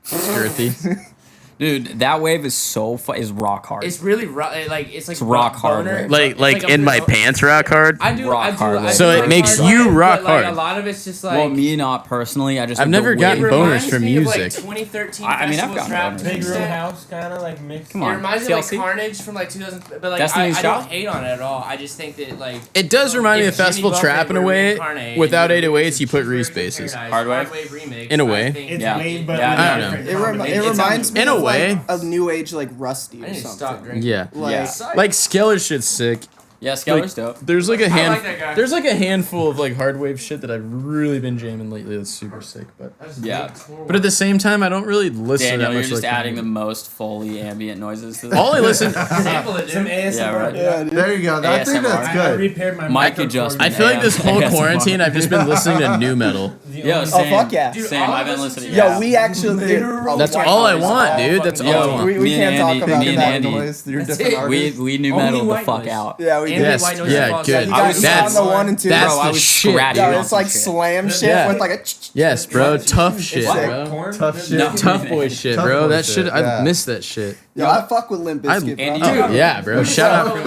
It's girthy. Dude, that wave is so is rock hard. It's really like it's like It's rock hard boner. wave. Like It's like in a- my pants rock hard. I do. Rock I do. hard I wave. do So it like makes hard you wave, rock but, like, hard. A lot of it's just like. well, me not personally. I just. I've think never the gotten wave- boners reminds from me of, music. Like 2013 I mean, I've festival gotten trap boners. Big room set. house, kind of like mixed. Come It on, reminds me of TLC? like Carnage from like 2000, but like Destiny's I don't Child? hate on it at all. I just think that like It does remind me if of Festival Jimmy Trap Buffett in a were way. reincarnated, Without and 808s, you put Birds Reese of bases. Paradise, Hard wave? remix. In a I way. think It's Yeah. made, but Yeah, with I don't different It combinations. reminds me in a of way. like a new age like Rusty I or need to stop something. drinking. Yeah. Like, Yeah. Like Skeller's shit's sick. Yeah, Skeller's dope. There's like a I like that guy. there's like a handful of like hard wave shit that I've really been jamming lately. That's super sick, but Yeah. but at the same time, I don't really listen Daniel, to you're that much. just like adding the most fully ambient noises to this. all I listen. Sample it, Some dude. ASMR. Yeah, right. yeah, dude. There you go. I think that's I good. repaired my Mic microphone. adjustment. I feel like this whole ASMR. quarantine, I've just been listening to new metal. Yo, Oh, same. fuck yeah. Dude, Same. all I've of been us listening. to- Yo, Yeah. we actually. That's all I want, dude. That's all I Yo, want. We me can't and talk Andy, about me and that Andy. Noise, you're That's different it. artists. We knew Only metal the white fuck noise. out. Yeah, we And did. Yes, white noise yeah, falls good. out. You I guys was saw that's- on the 1 and 2. that's Bro, I the was shit. scratching Yeah, on it's like some shit. slam shit Yeah. with like a. Yes, bro. Tough shit, sick. bro. Corn? Tough shit. No. Tough boy shit, Tough bro. boy That shit, shit, I yeah. miss that shit. Yo, I fuck with Limp Bizkit, Andy, bro. dude. Yeah, bro. Shout out.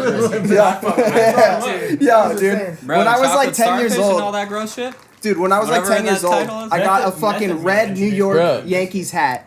Yeah, dude. Bro, When I was like chocolate 10 years starfish and all old, that gross shit. dude, when I was like Whatever 10 years that old, title is. I got a Method- fucking method red man New shit. York Bro. Yankees hat.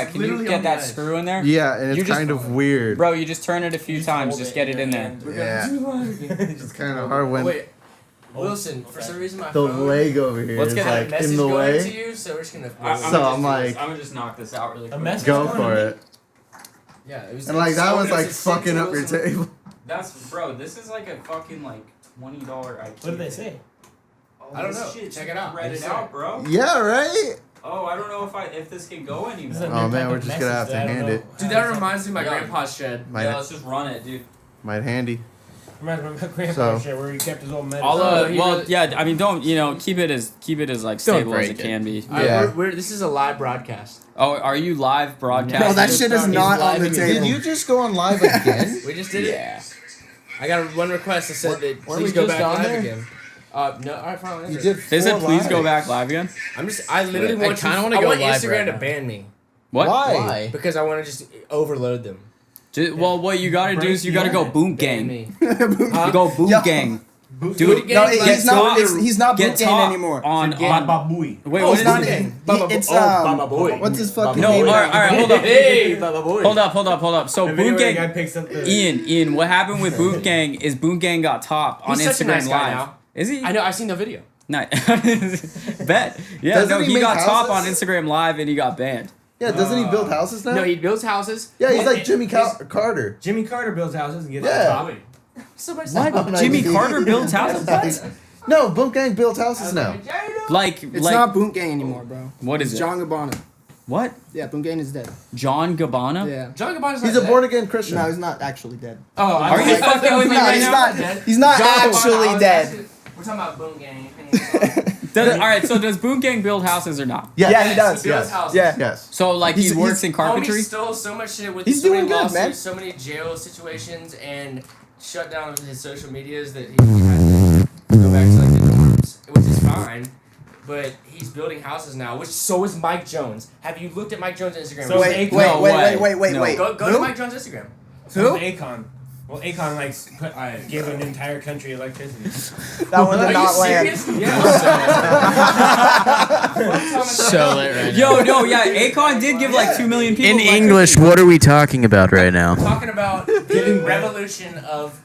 Yeah, can you literally get on the that edge. screw in there? Yeah, and You it's just- kind of weird. Bro, you just turn it a few times. Just get it in there. Yeah. It's kind of hard when Wait, Wilson, for some reason my the phone leg over here Let's is get got a like message in the going to way. you, so we're just gonna. So I'm like, I'm gonna just knock this out really quick. message go going for to it. Yeah, it was. And like that so was good. like It's a fucking up your sentimental- table. That's bro. This is like a fucking like $20 IKEA. What did they say? I don't know. Check it out. Read it out, bro. Yeah, right. Oh, I don't know if this can go anymore. Oh man, we're just gonna have to hand it. Dude, that reminds me of my grandpa's shed. Yeah, let's just run it, dude. Might handy. Reminds me of my grandpa's So- shit where he kept his old medicine. Well, yeah. I mean, don't keep it as like stable as it can be. Yeah. This is a live broadcast. Oh, are you live broadcasting? No, that shit is not on the table. Did you just go on live again? We just did it. Yeah. I got one request that said that weren't please we go just back on live there? again. No, all right, fine. You did. Is it 4 please go live. back live again? I literally I want kinda wanna I go want live Instagram right to now. ban me What? Why? because I want to just overload them. Well, what you gotta do is you gotta go boom gang. Me. You go boom Yeah. gang. Boot Dude, gang? No, Like, he's not. top- He's not get boot gang top anymore. on Baba Booey. Wait, Oh, what it's is not. it? It's Baba Boy. What's his fucking No, name? all right, hold up. Hey, Baba Boy. Hold up. So The video boom where the guy gang. picks up the. Ian, what happened with boom gang is boom gang got top on He's such a Instagram nice guy Live. now. Is he? I know. I've seen the video. Nice. Bet. Yeah, Doesn't no, he he make got top on houses? Instagram Live and he got banned. Yeah, doesn't he build houses now? No, he builds houses. Yeah, he's like Jimmy Carter. Jimmy Carter builds houses and gets Yeah. on top. Somebody What? Oh, no, Jimmy you- Carter builds houses? What? No, Boom Gang builds houses now. Like, It's not Boot Gang anymore, bro. what is It's it? John Gabbana. What? Yeah, Boot Gang is dead. John Gabbana? Yeah. John Gabbana's He's not a dead. born again Christian. No, he's not actually dead. Oh, Are you fucking with me No, right he's now? not. He's not John Gabbana, I actually was dead. asking- We're talking about Boom Gang. All right, so does Boom Gang build houses or not? Yes. Yeah, he does. He builds Yes. houses. Yeah. Yes. So, like, he He's- works in carpentry? Homie stole so much shit with He's so doing many good, lawsuits, man. so many jail situations, and shut down his social medias that he had to go back to like the dorms, which is fine. But he's building houses now, which so is Mike Jones. Have you looked at Mike Jones' Instagram? So Wait, No wait. Go to Who? Mike Jones' Instagram. So is Akon. Well, Akon like gave an entire country electricity. That one Are did you not land. serious? So lit right now. Yo, no, yeah, Akon did give like 2 million people. In electricity. English, what are we talking about right now? Talking about the revolution of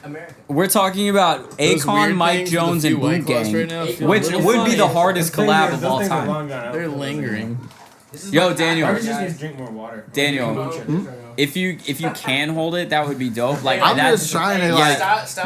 America. We're talking about Those Akon, weird Mike things with Jones, a few and White Boom Claws Gang, right now feel a which little would be the funny. hardest collab of all time. They're lingering. Yo, Daniel. Probably just needs to drink more water. Daniel, if you can hold it, that would be dope. Like I'm that's just trying to like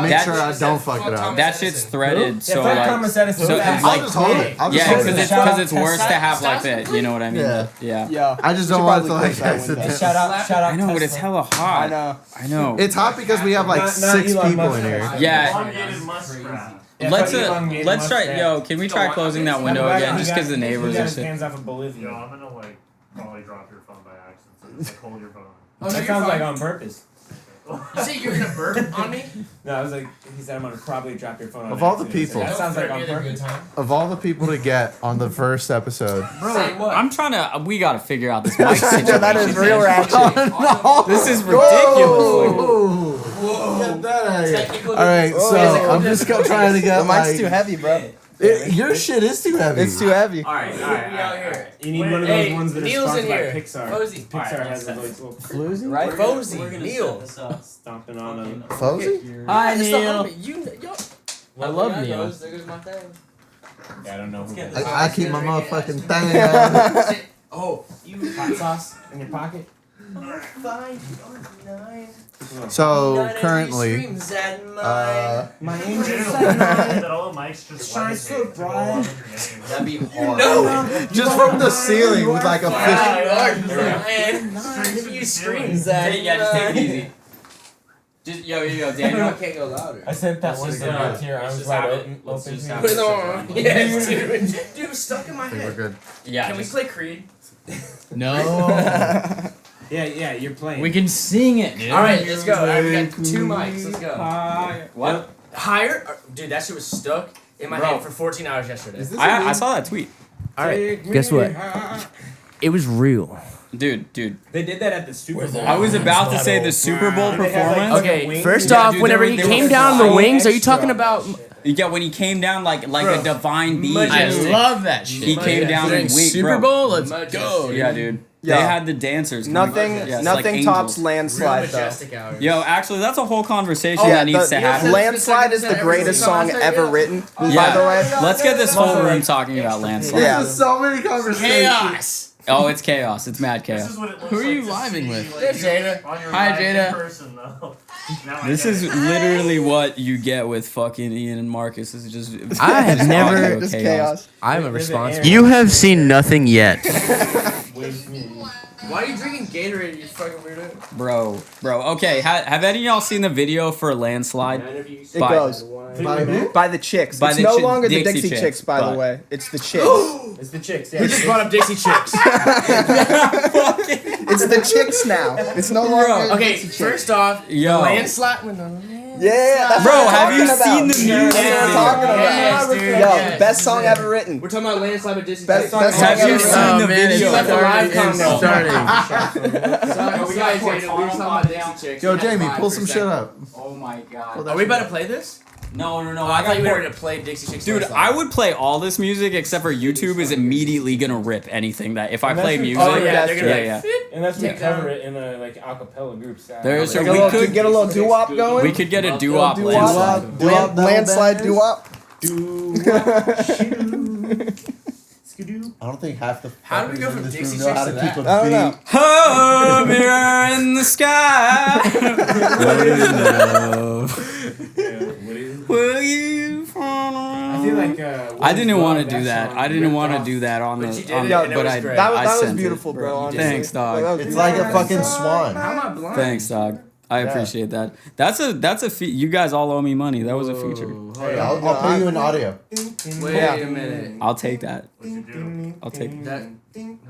make that- sure I don't fuck it up. that shit's threaded. So fuck like, Thomas Edison. so I'll it's like just hold it. I'll just yeah, hold it. because it's worse to have like that. You know what I mean? Yeah. Yeah. Yeah. I just We don't should want it to probably like close that accident. window. Shout out. I know, but it's hella hot. I know. I know. It's hot because we have like Not 6 Elon people Musk. in here. Yeah. Let's try. Yo, can we try closing that window again? Just because the neighbors are sick. hands off of Bolivia. Yo, I'm gonna like probably drop your phone by accident. So like, hold your phone. Oh, That sounds like on purpose. You say you're gonna burp on me? No, I was like, he said I'm gonna probably drop your phone. On Of all the accident. people. that sounds like on Good purpose. time. Of all the people to get on the first episode, Say what? I'm trying to. We gotta figure out this mic situation. That is real ratchet. This is ridiculous. Whoa. Get that out of here. Technical All right, difficulties. so I'm just trying to get The mic's like too heavy, bro. your shit is too heavy. It's too heavy. All right. We out here. You need one of those Hey, ones that are Neil's sponsored in by here. Pixar. Fozy. Pixar has those little Floozy? Right? Fozy. Neil. stomping on them. Fozy? Hi, It's the Neil. homie. Yo. I love There Neil. goes- There goes my thing. Yeah, I don't know. Who that is. I keep my motherfucking thing on. Shit. Oh, you Hot sauce in your pocket. fine. You are nine. So None of currently, these streams at mine. My Angel angel that all the mics just Shine like so go bright. along with your name. That'd be hard. just from the ceiling with like a fish. None of you screams at Yeah, just take it easy. Just yo, Daniel. I can't go louder. I sent that Let's one just, to your arms just wide have it. open. Let's just have Put it. it on. Yes, dude. Dude, it was stuck in my I think we're head. good. Yeah. Can we just- play Creed? No. Yeah, you're playing. We can sing it, dude. All right, let's go. All right, we got 2 mics. Let's go. What? Higher? Dude, that shit was stuck in my Bro. head for 14 hours yesterday. I saw that tweet. All right, guess what? It was real. Dude. They did that at the Super Bowl. I was about to say the Super Bowl They had, like, performance. Okay, wings? first Yeah, off, dude, whenever they he were came so down the wings, are you extra talking on about? Yeah, when he came down like Bro. a divine being. I Majestic. love that shit. He came down During and winked, Super bro. Bowl, let's Majestic. go. Yeah, dude. Yeah. They had the dancers. coming. Nothing, Yeah, it's nothing like tops angels. Real Landslide though. majestic hours. Yo, actually, that's a whole conversation Yeah, that needs to happen. Landslide is the greatest song ever written. By the way, Let's get this whole room talking about Landslide. Yeah. There's so many conversations. Chaos. Oh, it's chaos. It's mad This is chaos. what it looks Who are you like to living see, with? like, There's Jada. on your Hi, live in Jada. person, though. Now I This get is it. literally what you get with fucking Ian and Marcus. Is just I have just never- audio Just chaos. I'm a There's an responsible. You have seen nothing yet. Why are you drinking Gatorade, you fucking weirdo? Bro. Okay, have any of y'all seen the video for Landslide? It By- goes by the chicks. By It's the no chi- longer the Dixie Dixie Chicks, Chicks, by but- the way. It's the chicks. It's the chicks. Yeah. Who just brought up Dixie Chicks? It's the chicks now. It's no longer. Okay, Dixie Chicks. first off, Yo. landslide. Yeah, that's Bro, what I'm have you talking seen about. the music? That's what I'm talking about. Yes, dude, Yo, yes. best song ever written. We're talking about landslide with Dixie Best Chicks. song Have ever you written. seen the man, video? it's Let the live come now. starting. We got Jada. We were talking about Dixie Chicks. Yo, We had Jamie, five pull for some a shit second. up. Oh my god. Are we about to play this? No. I thought you were ready to play Dixie Chicks. Dude, landslide. I would play all this music except for YouTube is immediately gonna rip anything that if I play music. Oh yeah, they're gonna yeah. Unless we Take cover down. it in a like acapella group style. There's Like a- we could get a little doo-wop going. We could get a doo-wop Doo-wop. landslide. Doo-wop, Landslide double doo-wop. I don't think half the How do we fuckers go in from this Dixie room know how to Chicks to keep a I don't know. beat. Oh, mirror in the sky. Will you I feel like I didn't want to do that. I didn't want to do that on But the. you did on it, the- and it but was I. great. That I was sent it. beautiful, bro. honestly. Thanks, dog. That was It's like a beautiful. fucking swan. How am I blind? Thanks, dog. I appreciate that. That's a you guys all owe me money. That was a feature. Hey, I'll pay you in audio. Wait a minute. I'll take that. What you do? I'll take. That.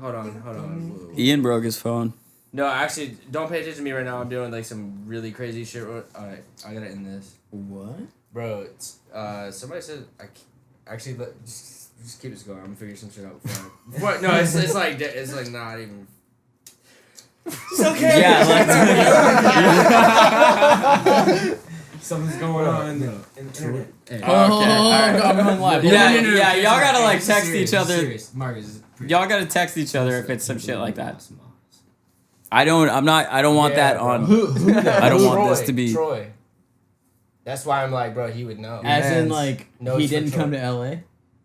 Hold on. Whoa. Ian broke his phone. No, actually, don't pay attention to me right now. I'm doing like some really crazy shit. Alright, I gotta end this. What? Bro, it's, somebody said actually just keep this going. I'm gonna figure some shit out before. What? No, it's like not even. It's okay. Yeah, something's going on in the internet. I'm going live. Yeah, y'all gotta like text Serious, each other. serious. Marcus, Y'all gotta text each other if it's some shit like that. I don't want that on. I don't want this to be. Troy. That's why I'm like, bro, he would know. As in, like, No, he it's for didn't come Troy. to LA?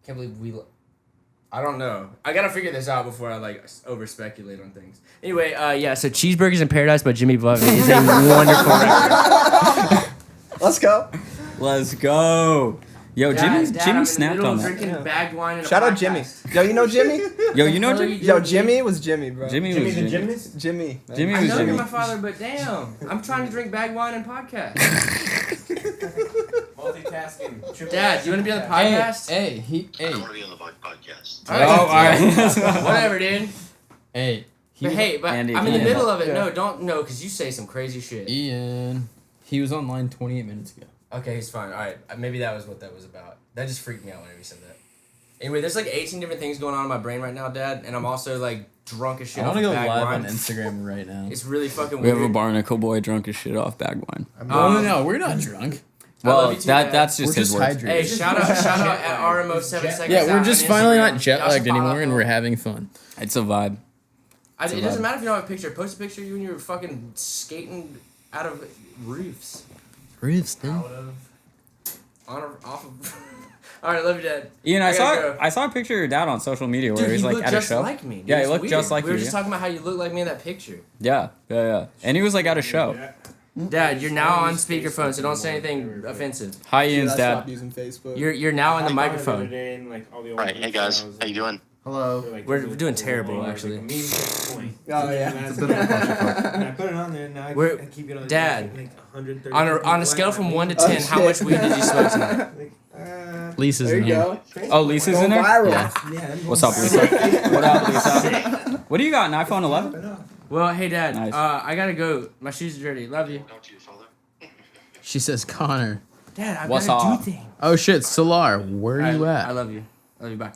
Can't believe we. I don't know. I gotta figure this out before I like over speculate on things. Anyway, yeah. So Cheeseburgers in Paradise by Jimmy Buffett is a wonderful record. Let's go. Let's go. Yo, Jimmy snapped on that. Drinking bagged wine in a Shout out podcast. Jimmy. Yo, you know Jimmy? Yo, you know Jimmy? Yo, Jimmy was Jimmy, bro. Jimmy Jimmy was the Jimmy. gymnast? Jimmy. man. Jimmy I was know Jimmy. you're my father, but damn, I'm trying to drink bagged wine and podcast. Multitasking. Dad, do you want to be on the podcast? Hey. I want to be on the podcast. Oh, all right. Whatever, dude. Hey. But hey, but Andy, I'm in the Ian. middle of it. Yeah. No, don't no, because you say some crazy shit. Ian. He was online 28 minutes ago. Okay, he's fine. All right, maybe that was what that was about. That just freaked me out whenever you said that. Anyway, there's like 18 different things going on in my brain right now, Dad, and I'm also like drunk as shit. I off want to of go bagged live wine. on Instagram right now. It's really fucking We weird. have a Barnacle Boy drunk as shit off bag wine. No, we're not drunk. I love Well, you too, Dad. that's just We're his just words. hydrated. Hey, shout out at RMO 7 seconds. Yeah, we're out just on finally Instagram. not jet Y'all should lagged follow anymore and that we're though. having fun. It's a vibe. It doesn't matter if you don't have a picture. Post a picture of you and you're fucking skating out of roofs. Roofs, dude. Off of. All right, love you, Dad. Ian, I gotta go. saw a picture of your dad on social media where Dude, he's he like looked at a just show. like me. Dude. Yeah, he It's looked weird. just like we you. were just yeah. talking about how you look like me in that picture. Yeah. And he was like at a show. Dad, you're now on speakerphone, so don't say anything offensive. Hi, Dude, Ian's I dad. stopped using Facebook. You're now on the microphone. Right, hey guys, how you doing? Hello. We're doing terrible, actually. Oh, yeah. And I put it on there, and now I keep it on Dad, like 130 on a scale from 1 to 10, how much weed did you smoke tonight? Lisa's There in you here. go. Oh, Lisa's Go in there? viral. Yeah. What's up, Lisa? What up, Lisa? What do you got, an iPhone 11? Well, hey, Dad, Nice. I gotta go. My shoes are dirty. Love you. She says, Connor. Dad, I What's gotta up? do things. Oh shit, Solar, where are you I at? love you. Love you, bye.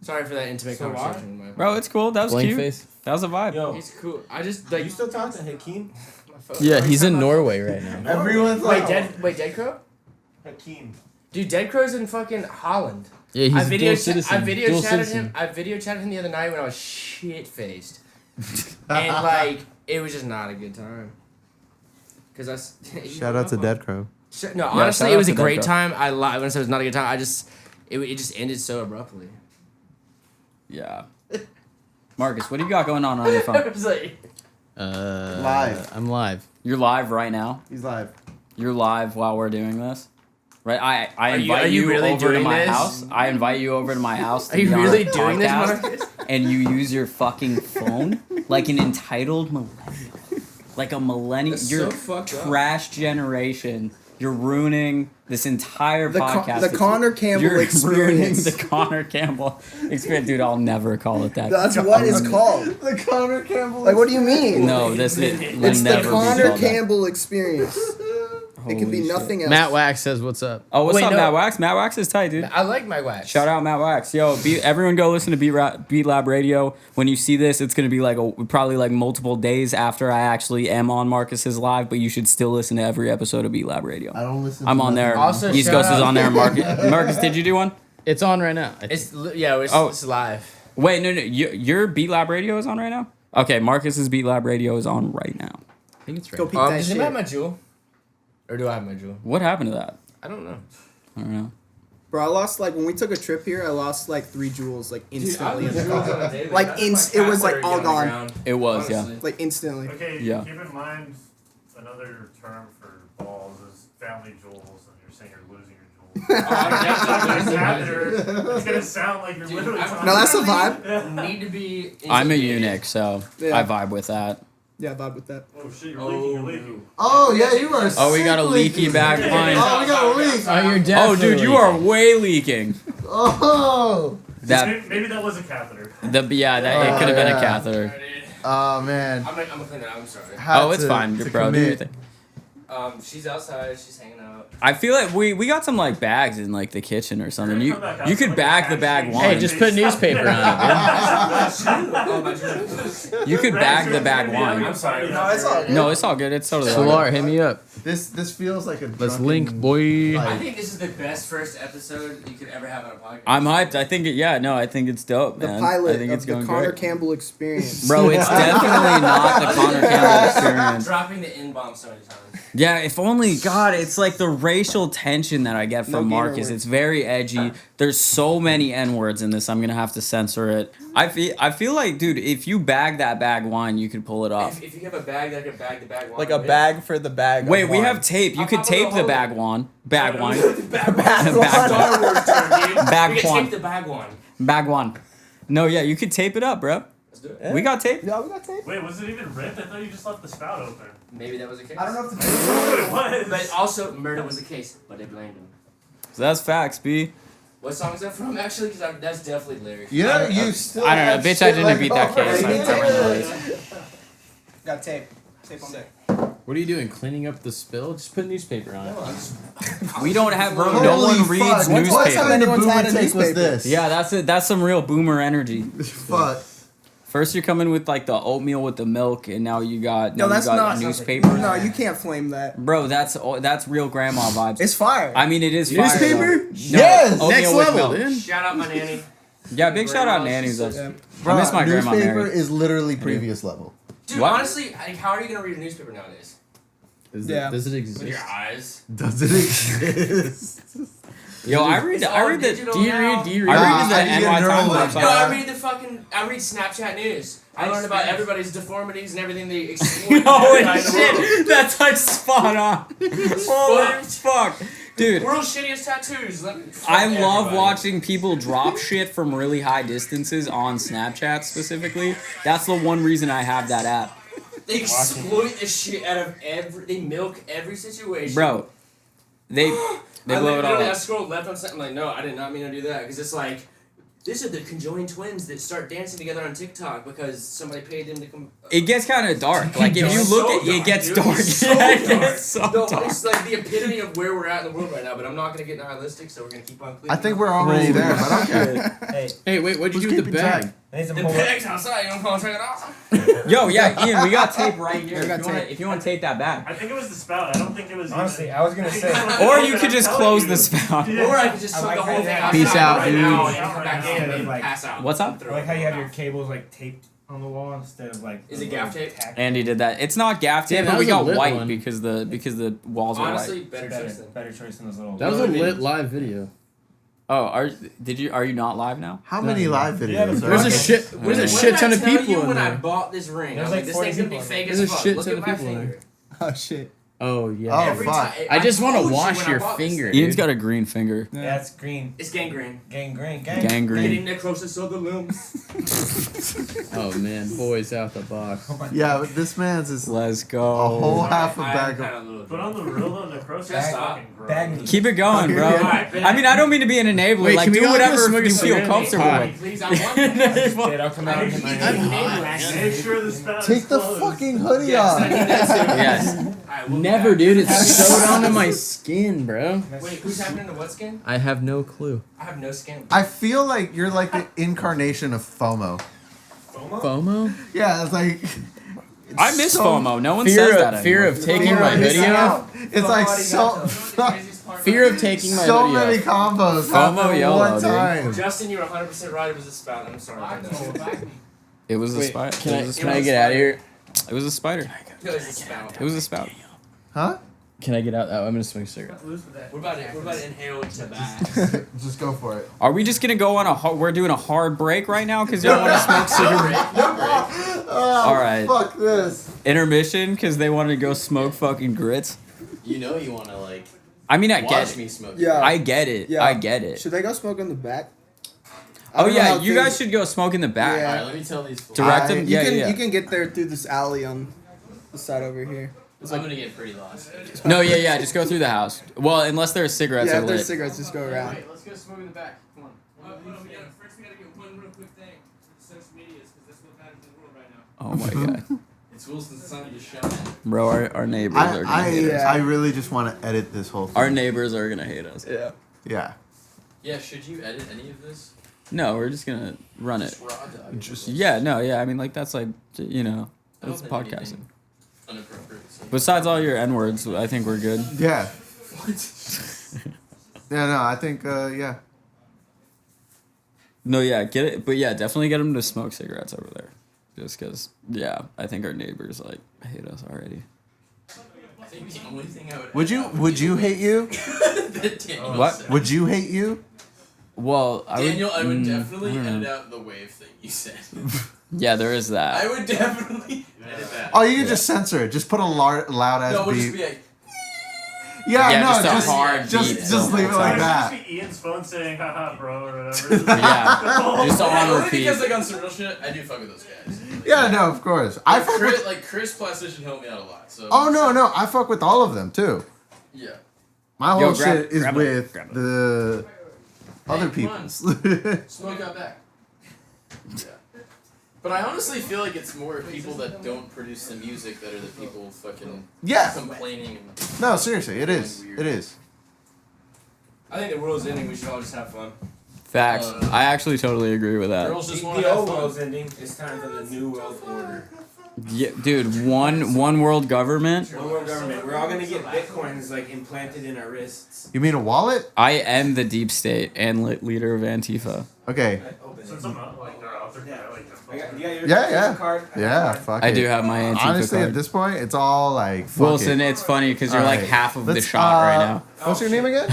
Sorry for that intimate So conversation. my- Bro, it's cool. That was Blank cute. face? That was a vibe. Yo, He's cool. I just, like... you still talk to Hakeem? Yeah, he's in Norway right now. Everyone's like, Dead Crow? Hakeem. Dude, Dead Crow's in fucking Holland. Yeah, he's I a video dual citizen. I video dual chatted citizen. him. I video chatted him the other night when I was shit faced, and like it was just not a good time. Cause shout out to Dead Crow. No, Yeah, honestly, shout it out was a to Dead great Crow. time. I lied when I said it was not a good time. It just ended so abruptly. Yeah. Marcus, what do you got going on your phone? Live. I'm live. You're live right now. He's live. You're live while we're doing this. Right, I Are you invite you really over to doing my this? house. I invite you over to my house. To Are you be on really a doing this, podcast, Marcus? And you use your fucking phone like an entitled millennial, like a millennial. That's You're so fucked up. trash generation. You're ruining this entire podcast. The Connor Campbell You're experience. ruining the Connor Campbell experience, dude. I'll never call it that. That's what it's called. The Connor Campbell. Like, what do you mean? No, this will It's never the be Connor called that. Campbell experience. It can be Holy shit. nothing else. Matt Wax says, "What's up?" Oh, what's Wait, up, no. Matt Wax? Matt Wax is tight, dude. I like my wax. Shout out Matt Wax. Yo, everyone go listen to Beat Lab Radio. When you see this, it's going to be like probably like multiple days after I actually am on Marcus's live, but you should still listen to every episode of Beat Lab Radio. I don't listen. I'm to on there. Also, East shout Coast is out- on there. Marcus, did you do one? It's on right now. It's Oh. live. Wait, no. Your Beat Lab Radio is on right now? Okay, Marcus's Beat Lab Radio is on right now. I think it's right. Go peep that Does shit. anybody have my jewel? Or do I have my jewel? What happened to that? I don't know. I don't know. Bro, I lost, like, when we took a trip here, I lost, like, 3 jewels, like, instantly. Dude, I was jewels on a daily. Like, That's it my was, like, cat all litter on the gone. ground, It was, honestly. Like, instantly. Okay, Yeah. keep in mind another term for balls is family jewels, and you're saying you're losing your jewels. Oh, I'm definitely losing my It's gonna sound like you're Dude, literally. I'm- No, that's a vibe. Need to be. I'm a intimidated. eunuch, so Yeah. I vibe with that. Yeah, vibe with that. Oh shit, you're leaking, you're leaking. Oh yeah, you are. Oh, we got a sick leaky leaking. back line. Oh, we got a leak. Oh, you're Oh, definitely. dude, you are way leaking. Oh. That, Maybe that was a catheter. it could have been a catheter. Oh man. I'm gonna clean that. I'm sorry. Had Oh, it's to- fine, to bro. Do your commit. thing. She's outside. She's hanging out. I feel like we got some like bags in like the kitchen or something. You could bag the bag wine. Hey, just put newspaper on it, Oh, my jewel. You could bag the bag wine. I'm sorry. No, it's all good. No, it's all good. It's totally dude. all good. Solar, hit me up. This feels like a. Let's drunken, link, boy. I like- think this is the best first episode you could ever have on a podcast. I'm hyped. I think I think it's dope, The man. pilot I think it's of the going Connor great. Campbell experience. Bro, it's definitely not the Connor Campbell experience. Dropping the N-bomb so many times. Yeah, if only God, it's like the racial tension that I get No from gamer Marcus. words. It's very edgy. There's so many N-words in this. I'm gonna have to censor it. I feel like, dude, if you bag that bag wine, you could pull it off. If you have a bag that could bag the bag. Like a bag for the bag. Wait, of we wine. have tape. You could tape the bag wine. Bag wine. Bag Bag one. wine. Star Wars term, dude. Bag We can one. tape the bag one. Bag one. No, yeah, you could tape it up, bro. Let's do it. We got tape. Yeah, we got tape. Wait, was it even ripped? I thought you just left the spout open. Maybe that was the case. I don't know if the It was. But also, murder was the case, but they blamed him. So that's facts, B. What song is that from, actually? Because that's definitely lyrics. Yeah, you still. I don't know, have bitch, I shit didn't like beat that already. case. Got tape. Tape on deck. What are you doing? Cleaning up the spill? Just put newspaper on it. We don't have, bro. No Holy one reads fuck, what newspaper. kind of Anyone's boomer had a take was newspaper. this? Yeah, that's some real boomer energy. Fuck. First, you're coming with like the oatmeal with the milk, and now you got No, that's not newspaper. No, you can't flame that. Bro, that's real grandma vibes. It's fire. I mean, it is fire, Newspaper? though. No, Yes! oatmeal Next with level, milk. dude. Shout out my nanny. Yeah, big shout out nannies. Yeah. Though. Bro, I miss my grandma newspaper Mary. is literally previous level. Dude, What? honestly, like, how are you going to read a newspaper nowadays? Yeah. Does it With exist? your eyes? Does it exist? Yo, I read It's the. I all read the. digital Do you now. read? Do you I read? read the I need to NY get Times neural website. No, I read Snapchat news. I learned about everybody's deformities and everything they exploit. Holy in the world. shit, that's like spot on. Holy fuck, dude. World's shittiest tattoos. I love watching people drop shit from really high distances on Snapchat specifically. That's the one reason I have that app. They exploit the shit out of they milk every situation. Bro, they blow it all I up. scrolled left on something like, no, I did not mean to do that. Because it's like, these are the conjoined twins that start dancing together on TikTok because somebody paid them to come. It gets kind of dark. Like if you It's look so at it, gets dude. dark. It's so Yeah, it dark. gets so No, dark. it's like the epitome of where we're at in the world right now. But I'm not gonna get nihilistic, so we're gonna keep on cleaning. I think we're already there, but okay. Hey, Hey, wait, what'd you Who's do with the keeping bag? track? I need some the whole- bag's outside. You don't want to check it out? Yo, yeah, Ian, we got tape right here. We got If you want to tape that back. I think it was the spout. I don't think it was. Honestly, even- I was gonna say. Or you could just close the spout. Or I could just I chuck like the how whole thing that- outside Peace out, right dude. now and come back Yeah, in and like- pass out. What's up? I like how you have your cables like taped on the wall instead of like. Is it gaff tape? Andy did that. It's not gaff tape, Yeah, that but we was a got lit white one. because the walls are Honestly, white. better choice than. Better choice than those little. That was a lit live video. Oh, are you not live now? How many live videos? There's a shit. There's a shit ton of people in when I there. bought this ring, I There's was like, like this 40 thing's gonna be people fake There's as a fuck. shit Look ton at of my people in there. finger. Oh shit. Oh yeah. Oh, Every fuck. time- I just want to told you wash when I your bought this finger. thing. Ian's got a green finger. Yeah, it's green. It's gangrene. Gangrene. Gangrene. Getting necrosis of the limbs. Oh man, boys out the box. Yeah, but this man's is Let's a go. whole half a I'm bag kinda of. a little But on the real though, necrosis is Bag- fucking gross. bag- Keep it going, bro. Alright, I mean, I don't mean to be an enabler. Wait, like, can we do all go whatever smoke a you feel cigarette? comfortable Hi. with. Please, I want Dude, I'll come out and get my Make sure the spout Take is the closed. fucking hoodie Yes, I off. need that too. Yes. Alright, we'll be Never, back. dude. It's sewed onto my skin, bro. Wait, who's happening to what skin? I have no clue. I have no skin. I feel like you're like the incarnation of FOMO. FOMO? Yeah, it's like. I miss so- FOMO. No one says that Fear anymore. of taking my hoodie off. It's like so. Fear of taking my So hoodie many off. combos FOMO happen at YOLO, one dude. time. Justin, you're 100% right. It was a spout. I'm sorry. It was a Wait, spider. can I get out of here? It was a spider. It was a spout. It was a spout. Huh? Can I get out? Oh, I'm gonna smoke a cigarette. We're about to inhale into that. Just go for it. Are we just gonna go on we're doing a hard break right now because y'all want to smoke cigarettes? Oh, All right. Fuck this. Intermission because they wanted to go smoke fucking grits. You know you want to like I mean, I watch get me it. smoke. Yeah. I get it. Yeah. I get it. Should they go smoke in the back? Oh I don't know yeah, how you things- guys should go smoke in the back. Yeah. Alright, let me tell these fools. Direct them. You Yeah, can yeah. you can get there through this alley on the side over here. I'm gonna get pretty lost. No, yeah. Just go through the house. Well, unless there's cigarettes Yeah, are if there's lit. cigarettes, just go around. Alright, let's go smoke in the back. Come on. First, we gotta get one real quick thing. Social medias, because that's what matters in the world right now. Oh my god, It's Wilson's time to show. bro, our neighbors are gonna hate us. I really just want to edit this whole thing. Our neighbors are gonna hate us. Yeah. Yeah. Yeah, should you edit any of this? No, we're just gonna run it. Just raw dog. Just Yeah, no, yeah. I mean, like that's like you know, I don't that's think podcasting. anything Inappropriate. So. Besides all your N words, I think we're good. Yeah. What? Yeah. No, I think. Yeah. No, yeah, get it, but yeah, definitely get them to smoke cigarettes over there, just because. Yeah, I think our neighbors like hate us already. I think the only thing I would. Would you hate you? that Daniel What? said. Would you hate you? Well, Daniel, I would definitely I don't edit know. out the wave thing you said. Yeah, there is that. I would definitely edit that. Oh, you can just censor it. Just put a loud ass No, we'll just beat. be like, Yeah, Yeah, no, just a just hard just, beat. just leave it like It that. should just be Ian's phone saying, haha, bro, or whatever. Yeah, just on only repeat. because like on some real shit, I do fuck with those guys. Yeah, no, of course. I Like, fuck with. like Chris Plastician helped me out a lot. So. Oh no, I fuck with all of them too. Yeah. My Yo, whole grab- shit is grab it, with grab it. the other Hey, come on. people's. Smoke out back. Yeah. But I honestly feel like it's more people that don't produce the music that are the people fucking Yeah. complaining. And No, seriously, it is. Weird. It is. I think the world's ending. We should all just have fun. Facts. I actually totally agree with that. girls just want The to have old fun. world's ending. It's time for the new world order. Yeah, dude, one world government. One world government. We're all gonna get bitcoins like implanted in our wrists. You mean a wallet? I am the deep state and leader of Antifa. Okay. Since I'm not, like, they're out there, like, You got your Yeah. card? Yeah. Fuck I it. do have my Antifa Honestly, card. at this point, it's all like. Fuck Wilson, it. it's funny because you're All like right. half of the Let's, shot right now. What's your name again?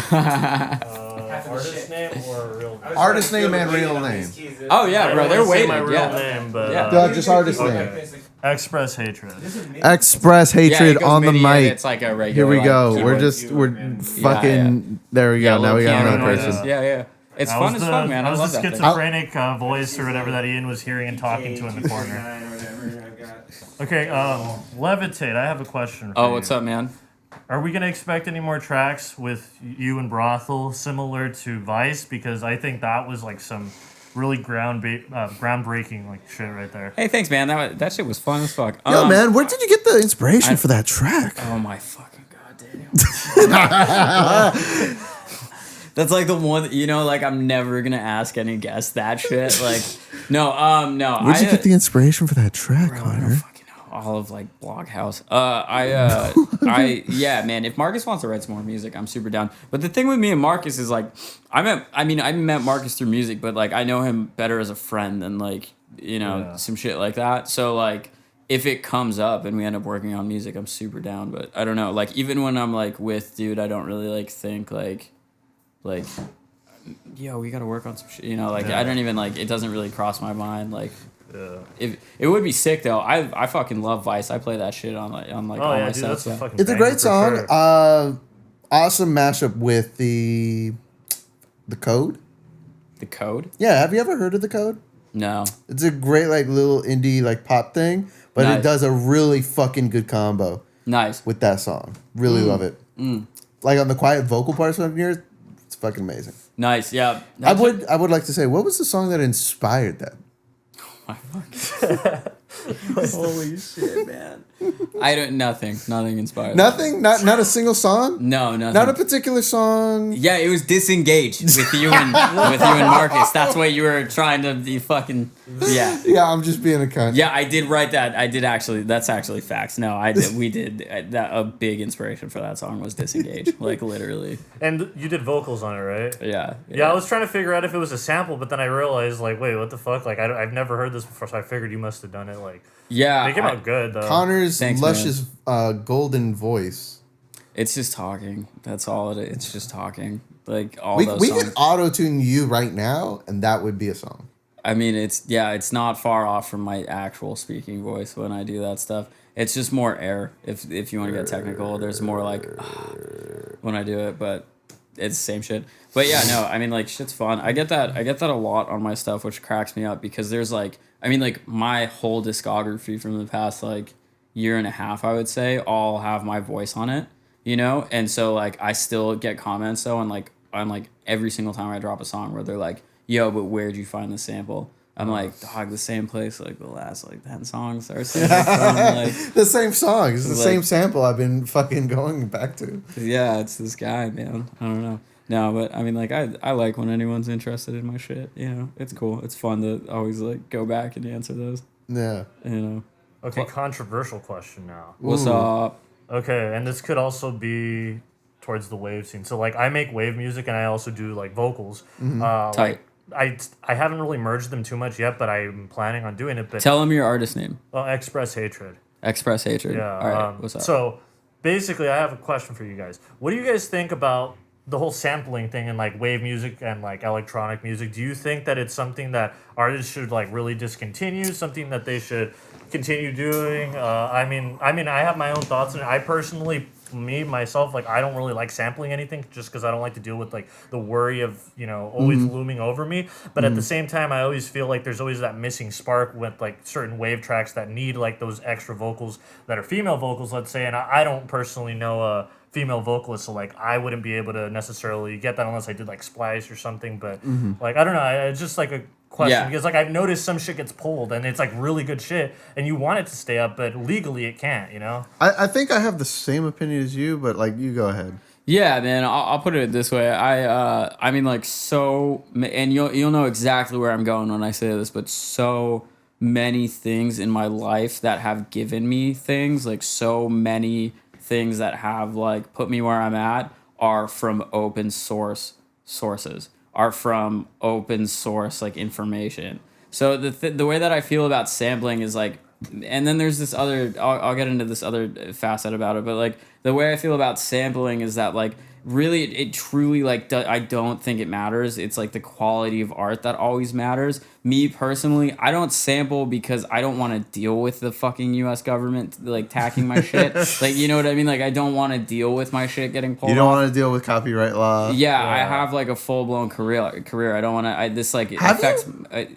artist name or real name? Artist name and real name. Oh yeah, I bro, don't they're wanna say waiting. my real Yeah. name, but Yeah. Just artist name. Okay. Express Hatred. Express Yeah, it hatred goes on the MIDI and mic. It's like a Here regular. we like, go. keyboard. We're fucking. There we Yeah, go. Now little we got piano another noises. person. Yeah. It's That fun was as fuck, man. I That love was the that thing. schizophrenic voice or whatever that Ian was hearing and talking to in the corner. Okay, Levitate, I have a question for Oh, you. what's up, man? Are we going to expect any more tracks with you and Brothel similar to Vice? Because I think that was like some really groundbreaking like shit right there. Hey, thanks, man. That shit was fun as fuck. Yo, man, where did you get the inspiration for that track? Oh my fucking god, Daniel. That's like the one, you know, like I'm never gonna ask any guest that shit. Like, no. Where'd you get the inspiration for that track, Connor? All of like Blockhouse. Yeah, man. If Marcus wants to write some more music, I'm super down. But the thing with me and Marcus is like, I met Marcus through music, but like I know him better as a friend than like, you know, some shit like that. So like, if it comes up and we end up working on music, I'm super down. But I don't know, like even when I'm like with dude, I don't really like think like yo, we gotta work on some shit. You know, like I don't even like. It doesn't really cross my mind. Like, Yeah. if it would be sick though. I fucking love Vice. I play that shit on like all my dude, sets. that's a Yeah. fucking It's a banger great for song. sure. Awesome mashup with the Code. The Code? Yeah, have you ever heard of the Code? No. It's a great like little indie like pop thing, but Nice. it does a really fucking good combo. Nice. With that song. Really love it. Like on the quiet vocal parts of yours, it's fucking amazing. Nice. Yeah. I would like to say, what was the song that inspired that? Holy shit, man. I don't. Nothing inspired. Nothing? Not a single song? No, nothing. Not a particular song? Yeah, it was Disengage with you and Marcus. That's what you were trying to be fucking. Yeah. Yeah, I'm just being a cunt. Yeah, I did write that. I did actually. That's actually facts. No, I did. We did. That a big inspiration for that song was Disengage. Like literally. And you did vocals on it, right? Yeah. Yeah, I was trying to figure out if it was a sample, but then I realized, like, wait, what the fuck? Like, I've never heard this before, so I figured you must have done it. Like, yeah, they came out good though. Connor's Thanks, luscious golden voice. It's just talking. That's all it is. It's just talking. Like all We those songs. could auto tune you right now, and that would be a song. I mean, it's not far off from my actual speaking voice when I do that stuff. It's just more air. If you want to get technical, there's more like when I do it, but it's the same shit. But yeah, no, I mean like shit's fun. I get that a lot on my stuff, which cracks me up because there's like, I mean like my whole discography from the past like year and a half, I would say, all have my voice on it, you know? And so like I still get comments though on like every single time I drop a song where they're like, yo, but where'd you find the sample? I'm like, dog, the same place like the last like 10 songs or something. Like, the same song. It's the like, same sample I've been fucking going back to. Yeah, it's this guy, man. I don't know. No, but I mean like I like when anyone's interested in my shit, you know. It's cool. It's fun to always like go back and answer those. Yeah. You know. Okay, controversial question now. What's up? Okay, and this could also be towards the wave scene. So like I make wave music and I also do like vocals. Tight. Like, I haven't really merged them too much yet, but I'm planning on doing it. But tell them your artist name. Express Hatred. Express Hatred. Yeah. All right. What's up? So basically, I have a question for you guys. What do you guys think about the whole sampling thing in like wave music and like electronic music? Do you think that it's something that artists should like really discontinue? Something that they should continue doing? I mean, I have my own thoughts on it. I personally, myself, like I don't really like sampling anything just because I don't like to deal with like the worry of, you know, always looming over me. But at the same time, I always feel like there's always that missing spark with like certain wave tracks that need like those extra vocals that are female vocals, let's say. And I don't personally know a female vocalist, so like I wouldn't be able to necessarily get that unless I did like Splice or something. But like I don't know, it's just like a question because like I've noticed some shit gets pulled and it's like really good shit and you want it to stay up, but legally it can't, you know. I think I have the same opinion as you, but like you go ahead. Yeah, man. I'll put it this way. I mean like so, and you'll know exactly where I'm going when I say this, but so many things in my life that have given me things, like so many things that have like put me where I'm at are from open source sources, are from open source like information. So the way that I feel about sampling is like, and then there's this other, I'll get into this other facet about it, but like the way I feel about sampling is that like really it truly like I don't think it matters. It's like the quality of art that always matters. Me personally, I don't sample because I don't want to deal with the fucking US government like tacking my shit. Like, you know what I mean? Like I don't want to deal with my shit getting pulled. You don't off. want to deal with copyright law. Yeah, I have like a full blown career. I don't want to. This like affects.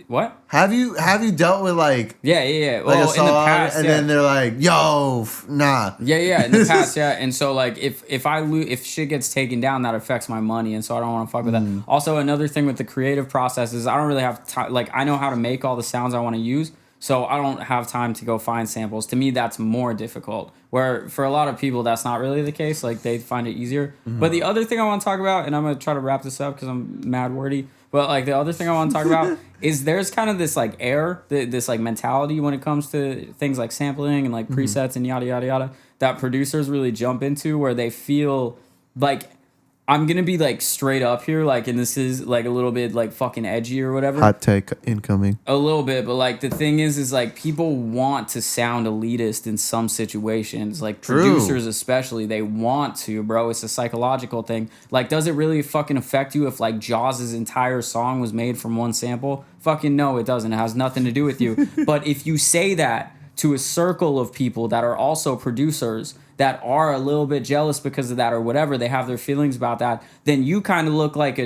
What? Have you dealt with like? Yeah. Like Well, a song, in the past, and then they're like, "Yo, nah." Yeah. In the past, yeah. And so like if shit gets taken down, that affects my money, and so I don't want to fuck with that. Also, another thing with the creative process is I don't really have time. Like I know how to make all the sounds I want to use, so I don't have time to go find samples. To me, that's more difficult. Where for a lot of people, that's not really the case. Like they find it easier. But the other thing I want to talk about, and I'm gonna try to wrap this up because I'm mad wordy. But like the other thing I want to talk about is there's kind of this like this like mentality when it comes to things like sampling and like presets and yada yada yada that producers really jump into where they feel like I'm gonna be like straight up here, like, and this is like a little bit like fucking edgy or whatever. Hot take incoming. A little bit, but like the thing is like people want to sound elitist in some situations, like producers especially. They want to, bro. It's a psychological thing. Like, does it really fucking affect you if like Jaws' entire song was made from one sample? Fucking no, it doesn't. It has nothing to do with you. But if you say that to a circle of people that are also producers that are a little bit jealous because of that or whatever, they have their feelings about that, then you kind of look like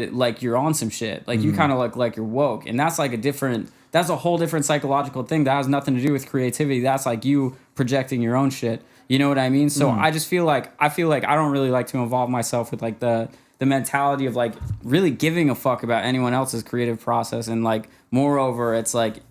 you're on some shit. Like you kind of look like you're woke. And that's like that's a whole different psychological thing that has nothing to do with creativity. That's like you projecting your own shit. You know what I mean? So I just feel like I don't really like to involve myself with like the mentality of like really giving a fuck about anyone else's creative process. And like, moreover, it's like,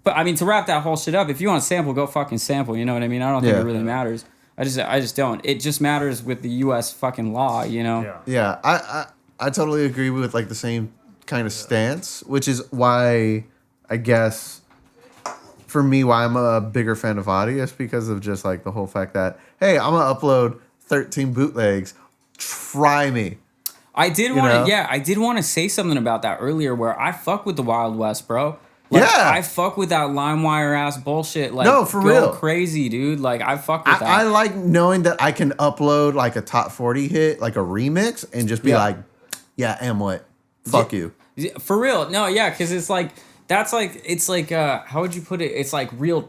but I mean, to wrap that whole shit up, if you want to sample, go fucking sample. You know what I mean? I don't think it really matters. I just don't. It just matters with the U.S. fucking law, you know? Yeah, I totally agree with like the same kind of stance, which is why I guess for me why I'm a bigger fan of Audius, because of just like the whole fact that, hey, I'm gonna upload 13 bootlegs. Try me. I did want to say something about that earlier, where I fuck with the Wild West, bro. Like, I fuck with that LimeWire ass bullshit. Like, no, for real, crazy, dude. Like, I fuck with that. I like knowing that I can upload like a top 40 hit, like a remix, and just be like, yeah, am what? Fuck you. For real. No, yeah, because it's like, that's like, it's like, how would you put it? It's like real,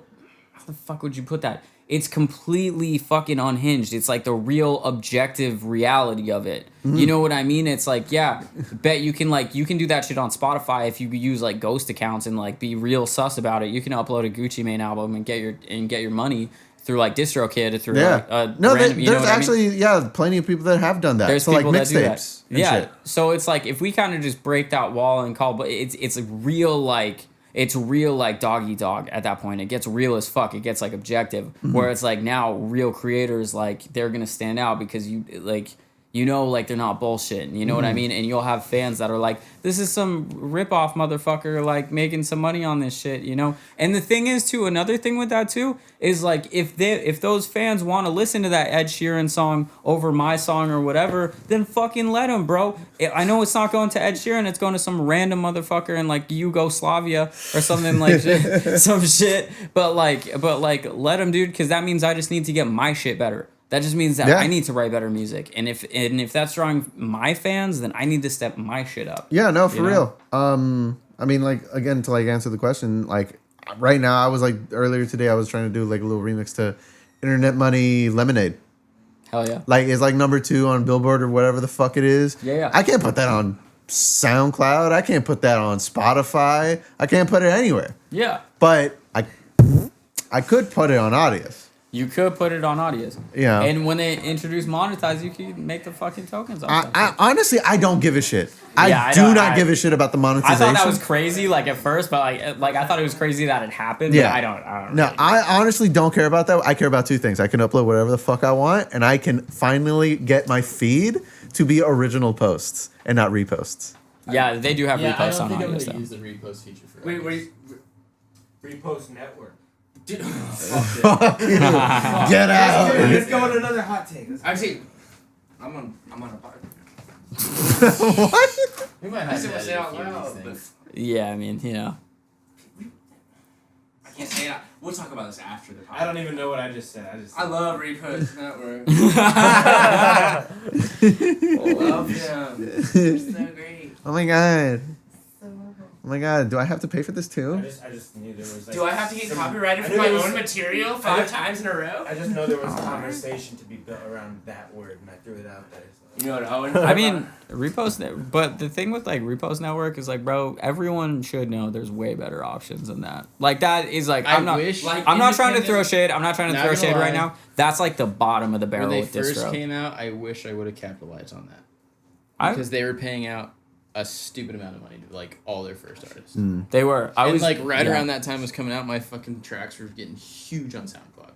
how the fuck would you put that? It's completely fucking unhinged. It's like the real objective reality of it. You know what I mean? It's like, yeah, bet you can do that shit on Spotify if you use like ghost accounts and like be real sus about it. You can upload a Gucci Mane album and get your money through like DistroKid or through there's actually plenty of people that have done that. There's so like people that do that. mixtapes. Yeah. So it's like if we kind of just break that wall and call, but it's a real like. It's real like dog eat dog at that point. It gets real as fuck. It gets like objective. Where it's like now real creators, like they're gonna stand out because you like, you know, like they're not bullshitting. You know what I mean? And you'll have fans that are like, this is some ripoff motherfucker like making some money on this shit, you know? And the thing is too, another thing with that too, is like if those fans want to listen to that Ed Sheeran song over my song or whatever, then fucking let them, bro. I know it's not going to Ed Sheeran, it's going to some random motherfucker in like Yugoslavia or something like some shit. But like let them, dude, because that means I just need to get my shit better. That just means that I need to write better music. And if that's drawing my fans, then I need to step my shit up. Yeah, no, for real. I mean, like, again, to like answer the question, like right now I was like earlier today I was trying to do like a little remix to Internet Money Lemonade. Hell yeah. Like it's like #2 on Billboard or whatever the fuck it is. Yeah. I can't put that on SoundCloud. I can't put that on Spotify. I can't put it anywhere. Yeah. But I could put it on Audius. You could put it on Audius. Yeah. And when they introduce monetize, you can make the fucking tokens off I honestly, I don't give a shit. I do not give a shit about the monetization. I thought that was crazy, like, at first, but, like I thought it was crazy that it happened, yeah. But I don't No, I honestly don't care about that. I care about two things. I can upload whatever the fuck I want, and I can finally get my feed to be original posts and not reposts. Yeah, they do have reposts on Audius, I don't think I'm though. going to use the repost feature for Wait, Repost Network. Get out! Let's go on another hot take. Actually, I'm on a part. What? We might have to say out loud. Yeah, I mean, you know. I can't say it. We'll talk about this after the podcast. I don't even know what I just said. I love Repost Network. Love them. They're so great. Oh my god. Oh my god, do I have to pay for this too? I just knew there was like... Do I have to get copyrighted for my own material 5 times in a row? I just know there was a conversation to be built around that word, and I threw it out there. So. You know what, Owen? I mean, but the thing with, like, Repost Network is, like, bro, everyone should know there's way better options than that. Like, that is, like, I'm not trying to throw shade. I'm not trying to throw shade right now. That's, like, the bottom of the barrel with distro. When they first came out, I wish I would have capitalized on that. Because they were paying out a stupid amount of money to like all their first artists. They were. I was like around that time was coming out. My fucking tracks were getting huge on SoundCloud.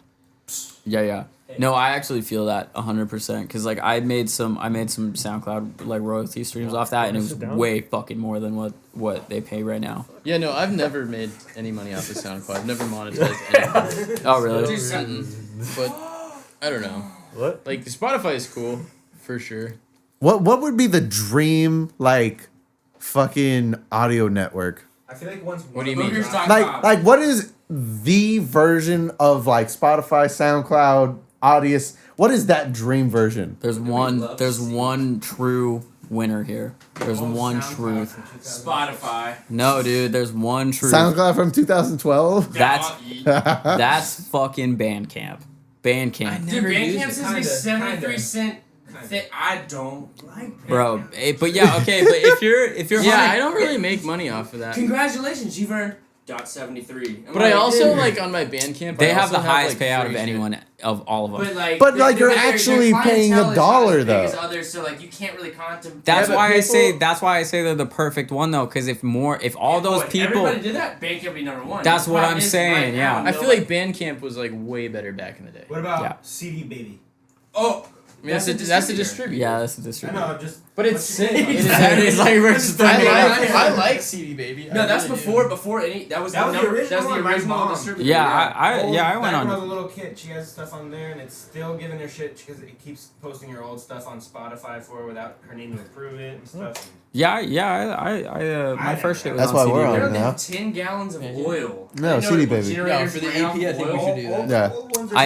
Yeah. No, I actually feel that 100% because like I made some SoundCloud like royalty streams off that, and it was way fucking more than what they pay right now. Yeah, no, I've never made any money off of SoundCloud. I've never monetized anything. Oh really? Do something, but I don't know. What? Like Spotify is cool for sure. What would be the dream like fucking audio network? I feel like once. What do you mean? Like what is the version of like Spotify, SoundCloud, Audius? What is that dream version? There's one true winner here. There's one truth. Spotify. No, dude, there's one truth. SoundCloud from 2012. That's fucking Bandcamp. Bandcamp. Dude, Bandcamp says like 73 cent. I don't like. Bro, but yeah, okay, but if you're I don't really make money off of that. Congratulations, you've earned .73. But I also like on my Bandcamp. they I have also the highest like, payout of free anyone of all of them. But like you're actually paying $1 though. Others, so like you can't really contemplate. That's why I say they're the perfect one though, because if all those people everybody did that, Bandcamp would be number one. That's what I'm saying. Yeah, I feel like Bandcamp was like way better back in the day. What about CD Baby? Oh. I mean, that's a distributor. Yeah, that's a distributor. I know, but it's sick. It's like versus I like CD Baby. No, that's before any. That was the original distributor. Yeah, I went on. Back when I was a little kid, she has stuff on there, and it's still giving her shit because it keeps posting her old stuff on Spotify for her without her name to approve it and stuff. Yeah, my first shit was that's on why CD we're on Baby. it now. 10 gallons of oil. No, CD Baby. No, for the EP, I think we should do that. Yeah.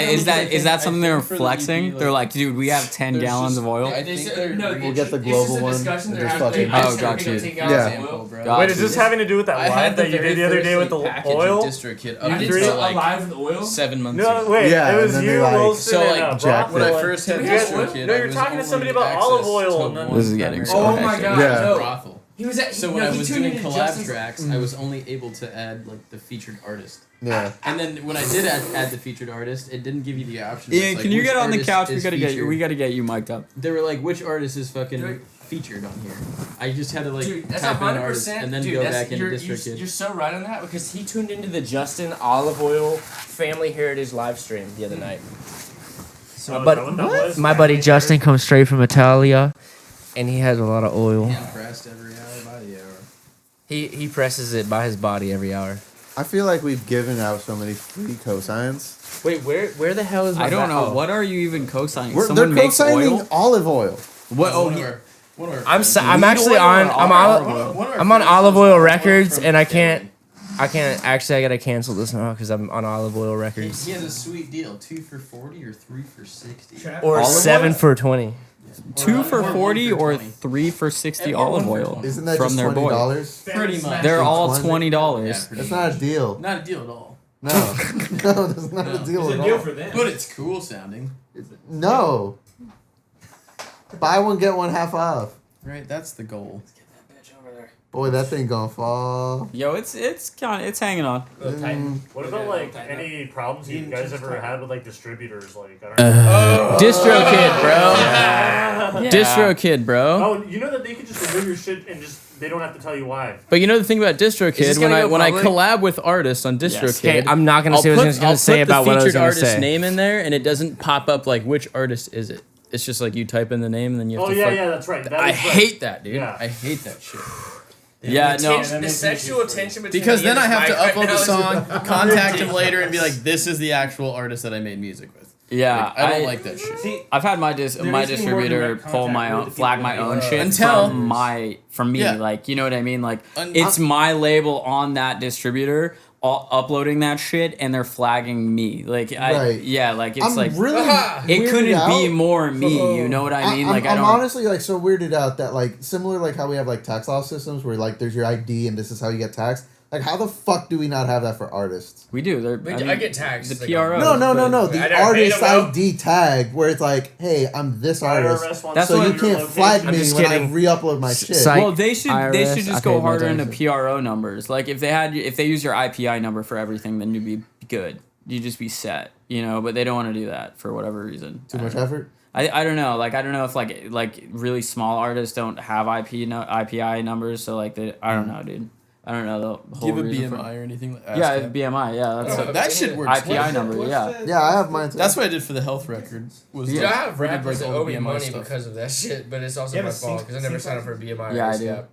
Is that something they're flexing? They're like, dude, we have 10 gallons of oil. We'll get the global one. Oh, got you. Yeah. Wait, is this having to do with that live that you did the other day with the oil? DistroKid. You did a live with oil? 7 months No, ago. wait, Yeah, it was and then you, they, like, Wilson, so, and like, jacked when it. I first had DistroKid, No, I you're was talking to somebody only about olive access oil. to And then, This is getting so Oh my god, Yeah. no. Brothel. He was at, So when I was tuned doing into collab Justin's- tracks, I was only able to add like the featured artist. Yeah. And then when I did add the featured artist, it didn't give you the option. Ian, Like, can you which get on the artist couch? We is gotta featured. get you mic'd up. They were like, which artist is fucking featured on here? I just had to like Dude, that's type in artist 100%. and then Dude, go that's- back into you're DistroKid. so right on that because he tuned into the Justin Olive Oil Family Heritage live stream the other night. So My buddy Justin comes straight from Italia, and he has a lot of oil. Hand pressed every hour by the hour. He presses it by his body every hour. I feel like we've given out so many free cosigns. Wait, where the hell is my I don't know. oh. What are you even co-signing? They're Someone makes co-signing oil? olive oil. What? Oh, I'm actually on I'm on Olive Oil Records and I can't actually I gotta cancel this now because I'm on Olive Oil Records. He has a sweet deal: 2 for 40 or 3 for 60. Or 7 for 20. 2 for 40 or 3 for 60 olive oil. Isn't that from just their boy? $20? Pretty much. They're all $20. $20. That's not a deal. Not a deal at all. No, no, that's not a deal at all. for them. But it's cool sounding. No. Buy one get one half off. Right, that's the goal. Boy, that thing gonna fall. Yo, it's hanging on. What about like any problems you guys ever had with like distributors? Like I don't know. DistroKid, bro. Yeah. DistroKid, bro. Oh, you know that they could just remove your shit and just they don't have to tell you why. But you know the thing about DistroKid, when I collab with artists on DistroKid, Okay, I'm not gonna say what I was gonna say about what I was gonna gonna say. I'll put the featured artist say. name in there, and it doesn't pop up like which artist is it. It's just like you type in the name, and then you have Oh to. yeah, that's right. That I is right. hate that, dude. Yeah. I hate that shit. Yeah, no. The sexual tension between Because me then and I this have to mic right upload now the is song, contact him later, and be like, "This is the actual artist that I made music with." Yeah, Like, I don't like that shit. See, I've had my There needs to be distributor more direct pull contact my with own, the flag people my that own you shit Until- from me. Yeah. Like, you know what I mean? Like, Un- it's my label on that distributor uploading that shit, and they're flagging me. Like, Right. like it's I'm like really it weirded couldn't be out. more me. You know what I mean? Like, I I'm don't. honestly like so weirded out that like similar like how we have like tax law systems where like there's your ID and this is how you get taxed. Like how the fuck do we not have that for artists? We do. I get taxed. The Like, PRO. No. The I never artist made 'em, though. ID tag where it's like, hey, I'm this artist, IRS wants That's so what you your can't location. flag I'm me just when I kidding. re-upload my shit. Psych. Well, they should IRS, just okay, go harder my into bad. PRO numbers. Like if they use your IPI number for everything, then you'd be good. You'd just be set, you know. But they don't want to do that for whatever reason. Too much effort. I don't know. Like I don't know if like really small artists don't have IPI numbers. So like I don't know, dude. I don't know the whole Do you have a reason BMI or anything like that? Yeah, BMI. Yeah, that's That shit works. IPI number. Yeah. Yeah, I have mine too. That's what I did for the health record. Was Dude, like, I have we did, rappers like, that all owe the me BMI money stuff. because of that shit, but it's also Yeah, my but fault because I never signed up for a BMI. Yeah, or I do. ASCAP.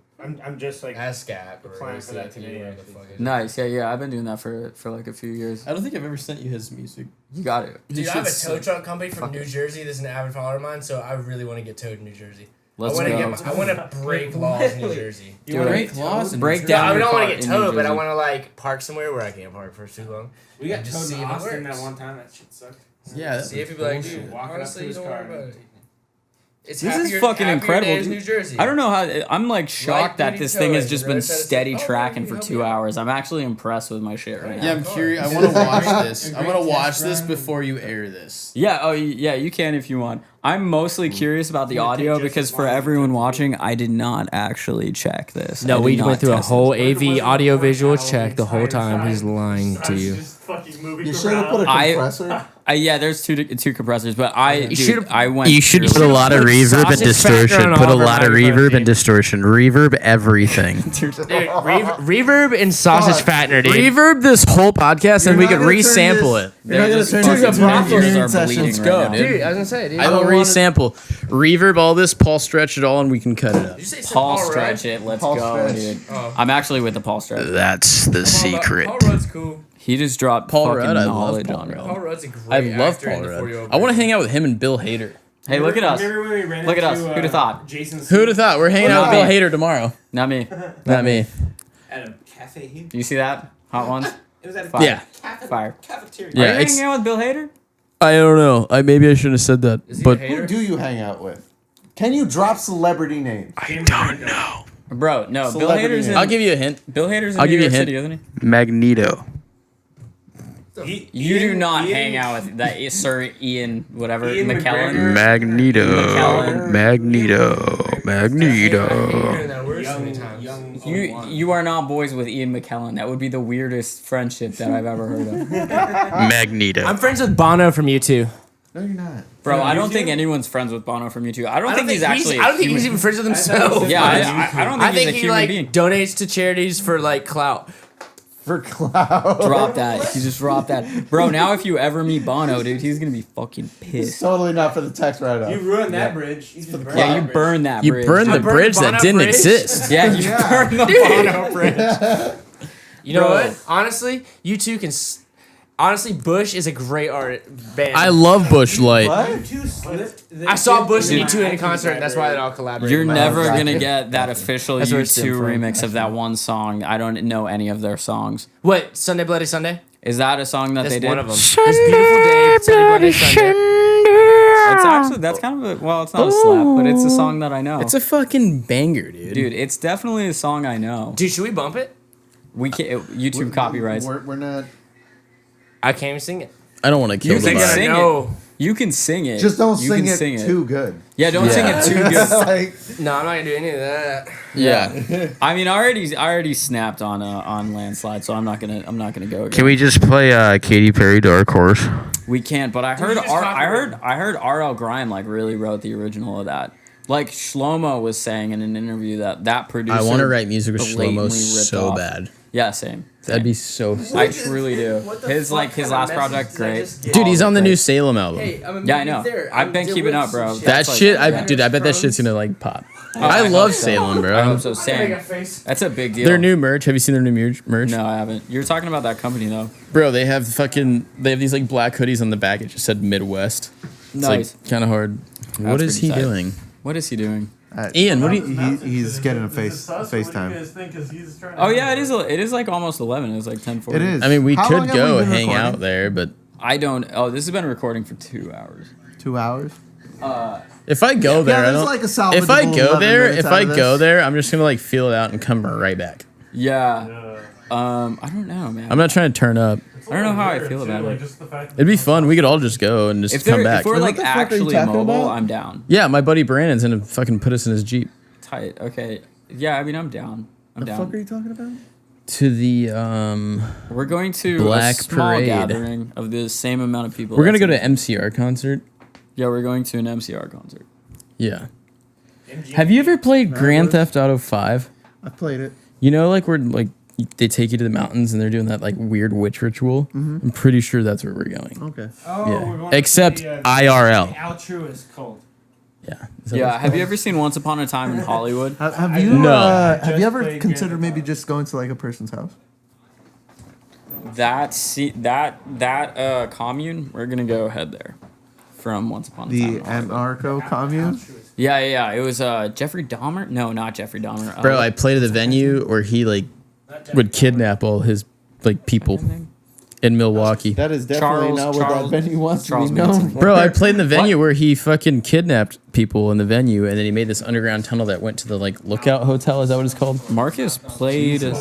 I'm just like ASCAP or applying for that ACAP, today, whatever the actually. fuck it is. Nice. Yeah. I've been doing that for like a few years. I don't think I've ever sent you his music. You got it. Dude, I have a tow truck company from New Jersey that's an avid follower of mine, so I really want to get towed in New Jersey. Let's I go. want to break laws in New Jersey. Do it. Break No, down I your don't want car to get in towed, New but I Jersey. want to like park somewhere where I can't park for too long. We got Just towed see to if it Austin works. that one time. That shit sucked. Yeah, See if people like, bullshit. dude, Walking up honestly, to his don't car. worry about it. It's This happier- is fucking happier incredible, days, dude. New Jersey. I don't know how. I'm like shocked that duty this thing has towing, just and been the road side steady says, "Oh, tracking we for help 2 you out." hours. I'm actually impressed with my shit right now. Yeah, I'm curious. I want to watch this. I want to watch this before you air this. Yeah, oh yeah, you can if you want. I'm mostly curious about the audio because for everyone watching, I did not actually check this. No, I we did not went through a test whole this. AV audio visual check the whole time. He's lying to you. You should have put a compressor. Yeah, there's two compressors, but I went. You should put a lot of reverb and distortion. Put a lot of reverb and distortion. Reverb everything. Dude, reverb and sausage fattener, dude. Reverb this whole podcast and we could resample it. You're not gonna turn fucking this into Brothels a are union session. bleeding Let's right go, now. dude. Dude, I was gonna say, dude. I will resample. Reverb all this, Paul stretch it all, and we can cut it up. Did you say Paul Rudd? stretch it. Let's Paul go, Stretch. dude. Oh. I'm actually with the Paul stretch. That's the secret. Paul Rudd's cool. He just dropped Paul fucking Rudd, I love knowledge Paul on Rudd. me. Paul Rudd's a great I love actor Paul in the Rudd. 40-year-old I want to version. hang out with him and Bill Hader. Hey, look at us. Remember when we ran Look at us. into, Who'd have thought? Jason's Who'd have thought? We're hanging out with Bill Not me. Hader tomorrow. Not me. Not me. at a cafe here? Do you see that? Hot ones? It was at a Fire. Yeah. Fire. cafeteria. Yeah, Are you it's- hanging out with Bill Hader? I don't know. Maybe I shouldn't have said that. Is he But a Who hater? do you hang out with? Can you drop celebrity names? I don't know. Bro, no. Bill Celebrity Hader's in. name. I'll give you a hint. Bill Hader's in I'll New give you York a hint. City, isn't he? Magneto. You do not hang out with that Sir Ian whatever Ian McKellen. McGregor. Magneto. McKellen. Magneto. Magneto. You are not boys with Ian McKellen. That would be the weirdest friendship that I've ever heard of. Magneto. I'm friends with Bono from U2. No, you're not. Bro, I don't think anyone's friends with Bono from U2. I don't think he's actually. I don't think he's even friends with himself. Yeah, I don't think I he's think a he human like being. donates to charities for like clout. For cloud. Drop that. He just dropped that. Bro, now if you ever meet Bono, dude, he's gonna be fucking It's pissed. totally not for the text right up. You ruined that bridge. You just burned Yeah, that you bridge. burned that You bridge. burned the I burned bridge that Bono didn't Bridge. exist. Yeah, you burned the Bono bridge. You know Bro. what? Honestly, you two can. Honestly, Bush is a great art band. I love Bush Light. What? You two slipped. I saw Bush and Dude. U2 in a concert, and that's why they all collaborated. You're My never God. gonna get that official That's where it U2 stemmed from. remix of that one song. I don't know any of their songs. What? Sunday Bloody Sunday? Is that a song that That's they did? one of them. This beautiful day, Sunday Bloody Sunday. It's actually that's kind of a well, it's not a slap, but it's a song that I know. It's a fucking banger, dude. Dude, it's definitely a song I know. Dude, should we bump it? We can't YouTube copyrights. We're not. I can't even sing it. I don't want to kill You the can vibe. sing No. it. You can sing it. Just don't You sing can it too good. Yeah, don't sing it too good. Like, No, I'm not gonna do any of that. Yeah. I mean, I already snapped on Landslide, so I'm not gonna go again. Can we just play Katy Perry Dark Horse? We can't, but I Dude, heard you just I heard RL Grime like really wrote the original of that. Like Shlomo was saying in an interview that producer. I want to write music with blatantly Shlomo ripped so off. bad. Yeah, same. That'd be so sick. I truly do. His last project, great. Dude, he's on the new Salem album. Hey, I'm a Yeah, I movie know. there. I've been keeping up, bro. That That's like- shit, I bet that shit's gonna like pop. I hope love so. Salem, I bro. hope so. Same. That's a big deal. Their new merch. Have you seen their new merch? No, I haven't. You're talking about that company though. Bro, they have these like black hoodies on the back. It just said Midwest. It's Nice. like kind of hard. What is he pretty tight. doing? What is he doing? Ian, what do you? he's getting a FaceTime. Oh yeah, it is like almost 11. It was like 10:40. It is. I mean, we How long could have go we been hang recording? out there, but I don't. Oh, this has been recording for 2 hours. 2 hours. if I go there, I there's don't. like a If I salvageable go 11 there, minutes if out I of go this. there, I'm just gonna like feel it out and come right back. Yeah. I don't know, man. I'm not trying to turn up. I don't know how I feel about it. It'd be fun. We could all just go and just If come back. we're like What the fuck are you actually talking mobile, about? I'm down. Yeah, my buddy Brandon's gonna fucking put us in his Jeep Tight. Okay. Yeah, I mean, I'm down. I'm The down. fuck are you talking about? to the We're going to Black a small Parade. gathering of the same amount of people. We're gonna that's go in- to MCR concert. Yeah, we're going to an MCR concert. Yeah. Have you ever played Grand Theft Auto 5? I played it. You know, like where like they take you to the mountains and they're doing that like weird witch ritual. I'm pretty sure that's where we're going. Okay. Oh, Yeah. we're going Except to the, IRL. altruist cult. Yeah. Is that Yeah. what Have you ever seen Once Upon a Time in Hollywood? Have you No. have you ever played considered Grand maybe Theft just going to like a person's house? That commune. We're gonna go head there from Once Upon a Time. The in Hollywood. anarcho commune. Yeah. It was Jeffrey Dahmer. No, not Jeffrey Dahmer. Bro, I played at the venue where he like would kidnap all his like people in Milwaukee. That is definitely not what that venue wants to be known for. Bro, I played in the venue where he fucking kidnapped people in the venue, and then he made this underground tunnel that went to the like Lookout Hotel. Is that what it's called? Marcus played in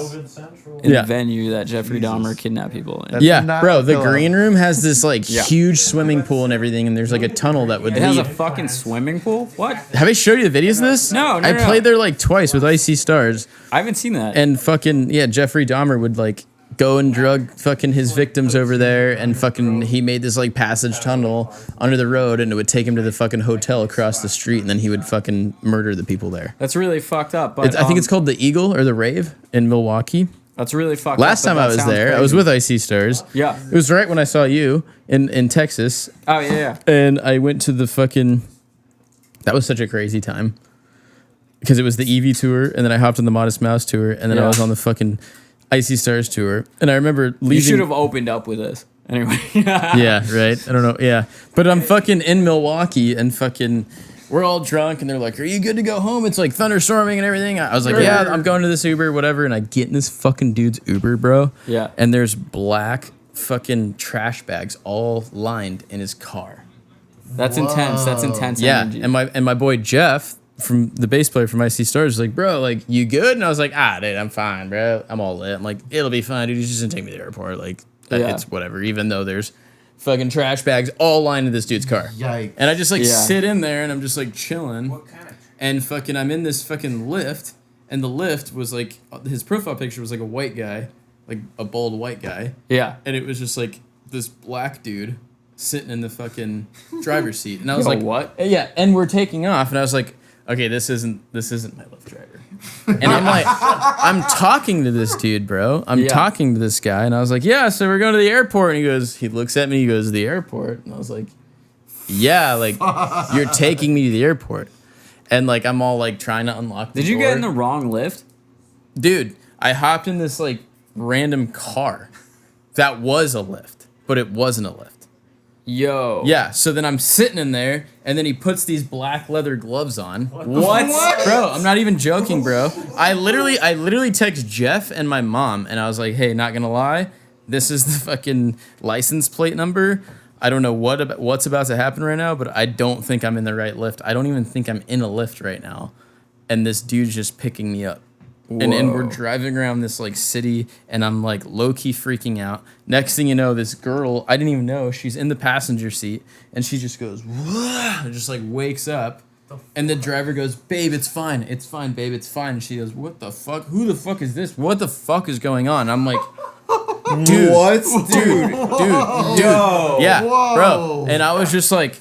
the venue that Jeffrey Dahmer kidnapped people in. Yeah, bro, the green room has this like huge swimming pool and everything, and there's like a tunnel that would It has a fucking swimming pool? What? Have I showed you the videos of this? No, I played there like twice with Icy Stars. I haven't seen that. And fucking, yeah, Jeffrey Dahmer would like go and drug fucking his victims over there, and fucking he made this like passage tunnel under the road, and it would take him to the fucking hotel across the street, and then he would fucking murder the people there. That's really fucked up. But I think it's called the Eagle or the Rave in Milwaukee. That's really fucked Last up. time I was there, I was with Icy Stars. Yeah. It was right when I saw you in Texas. Oh, yeah. And I went to the fucking... That was such a crazy time. Because it was the Eevee tour, and then I hopped on the Modest Mouse tour, and then I was on the fucking Icy Stars tour. And I remember leaving... You should have opened up with this. Anyway. Yeah, right? I don't know. Yeah. But I'm fucking in Milwaukee, and fucking... We're all drunk, and they're like, "Are you good to go home? It's like thunderstorming and everything." I was like, "Yeah, I'm going to this Uber, whatever." And I get in this fucking dude's Uber, bro. Yeah. And there's black fucking trash bags all lined in his car. That's intense. That's intense. Yeah. Energy. And my boy Jeff, from the bass player from IC Stars, was like, "Bro, like, you good?" And I was like, "Dude, I'm fine, bro. I'm all lit." I'm like, "It'll be fine, dude. He's just gonna take me to the airport. Like, it's whatever." Even though there's fucking trash bags all lined in this dude's car. Yikes. And I just like sit in there, and I'm just like chilling. What kind of? And fucking I'm in this fucking lift, and the lift was like, his profile picture was like a white guy, like a bald white guy. Yeah. And it was just like this black dude sitting in the fucking driver's seat. And I was like, what? Yeah, and we're taking off, and I was like, okay, this isn't my Lyft driver. And I'm like, I'm talking to this dude, bro. I'm talking to this guy, and I was like, yeah, so we're going to the airport. And he looks at me, he goes, the airport? And I was like, yeah, like, you're taking me to the airport. And like, I'm all like trying to unlock the door. Did you get in the wrong lift? Dude, I hopped in this like random car that was a lift, but it wasn't a lift. Yo. Yeah, so then I'm sitting in there, and then he puts these black leather gloves on. What? Bro, I'm not even joking, bro. I literally text Jeff and my mom, and I was like, hey, not gonna lie, this is the fucking license plate number. I don't know what's about to happen right now, but I don't think I'm in the right lift. I don't even think I'm in a lift right now. And this dude's just picking me up. And we're driving around this like city, and I'm like low-key freaking out. Next thing you know, this girl, I didn't even know, she's in the passenger seat, and she just goes, whoa, and just like wakes up. And the driver goes, babe, it's fine, babe, it's fine. And she goes, what the fuck? Who the fuck is this? What the fuck is going on? I'm like, dude, what? Dude. Yeah, bro. And I was just like,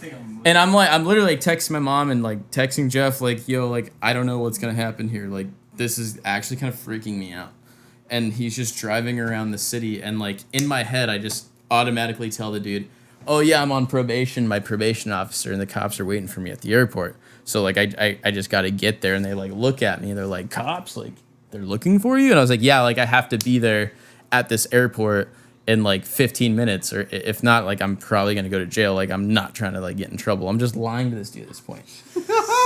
and I'm literally like texting my mom and like texting Jeff, like, yo, like, I don't know what's gonna happen here. Like, this is actually kind of freaking me out. And he's just driving around the city, and like in my head, I just automatically tell the dude, oh yeah, I'm on probation, my probation officer, and the cops are waiting for me at the airport. So like I just gotta get there, and they like look at me, and they're like, cops, like they're looking for you? And I was like, yeah, like I have to be there at this airport in like 15 minutes, or if not, like I'm probably gonna go to jail. Like I'm not trying to like get in trouble. I'm just lying to this dude at this point.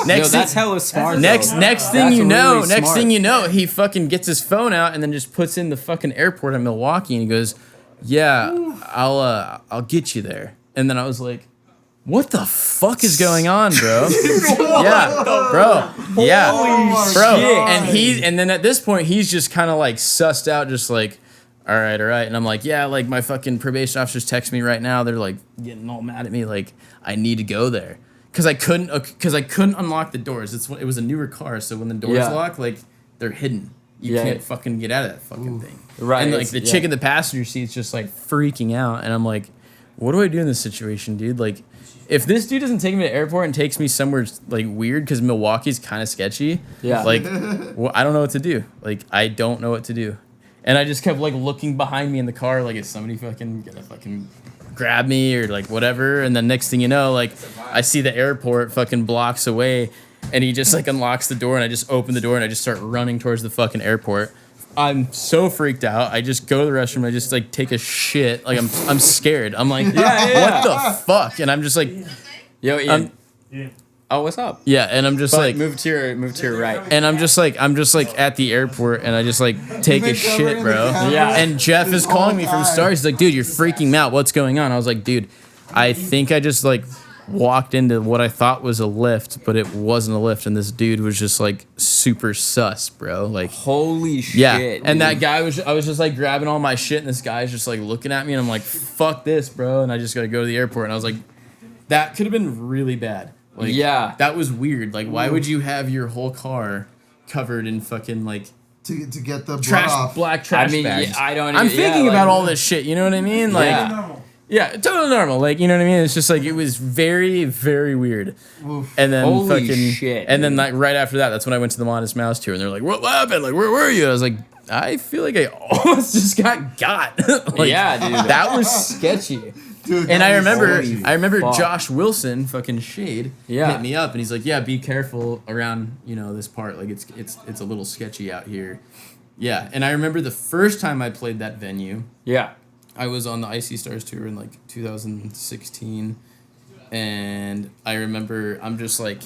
That's hella smart. Next thing you know, he fucking gets his phone out and then just puts in the fucking airport in Milwaukee, and he goes, yeah, I'll get you there. And then I was like, what the fuck is going on, bro? Yeah, bro. Yeah, bro. And then at this point, he's just kind of like sussed out, just like, all right. And I'm like, yeah, like my fucking probation officers text me right now. They're like getting all mad at me. Like I need to go there. Cause I couldn't unlock the doors. It was a newer car, so when the doors lock, like they're hidden. You can't fucking get out of that fucking thing. Right. And like the chick in the passenger seat's just like freaking out, and I'm like, what do I do in this situation, dude? Like, if this dude doesn't take me to the airport and takes me somewhere like weird, because Milwaukee's kind of sketchy. Yeah. Like, well, I don't know what to do. Like, I don't know what to do, and I just kept like looking behind me in the car, like, is somebody fucking gonna fucking grab me or like whatever? And then next thing you know, like I see the airport fucking blocks away, and he just like unlocks the door, and I just open the door, and I just start running towards the fucking airport. I'm so freaked out. I just go to the restroom. I just like take a shit. Like I'm scared. I'm like, what the fuck? And I'm just like, Yo, Ian. I'm scared. I'm like, what the fuck? And I'm just like, I'm scared. I'm like, what the fuck is going on, bro? Yeah, Oh, what's up? Yeah, and I'm just But like move to your right. and I'm just like at the airport and I just like take a shit, bro. Yeah. And Jeff is calling me from Stars. He's like, dude, you're freaking me out. What's going on? I was like, dude, I think I just like walked into what I thought was a lift, but it wasn't a lift, and this dude was just like super sus, bro. Like holy shit. yeah. Dude. And that guy I was just like grabbing all my shit, and this guy's just like looking at me, and I'm like, fuck this, bro. And I just gotta go to the airport, and I was like, that could have been really bad. Like, yeah, that was weird. Like, why would you have your whole car covered in fucking like to get the trash, black trash I mean, bags? yeah, I don't. I'm thinking like, about all this shit. You know what I mean? Like, yeah. Totally normal. Like, you know what I mean? It's just like it was very, very weird. Oof. And then Holy fucking shit, and then dude. like right after that, that's when I went to the Modest Mouse tour, and they're like, "What happened? Like, where were you?" I was like, "I feel like I almost just got." Like, yeah, dude. that was sketchy. Dude, And I remember Fuck. Josh Wilson, fucking Shade, Yeah. hit me up, and he's like, "Yeah, be careful around, this part. Like, it's a little sketchy out here." Yeah, and I remember the first time I played that venue. Yeah. I was on the Icy Stars tour in like 2016, and I remember I'm just like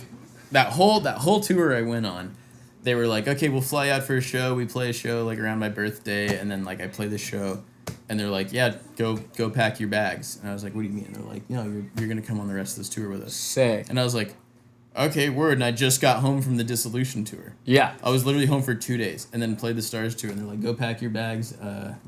that whole tour I went on. They were like, okay, we'll fly out for a show. We play a show like around my birthday, and then like I play the show, and they're like, yeah, go pack your bags. And I was like, what do you mean? And they're like, no, you're gonna come on the rest of this tour with us. Sick. And I was like, okay, word. And I just got home from the Dissolution tour. Yeah. I was literally home for 2 days, and then played the Stars tour, and they're like, go pack your bags.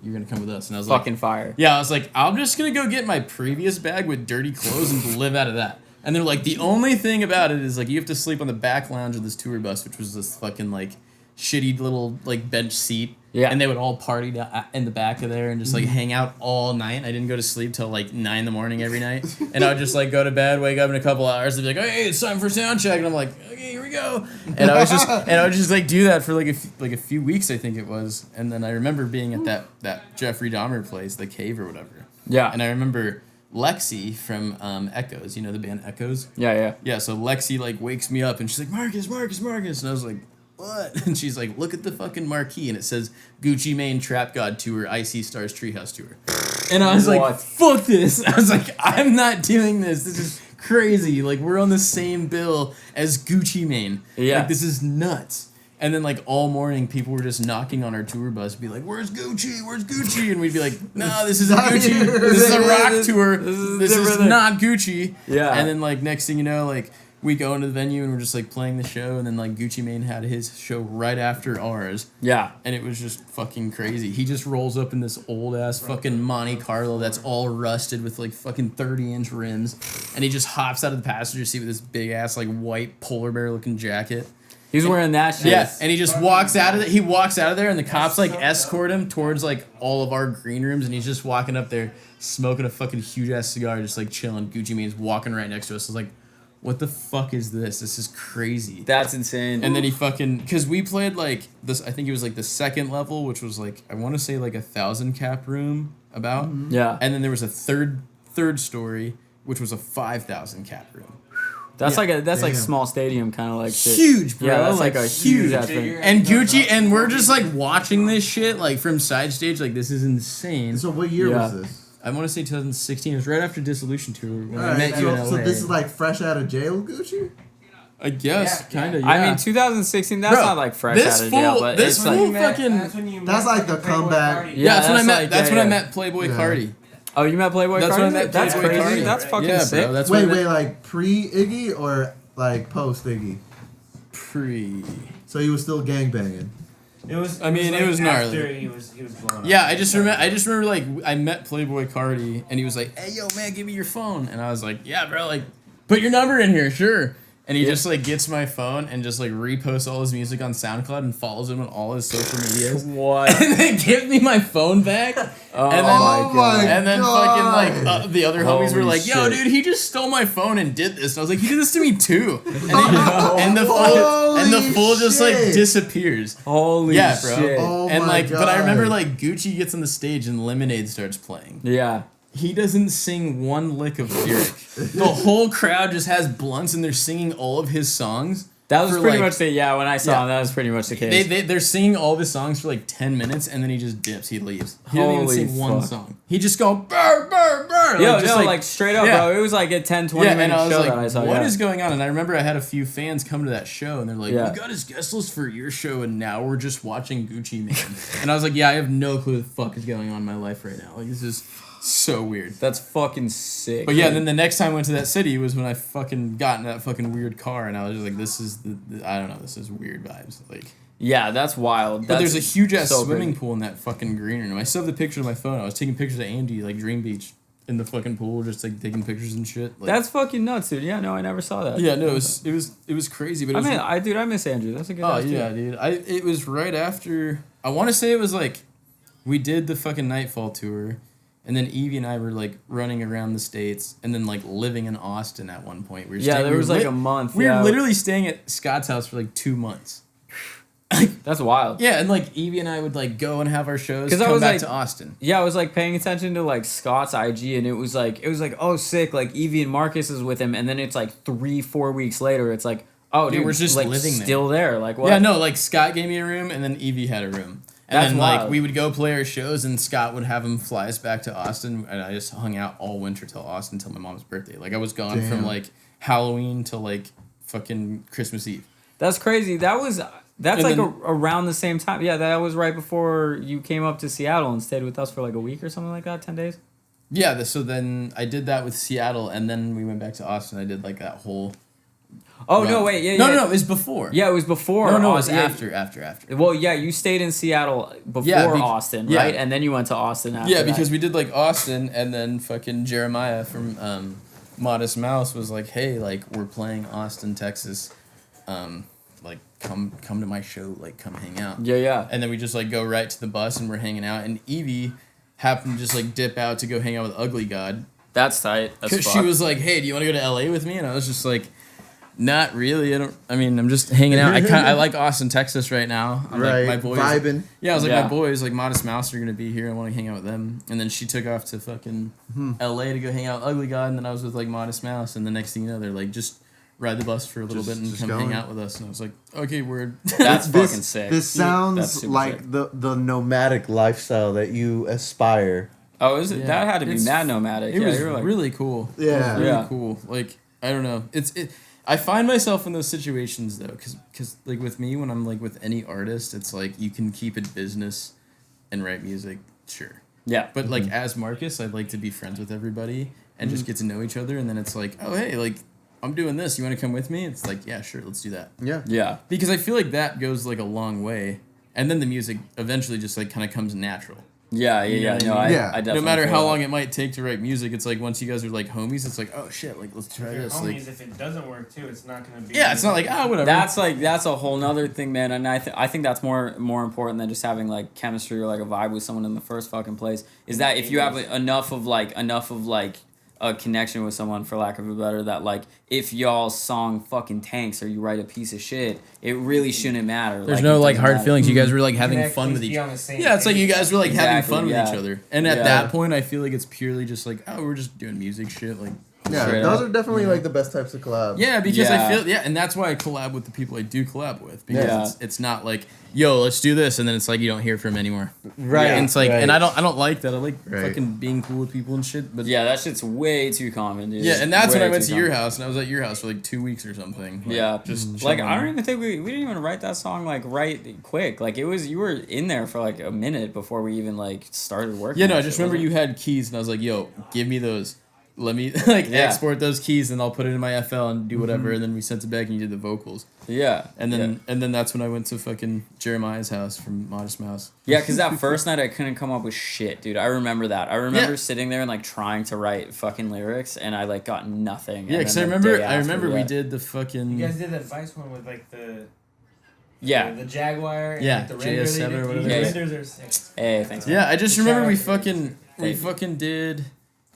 You're gonna come with us. And I was Fucking like, fire. yeah, I was like, I'm just gonna go get my previous bag with dirty clothes and live out of that. And they're like, the only thing about it is like you have to sleep on the back lounge of this tour bus, which was this fucking like shitty little like bench seat. Yeah. And they would all party in the back of there and just like hang out all night. I didn't go to sleep till like 9 a.m. every night. And I would just like go to bed, wake up in a couple hours, and be like, hey, it's time for sound check. And I'm like, okay, here we go. And I would just like do that for like a few weeks, I think it was. And then I remember being at that Jeffrey Dahmer place, the Cave or whatever. Yeah. And I remember Lexi from Echoes, the band Echoes. Yeah. Yeah, so Lexi like wakes me up and she's like, Marcus. And I was like, what? And she's like, look at the fucking marquee, and it says Gucci Mane Trap God Tour, Icy Stars Treehouse Tour. And I was like, fuck this. I was like, I'm not doing this. This is crazy. Like, we're on the same bill as Gucci Mane. Yeah. Like, this is nuts. And then, like, all morning, people were just knocking on our tour bus, be like, where's Gucci? Where's Gucci? And we'd be like, no, this isn't Gucci. This is a rock tour. This is not Gucci. Yeah. And then, like, next thing you know, like, we go into the venue and we're just like playing the show, and then like Gucci Mane had his show right after ours. Yeah. And it was just fucking crazy. He just rolls up in this old ass fucking Monte Carlo that's all rusted with like fucking 30-inch rims, and he just hops out of the passenger seat with this big ass like white polar bear looking jacket. He's wearing that shit. Yeah, and he just walks out of it. He walks out of there, and the cops like escort him towards like all of our green rooms, and he's just walking up there, smoking a fucking huge ass cigar, just like chilling. Gucci Mane's walking right next to us. I was like, what the fuck is this? This is crazy. That's insane. And then he fucking, because we played like this, I think it was like the second level, which was like, I want to say like 1,000 cap room about. Mm-hmm. Yeah. And then there was a third story, which was a 5,000 cap room. That's like small stadium kind of like shit. Huge, bro. Yeah, that's like a huge ass thing. thing. And Gucci, and we're just like watching this shit like from side stage, like this is insane. So what year was this? I want to say 2016. It was right after Dissolution tour when I Alright, met you in LA. So this is like fresh out of jail, Gucci? I guess, kind of. Yeah. I mean, 2016. That's not like fresh out of jail, but it's like That's like the comeback. Yeah, that's when I met. That's when I met Playboy Cardi. Oh, you met Playboy That's Cardi? when I met That's Playboy crazy. Cardi. That's fucking Yeah, sick. bro, that's Wait, like pre-Iggy or like post-Iggy? Pre. So he was still gangbanging. It was gnarly. After he was blown up. Yeah, I just remember like I met Playboy Cardi, and he was like, "Hey, yo, man, give me your phone," and I was like, "Yeah, bro, like, put your number in here, sure." And he just like gets my phone and just like reposts all his music on SoundCloud and follows him on all his social medias. What? And then gives me my phone back. Oh and then, my god! And then fucking like the other homies were like, "Yo, shit. dude, he just stole my phone and did this." And I was like, "He did this to me too." And the fool just like disappears. Holy yeah, bro. shit! And like, but I remember like Gucci gets on the stage and Lemonade starts playing. Yeah. He doesn't sing one lick of lyric. The whole crowd just has blunts and they're singing all of his songs. That was pretty much when I saw him, that was pretty much the case. They're singing all of his songs for like 10 minutes and then he just dips. He leaves. He doesn't even sing one song. He just go, burr, burr, burr. car. Yo, like, just no, like, like straight up, yeah. bro. It was like a 10, 20 Yeah, minute and I was show like, that I saw. what yeah. is going on? And I remember I had a few fans come to that show, and they're like, Yeah. we got his guest list for your show, and now we're just watching Gucci Mane. And I was like, yeah, I have no clue what the fuck is going on in my life right now. Like, this is so weird. That's fucking sick. But yeah, then the next time I went to that city was when I fucking got in that fucking weird car, and I was just like, this is I don't know, this is weird vibes. Like, yeah, that's wild. but there's a huge ass so swimming crazy. pool in that fucking green room. I still have the picture on my phone. I was taking pictures of Andy, like Dream Beach, in the fucking pool, just like taking pictures and shit. Like, That's fucking nuts, dude. Yeah, no, I never saw that. yeah, no, it was crazy. But it was, I miss Andrew. That's a good. oh ass yeah, dude. dude. It was right after. I want to say it was like, we did the fucking Nightfall tour, and then Evie and I were like running around the States, and then like living in Austin at one point. We were Yeah, staying, there was like a month. We yeah. were literally staying at Scott's house for like 2 months. That's wild. Yeah, and like Evie and I would like go and have our shows. 'Cause I Come was, back like- to Austin. Yeah, I was like paying attention to like Scott's IG, and it was like oh sick, like Evie and Marcus is with him, and then it's like 3-4 weeks later, it's like oh dude, we're just like living there. still there. Like what? Yeah, no, like Scott gave me a room, and then Evie had a room. And That's then like wild. we would go play our shows, and Scott would have him fly us back to Austin, and I just hung out all winter till Austin till my mom's birthday. Like I was gone from Damn. like Halloween to like fucking Christmas Eve. That's crazy. That's And like then- around the same time. Yeah, that was right before you came up to Seattle and stayed with us for like a week or something like that, 10 days. Yeah, so then I did that with Seattle, and then we went back to Austin. I did like that whole. Oh run. no, wait, yeah, No, yeah. no, it was before. Yeah, it was before. No, it was yeah. after. Well, yeah, you stayed in Seattle before Yeah, Austin, yeah. right? And then you went to Austin after Yeah, that. because we did like Austin, and then fucking Jeremiah from Modest Mouse was like, "Hey, like we're playing Austin, Texas, like come to my show, like come hang out." Yeah, yeah. And then we just like go right to the bus, and we're hanging out, and Evie happened to just like dip out to go hang out with Ugly God That's tight. That's because she was like, "Hey, do you want to go to LA with me?" And I was just like, "Not really. I'm just hanging out. I like Austin, Texas right now. I'm Right, like my boys vibing. Yeah, I was like, Yeah. my boys, like Modest Mouse, are gonna be here. I want to hang out with them. And then she took off to fucking LA to go hang out with Ugly God, and then I was with like Modest Mouse, and the next thing you know, they're like, just ride the bus for a little bit and just come going. hang out with us. And I was like, okay, word. That's This- fucking sick. This That's sounds super like sick. the nomadic lifestyle that you aspire. Oh, is it? Yeah. That had to be It's- mad nomadic. It yeah, was you were like, really cool. Yeah. It was really Yeah. cool. Like, I don't know. I find myself in those situations though, cause like with me, when I'm like with any artist, it's like you can keep it business and write music, sure. yeah. But like as Marcus, I'd like to be friends with everybody and just get to know each other. And then it's like, oh hey, like I'm doing this. You want to come with me? It's like, yeah, sure, let's do that. Yeah. Yeah. Because I feel like that goes like a long way, and then the music eventually just like kind of comes natural. Yeah, You know yeah, what I no, mean? I Yeah. definitely No matter feel how that. long it might take to write music, it's like once you guys are like homies, it's like, oh shit, like let's try If you're this. homies, Like, if it doesn't work too, it's not gonna be. yeah, it's not like whatever. That's a whole nother thing, man. And I think that's more important than just having like chemistry or like a vibe with someone in the first fucking place. Is that if you have enough of a connection with someone, for lack of a better, that like if y'all's song fucking tanks or you write a piece of shit, it really shouldn't matter. There's Like, no it like doesn't hard matter. feelings. You guys were like You having can fun at with least each be other. on the same Yeah, it's like you page. guys were like having Exactly, fun yeah. with each other. And at Yeah. that point, I feel like it's purely just like, oh, we're just doing music shit. Like, Yeah, Straight those up. are definitely like the best types of collabs. yeah, because Yeah. I feel and that's why I collab with the people I do collab with, because Yeah. it's not like, yo, let's do this, and then it's like you don't hear from them anymore. Right. And it's like, right. and I don't like that. I like Right. fucking being cool with people and shit. But Yeah, that shit's way too common, dude. yeah, and that's when Way I went too to your common. house, and I was at your house for like 2 weeks or something. Like, Yeah, just like chilling. I don't even think we didn't even write that song like right quick. Like it was you were in there for like a minute before we even like started working. Yeah, no, on I just shit, remember wasn't you had keys, and I was like, yo, give me those. Let me like Yeah. export those keys, and I'll put it in my FL and do whatever. And then we sent it back, and you did the vocals. it? Yeah, And then that's when I went to fucking Jeremiah's house from Modest Mouse. yeah, because that first night I couldn't come up with shit, dude. I remember that. I remember Yeah. sitting there and like trying to write fucking lyrics, and I like got nothing. Yeah, And because I then the remember day after, we yeah. did the fucking. You guys did that Vice one with like the Yeah. the Jaguar and Yeah, like, the render JS7 they or did. whatever The it is. renders are sick. Hey, thanks. Yeah, I just Shout remember out we to fucking Thank did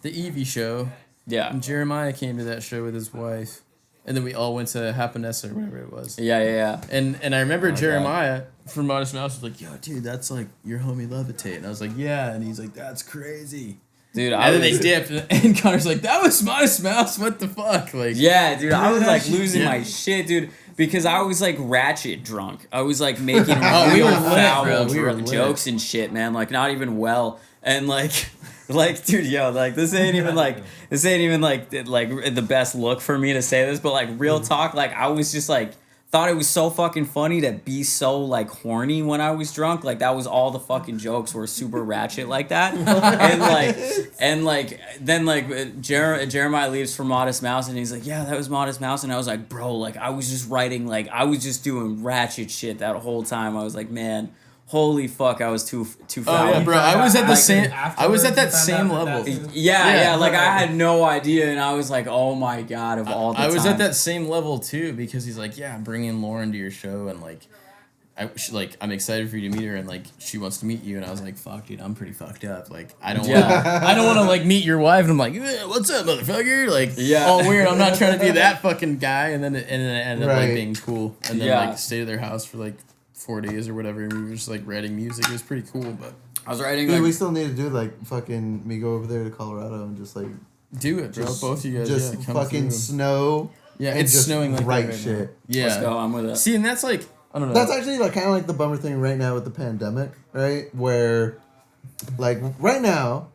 the Evie show. Yeah. And Jeremiah came to that show with his wife, and then we all went to Happinessa or whatever it was. Yeah, yeah, yeah. And I remember Oh my Jeremiah from Modest Mouse was like, yo, dude, that's like your homie Levitate. And I was like, yeah. And he's like, that's crazy. Dude, And then they dipped, and Connor's like, that was Modest Mouse. What the fuck? Like, Yeah, dude, I was like that shit? losing Yeah. my shit, dude, because I was like ratchet drunk. I was like making Oh, we real were lit, foul bro. We were lit. jokes and shit, man. Like not even well, and like Like, dude, yo, like this ain't even like the best look for me to say this, but like real talk, like I was just like thought it was so fucking funny to be so like horny when I was drunk. Like that was all the fucking jokes were super ratchet like that. Then Jeremiah leaves for Modest Mouse and he's like, yeah, that was Modest Mouse. And I was like, bro, like I was just writing, like I was just doing ratchet shit that whole time. I was like, man, holy fuck, I was too foul. Oh yeah, bro, I was at the same. I was at that same level. Yeah, like I had no idea, and I was like, oh my god, of all the I was time. at that same level too because he's like, yeah, I'm bringing Lauren to your show, and like, I'm excited for you to meet her, and like, she wants to meet you, and I was like, fuck, dude, I'm pretty fucked up. Like, I don't want to like meet your wife, and I'm like, what's up, motherfucker? Like, all weird. I'm not trying to be that fucking guy, and then it ended up like being cool, and then like stayed at their house for like 4 days or whatever, and we were just like writing music. It was pretty cool, but I was writing. Dude, we still need to do like fucking me go over there to Colorado and just like do it, bro. Both of you guys, just fucking snow. Yeah, and it's just snowing like right that right shit. now. Yeah, let's go. I'm with it. See, and that's like I don't know. That's actually like kind of like the bummer thing right now with the pandemic, right? Where like right now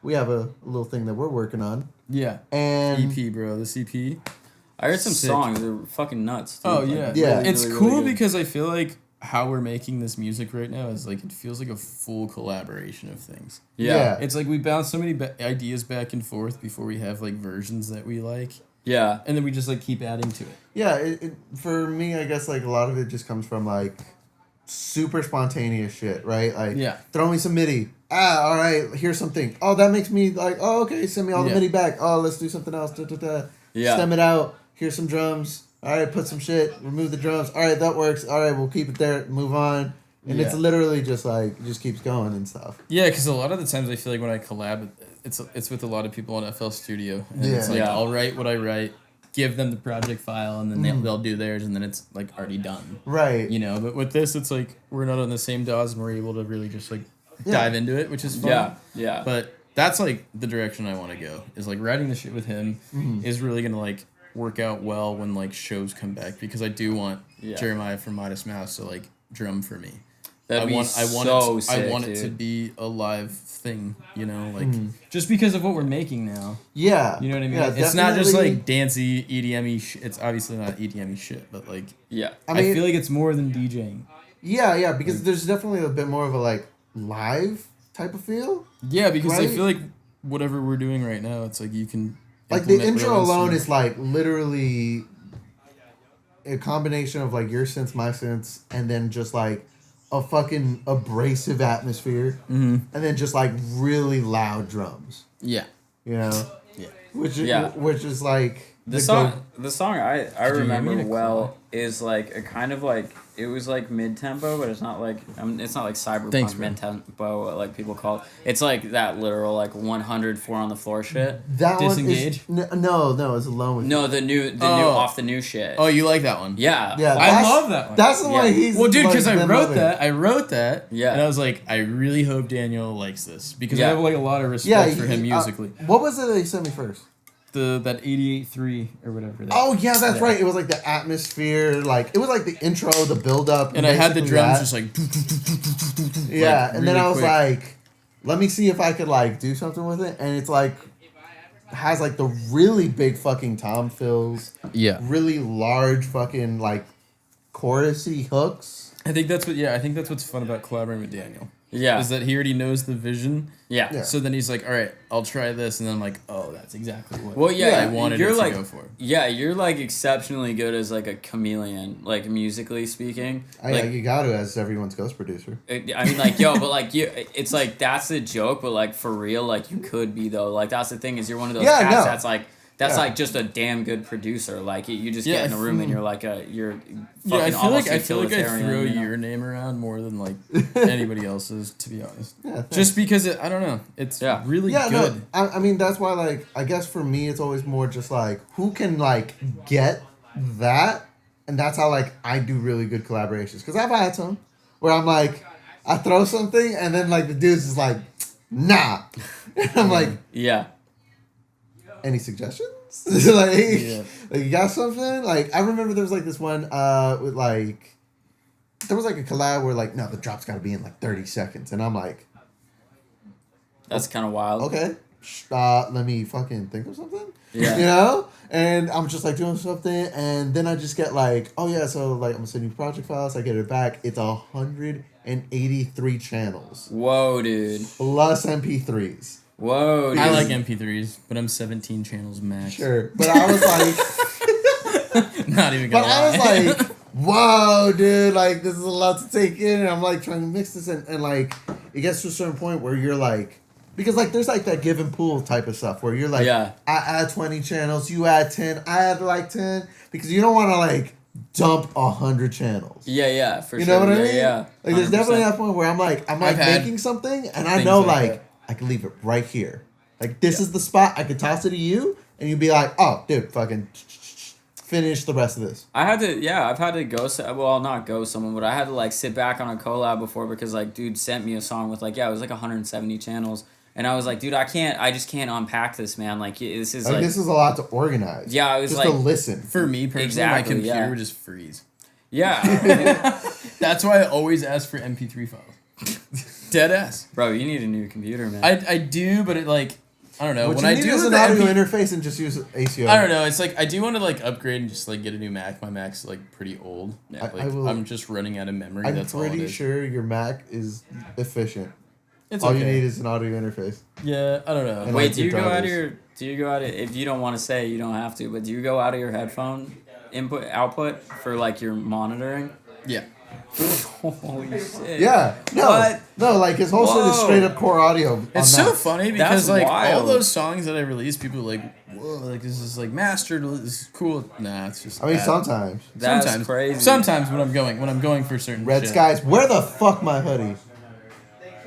we have a little thing that we're working on. Yeah, and EP, bro. This EP. I heard some songs. They're fucking nuts. Dude. Oh yeah, like, yeah. It's really, cool really because I feel like how we're making this music right now is like it feels like a full collaboration of things. Yeah. It's like we bounce so many ideas back and forth before we have like versions that we like. Yeah, and then we just like keep adding to it. Yeah, for me, I guess like a lot of it just comes from like super spontaneous shit, right? Like, throw me some MIDI. All right, here's something. Oh, that makes me like, oh, okay, send me all the MIDI back. Oh, let's do something else. Yeah. Stem it out. Here's some drums. All right, put some shit. Remove the drums. All right, that works. All right, we'll keep it there. Move on. And it's literally just like, it just keeps going and stuff. Yeah, because a lot of the times I feel like when I collab, it's with a lot of people on FL Studio. And it's like, I'll write what I write, give them the project file, and then they'll do theirs, and then it's like already done. Right. You know, but with this, it's like we're not on the same DAWs, and we're able to really just like dive into it, which is fun. Yeah. But that's like the direction I want to go, is like writing the shit with him is really going to like work out well when like shows come back, because I do want Jeremiah from Modest Mouse to like drum for me. I want it to be a live thing, you know, like just because of what we're making now. Yeah. You know what I mean? Yeah, it's not just like dancey EDM-y it's obviously not EDM-y shit, but like I feel like it's more than DJing. Yeah, because there's definitely a bit more of a like live type of feel. Yeah, because I feel like whatever we're doing right now, it's like you can like the intro alone is like literally a combination of like your synths, my synths, and then just like a fucking abrasive atmosphere, and then just like really loud drums. Yeah, you know. Yeah, which is like the song. The song I remember well is like a kind of like it was like mid tempo, but it's not like it's not like cyberpunk mid tempo like people call it. It's like that literal like 104 on the floor shit. That Disengage? one is no, it's Alone with No, the new off the new shit. Oh, you like that one? Yeah, I love that one. That's the one he's well, dude, because like, I wrote that. Yeah, and I was like, I really hope Daniel likes this because I have like a lot of respect for him musically. What was it that he sent me first? That 88.3 or whatever. That's right. It was like the atmosphere, like it was like the intro, the build up, and I had the drums just like and then I was like, let me see if I could like do something with it, and it's like has like the really big fucking tom fills, really large fucking like chorusy hooks. I think that's what's fun about collaborating with Daniel. Yeah, is that he already knows the vision. Yeah. So then he's like, all right, I'll try this, and then I'm like, oh, that's exactly what. Well, I wanted to go for. Yeah, you're like exceptionally good as like a chameleon, like musically speaking. You got to as everyone's ghost producer. I mean, like yo, but like you, it's like that's the joke, but like for real, like you could be though. Like that's the thing is you're one of those cats that's like. That's like just a damn good producer. Like you just get in a room and you're like you're fucking almost I feel like I throw your name around more than like anybody else's, to be honest. Yeah, just because I don't know, it's really good. No, I mean that's why like I guess for me it's always more just like who can like get that, and that's how like I do really good collaborations, because I've had some where I'm like I throw something and then like the dude's just like nah, and I'm like any suggestions? like you got something? Like I remember there was like this one with like there was like a collab where like no, the drop's got to be in like 30 seconds, and I'm like That's kind of wild. Okay. Let me fucking think of something. Yeah. You know? And I'm just like doing something, and then I just get like, oh yeah, so like I'm gonna send you project files. I get it back. It's 183 channels. Whoa, dude. Plus MP3s. Whoa, dude. I like MP3s, but I'm 17 channels max. Sure, but I was like, not even gonna lie. I was like, whoa, dude, like this is a lot to take in, and I'm like trying to mix this, and like it gets to a certain point where you're like. Because, like, there's, like, that give and pull type of stuff where you're, like, I add 20 channels, you add 10, I add, like, 10. Because you don't want to, like, dump 100 channels. Yeah, for sure. You know what I mean? Yeah. Like, there's definitely that point where I'm making something, and I know, like I can leave it right here. Like, this is the spot. I could toss it to you, and you'd be like, oh, dude, fucking finish the rest of this. I've had to go, well, not go someone, but I had to, like, sit back on a collab before because, like, dude sent me a song with, like, it was, like, 170 channels. And I was like, dude, I just can't unpack this, man. Like, this is this is a lot to organize. Yeah, I was just like, to listen. For me personally, my computer would just freeze. Yeah. That's why I always ask for MP3 files. Dead ass. Bro, you need a new computer, man. I do, but it like, I don't know. What when you I need do is an audio interface and just use ACO. I don't know. It's like I do want to like upgrade and just like get a new Mac. My Mac's like pretty old. Yeah, I'm just running out of memory. That's all it is. I'm pretty sure your Mac is efficient. It's all okay. you need is an audio interface. Yeah, I don't know. And wait, do you go out of if you don't want to say, you don't have to, but do you go out of your headphone output for like your monitoring? Yeah. Holy shit. Yeah. No, like his whole shit is straight up core audio. It's so funny because that's like wild. all those songs that I release, people are like, whoa, like this is like mastered, this is cool. Nah, it's just I mean sometimes. That's crazy. Sometimes when I'm going for certain Red shit. Skies, where the fuck my hoodie?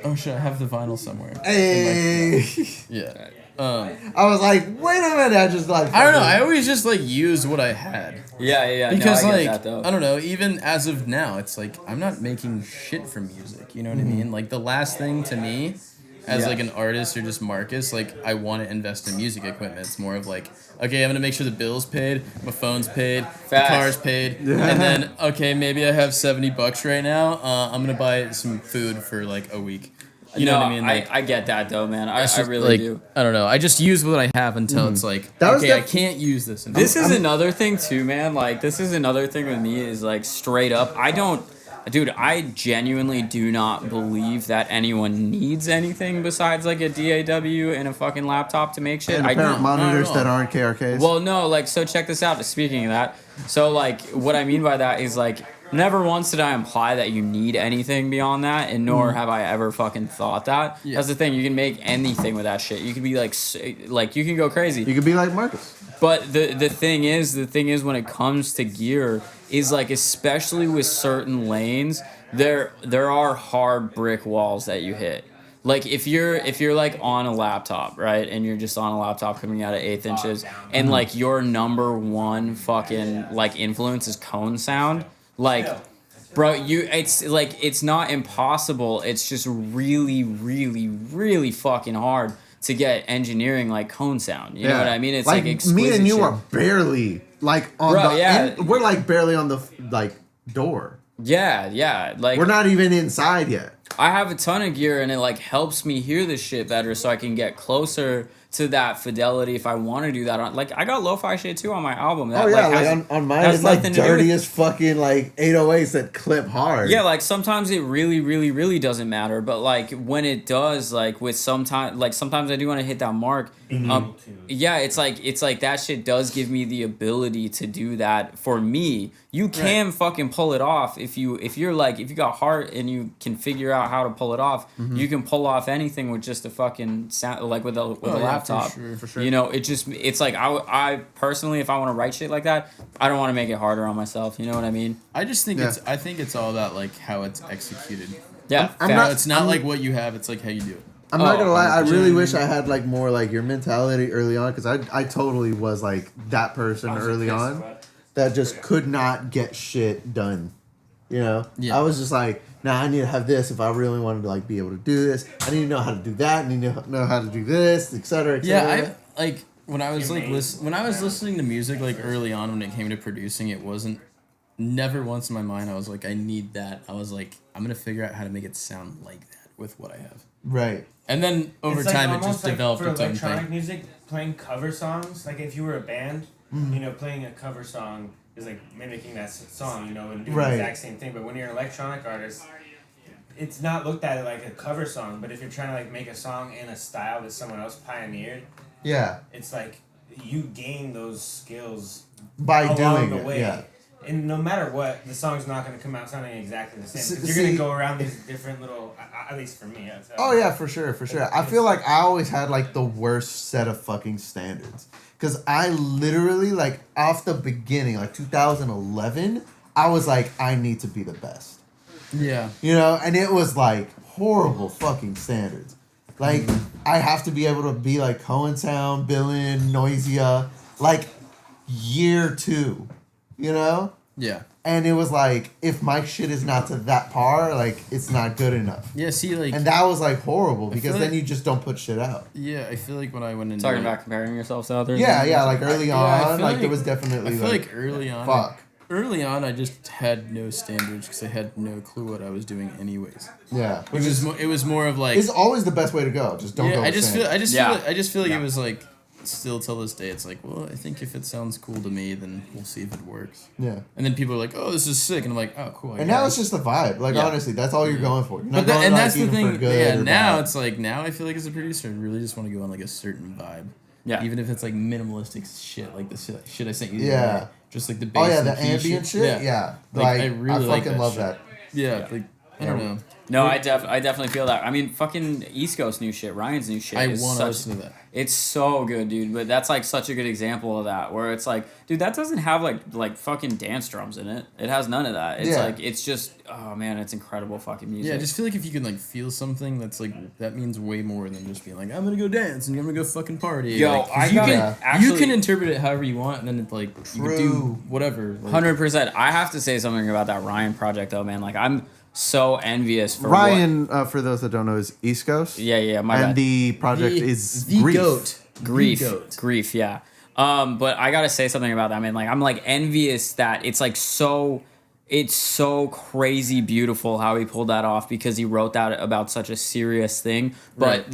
Oh shit, I have the vinyl somewhere. Hey. Yeah. I was like, wait a minute, I just like I don't know, I always just like used what I had. Yeah. Because no, I like get that, though. I don't know, even as of now, it's like I'm not making shit for music. You know what I mean? Like the last thing to me as like an artist or just Marcus, like I want to invest in music equipment. It's more of like, okay, I'm gonna make sure the bill's paid, my phone's paid, the car's paid, and then okay, maybe I have $70 right now. I'm gonna buy some food for like a week. You know what I mean? Like, I get that though, man. I really like, do. I don't know. I just use what I have until it's like, okay, I can't use this anymore. This is another thing too, man. Like, this is another thing with me is like straight up. I genuinely do not believe that anyone needs anything besides like a DAW and a fucking laptop to make shit. And apparent monitors that aren't KRKs. Well, no, like, so check this out. Speaking of that, so like, what I mean by that is like, never once did I imply that you need anything beyond that, and nor have I ever fucking thought that. Yeah. That's the thing. You can make anything with that shit. You can be like you can go crazy. You could be like Marcus. But the thing is when it comes to gear is like, especially with certain lanes, there are hard brick walls that you hit. Like if you're like on a laptop, right, and you're just on a laptop coming out of 1/8 inches, and like your number one fucking like influence is cone sound, like, bro, it's like, it's not impossible. It's just really, really, really fucking hard to get engineering like cone sound. You know what I mean? It's like exquisite me and you shit. are barely like on we're like barely on the like door. Yeah, like we're not even inside yet. I have a ton of gear and it like helps me hear this shit better so I can get closer to that fidelity if I want to do that. Like, I got lo-fi shit too on my album. That, like on mine it's like dirty as fucking like 808s that clip hard. Yeah, like sometimes it really, really, really doesn't matter, but like when it does, like with sometimes I do want to hit that mark. Yeah, it's like that shit does give me the ability to do that for me. You can fucking pull it off if you got heart and you can figure out how to pull it off. You can pull off anything with just a fucking sound, like with a laptop. For sure. You know, it's like I personally, if I want to write shit like that, I don't want to make it harder on myself. You know what I mean? I just think I think it's all about like how it's executed. Yeah, it's not like what you have. It's like how you do it. I'm not gonna lie. I really wish I had like more like your mentality early on, because I totally was like that person early on that just could not get shit done. You know, I was just like, nah, I need to have this if I really wanted to like be able to do this. I need to know how to do that. I need to know how to do this, etc. Yeah, I like when I was like when I was listening to music like early on when it came to producing, it wasn't never once in my mind I was like, I need that. I was like, I'm gonna figure out how to make it sound like that with what I have. Right. And then over It's like time, it almost just like developed for its own electronic thing. music, playing cover songs. Like if you were a band, Mm-hmm. you know, playing a cover song is like mimicking that song, you know, and doing Right. the exact same thing. But when you're an electronic artist, it's not looked at like a cover song. But if you're trying to like make a song in a style that someone else pioneered, Yeah. it's like you gain those skills By along doing the it, way. yeah. And no matter what, the song's not going to come out sounding exactly the same. 'Cause you're See- going to go around these different little, at least for me. Oh yeah, for sure. I feel like I always had like the worst set of fucking standards. Cause I literally like off the beginning, like 2011, I was like, I need to be the best. Yeah. You know, and it was like horrible fucking standards. Like I have to be able to be like Cohen Sound, Billin, Noisia, like year 2. You know? Yeah. And it was like, if my shit is not to that par, like it's not good enough. Yeah, see, like, and that was like horrible because feel then like- you just don't put shit out. Yeah, I feel like when I went into Talking about comparing yourself to others. Yeah, like early Yeah, I on, feel like there was definitely I feel like like early on. fuck. Early on, I just had no standards because I had no clue what I was doing, anyways. Yeah, It was more of like. It's always the best way to go. Just don't go. I just feel. I just feel like Yeah. it was like. Still till this day, it's like, well, I think if it sounds cool to me, then we'll see if it works. Yeah. And then people are like, oh, this is sick, and I'm like, oh, cool. I And now guess. it's just the vibe. Like Yeah. honestly, that's all you're going for. You're But not going, and like, that's the even thing. for good Yeah, or now bad. it's like I feel like as a producer, I really just want to go on like a certain vibe. Yeah. Even if it's like minimalistic shit, like the shit I sent you. The Yeah. other day. Just like the bass. Oh yeah, and the key ambient shit. Yeah. Like I really like fucking love shit. that. Yeah, like I don't know. No, I definitely feel that. I mean, fucking East Coast new shit, Ryan's new shit. I is want to such- listen to that. It's so good, dude. But that's like such a good example of that, where it's like, dude, that doesn't have like fucking dance drums in it. It has none of that. It's Yeah. like it's just, oh man, it's incredible fucking music. Yeah, I just feel like if you can like feel something, that's like that means way more than just being like I'm gonna go dance and I'm gonna go fucking party. Yo, like, 'cause I you gotta can actually- you can interpret it however you want, and then it's like you can do True. whatever. Like, 100%. I have to say something about that Ryan project though, man. Like I'm so envious for Ryan, for those that don't know, is East Coast. Yeah, my And bad. the project is the Grief. goat. Grief, yeah. But I gotta say something about that, man. Like I'm like envious that it's like it's so crazy beautiful how he pulled that off because he wrote that about such a serious thing. But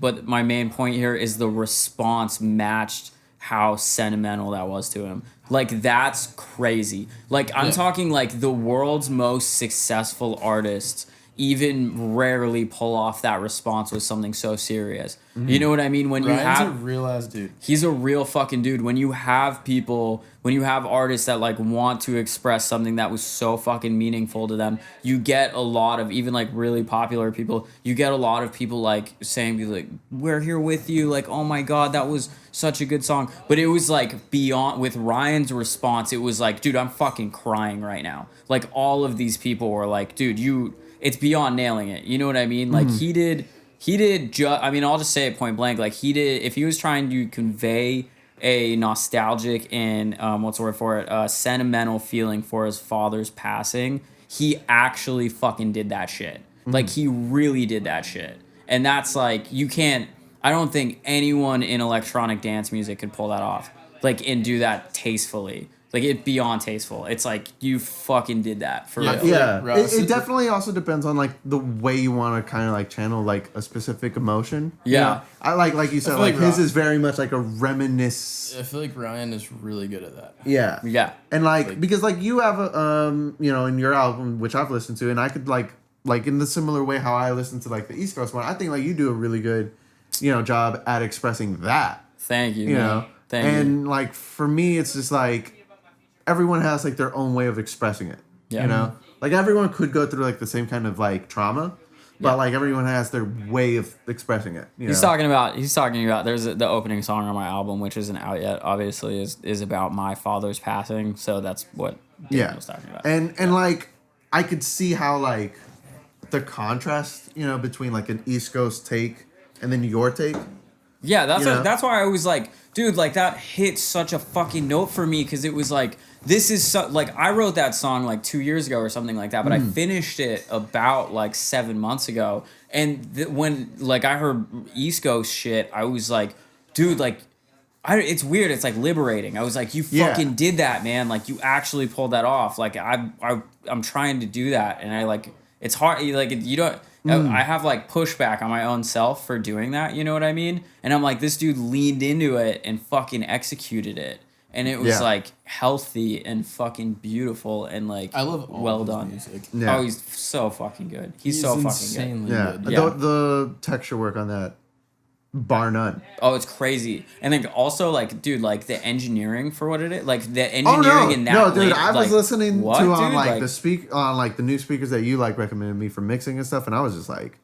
but my main point here is the response matched how sentimental that was to him. Like that's crazy. Like I'm talking like the world's most successful artists even rarely pull off that response with something so serious. You know what I mean? When Ryan's you have a real ass dude. He's a real fucking dude. When you have artists that like want to express something that was so fucking meaningful to them, you get a lot of, even like really popular people, you get a lot of people like saying like, we're here with you, like, oh my god, that was such a good song. But it was like beyond, with Ryan's response, it was like, dude, I'm fucking crying right now. Like all of these people were like, dude, it's beyond nailing it. You know what I mean? Like he did I mean, I'll just say it point blank. Like he did, if he was trying to convey a nostalgic and what's the word for it, sentimental feeling for his father's passing, he actually fucking did that shit. Like he really did that shit. And that's like, I don't think anyone in electronic dance music could pull that off. Like and do that tastefully. Like it beyond tasteful. It's like you fucking did that for real. Yeah, Ross, it definitely also depends on like the way you want to kind of like channel like a specific emotion. Yeah. You know? I like you said, feel like like his Ross- is very much like a reminisce. I feel like Ryan is really good at that. Yeah, Yeah. and like because like you have a you know, in your album which I've listened to, and I could like in the similar way how I listen to like the East Coast one, I think like you do a really good, you know, job at expressing that. Thank you, You man. know, Thank you. and like for me, it's just like everyone has like their own way of expressing it. Yeah. You know, like everyone could go through like the same kind of like trauma, but like everyone has their way of expressing it. You He's know? talking about there's the opening song on my album, which isn't out yet, obviously, is about my father's passing. So that's what Daniel was talking about. And like I could see how like the contrast, you know, between like an East Coast take and then your take. Yeah, You know? that's why I was like, dude, like that hit such a fucking note for me because it was like, this is so, like I wrote that song like 2 years ago or something like that, but I finished it about like 7 months ago. And when like I heard East Coast shit, I was like, dude, like it's weird. It's like liberating. I was like, you fucking did that, man. Like you actually pulled that off. Like I'm trying to do that, and I like it's hard. Like you don't. I have like pushback on my own self for doing that. You know what I mean? And I'm like, this dude leaned into it and fucking executed it. And it was like healthy and fucking beautiful and like I love all well his done. music. Yeah. Oh, he's so fucking good. He's so fucking insanely Yeah, good. Yeah. the texture work on that, bar none. good. Oh, it's crazy. And then also like, dude, like the engineering for what it is, like the engineering in that. No, dude, late, I was like, listening what, to on dude? like the new speakers that you like recommended me for mixing and stuff, and I was just like,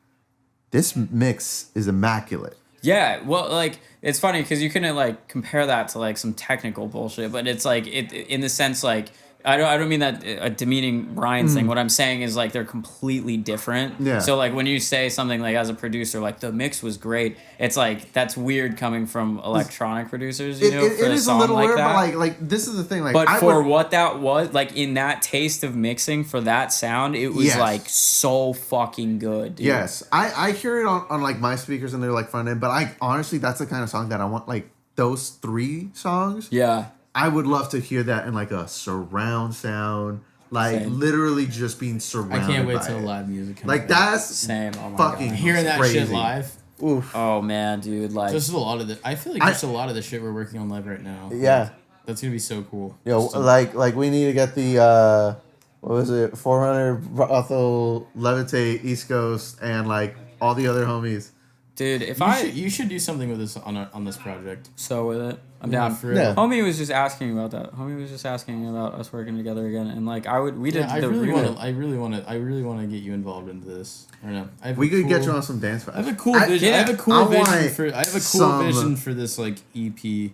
this mix is immaculate. Yeah, well, like it's funny because you couldn't like compare that to like some technical bullshit, but it's like it in the sense like I don't mean that demeaning Ryan's thing. What I'm saying is like they're completely different. Yeah. So like when you say something like as a producer like the mix was great, it's like that's weird coming from electronic producers. You know, for it a is a song little like weird, that. but like this is the thing. Like, But I for would, what that was, like in that taste of mixing for that sound, it was Yes. like so fucking good, dude. yes, I hear it on like my speakers and they're like front end, but I honestly that's the kind of song that I want. Like those 3 songs. Yeah. I would love to hear that in like a surround sound, like Same. literally just being I surrounded. can't wait by till it. live music comes Like out. that's Same. Oh my fucking God. Hearing that crazy. shit live. Oof. Oh man, dude, like Just a lot of the. I feel like just a lot of the shit we're working on live right now. Yeah. That's gonna be so cool. Yo, Just to- like we need to get the what was it? Forerunner, Brothel, Levitate, East Coast, and like all the other homies. dude, if you should do something with this on this project. so with it, I'm Yeah, down. for real. Yeah. Homie was just asking about that. Homie was just asking about us working together again, and like we did Yeah, I the really remix. want to get you involved into this. I don't know. I have We a could get cool- you on some dance I have a vibes. cool vision. I have a cool vision for. I have a cool some- vision for this like E EP.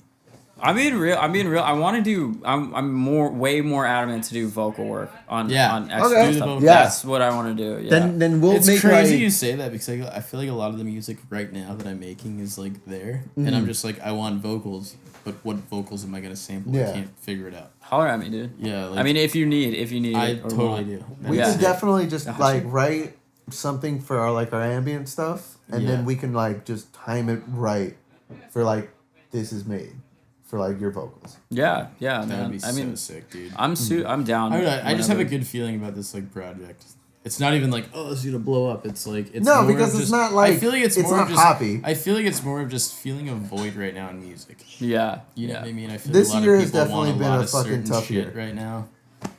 I'm being real. I want to do. I'm way more adamant to do vocal work on Yeah. on extra Okay. stuff. Yeah. That's what I want to do. Yeah. Then we'll It's make crazy like you say that because I feel like a lot of the music right now that I'm making is like there, and I'm just like I want vocals, but what vocals am I gonna sample? Yeah. I can't figure it out. Holler at me, dude. Yeah, like, I mean, if you need I it or totally want. do. we Yeah. could definitely just Gotcha. like write something for our like our ambient stuff, and Yeah. then we can like just time it right for like this is made for like your vocals. Yeah, yeah, That man. would be I mean, so sick, dude. I'm down. I don't know, I just have a whenever. good feeling about this like project. It's not even like it's gonna blow up. It's like it's No, more because of it's just, not like- I feel like it's it's more not of just poppy. I feel like it's more of just feeling a void right now in music. Yeah, You know yeah. what I mean? I feel This like a lot year of has people definitely want been lot a of fucking certain tough shit year. right now.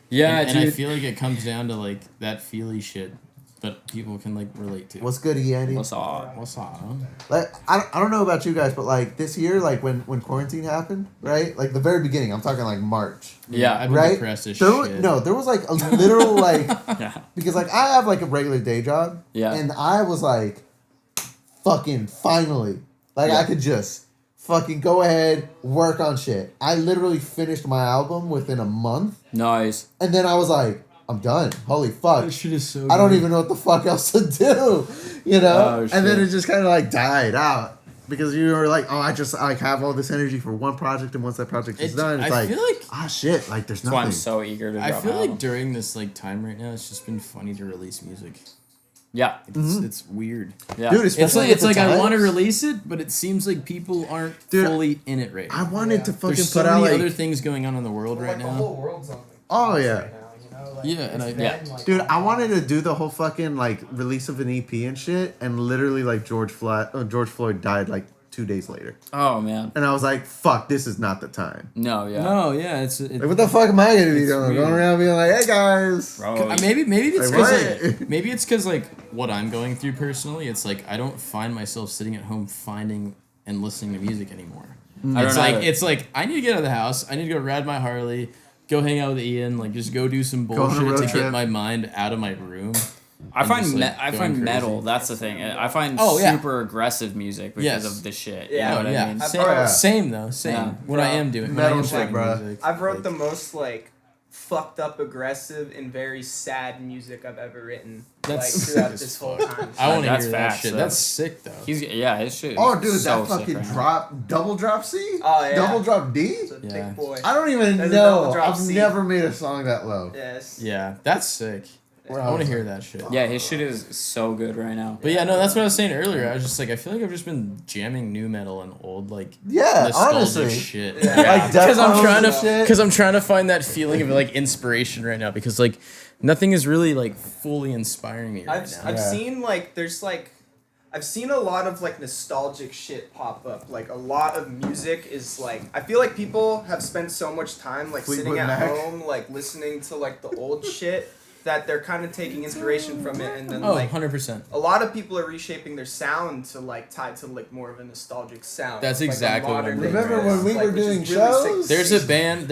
Yeah, and I dude. feel like it comes down to like that feely shit that people can like relate to. What's good, Andy? What's up? What's up? Like I don't know about you guys, but like this year, like when quarantine happened, right? Like the very beginning, I'm talking like March. Yeah, I've been Right? depressed as There was, shit. no, there was like a literal like Yeah. because like I have like a regular day job. Yeah. And I was like, fucking finally, like Yeah. I could just fucking go ahead work on shit. I literally finished my album within a month, Nice. and then I was like, I'm done. Holy fuck. That shit is so I don't good. even know what the fuck else to do, you know? Oh, And then shit. it just kind of like died out because you were like, oh, I just like have all this energy for one project, and once that project is done, it's I like, feel like ah, shit, like there's That's why nothing. I'm so eager to I drop feel an like album. during this like time right now, it's just been funny to release music. Yeah. It's weird. Yeah. Dude, It's especially like at the I times. want to release it, but it seems like people aren't Dude, fully in it right I now. wanted to fucking There's so put out many like, other things going on in the world right The now. whole world's on oh yeah. right now, you know? Like, Yeah, and it's I- been, like, Dude, I wanted to do the whole fucking like release of an EP and shit, and literally like George Floyd died like 2 days later, Oh man. and I was like, "Fuck, this is not the time." No. Yeah. No, yeah, it's Like, what the fuck am I gonna be It's doing? weird. Going around being like, "Hey guys." Bro. maybe it's Like, because what? maybe it's because like what I'm going through personally. It's like I don't find myself sitting at home finding and listening to music anymore. I It's don't like either. it's like I need to get out of the house. I need to go ride my Harley, go hang out with Ian, like just go do some on a bullshit road to trip. get my mind out of my room. I I'm find just, like, I going find crazy. metal. That's the thing. I find Oh, yeah. super aggressive music because Yes. of this shit. Yeah. You know what yeah. I mean? Same, yeah. same though. Same. Yeah. What I am doing. Metal when I am shit, playing bruh. music. I've wrote like- the most like fucked up, aggressive, and very sad music I've ever written. That's like throughout sick this as whole fuck. time. I want to That's hear that facts, shit. though. That's sick though. His shit. Oh, dude, is so that sick fucking right now. drop, double drop C, Oh, yeah. double drop D. It's a Yeah. thick boy. I don't even There's a know. double drop I've C. never made a song that low. Yes. Yeah, that's sick. I want to hear that shit. Yeah, his shit is so good right now. But yeah, no, that's what I was saying earlier. I was just like, I feel like I've just been jamming new metal and old like nostalgic honestly. shit. Like Because Deftones I'm trying to find that feeling of like inspiration right now. Because like nothing is really like fully inspiring me right now. I've seen like I've seen a lot of like nostalgic shit pop up. Like a lot of music is like I feel like people have spent so much time like sitting at home like listening to like the old shit that they're kind of taking inspiration from it, and then like 100%. a lot of people are reshaping their sound to like tie to like more of a nostalgic sound. That's like exactly what I'm doing. Remember when we were doing shows? There's a band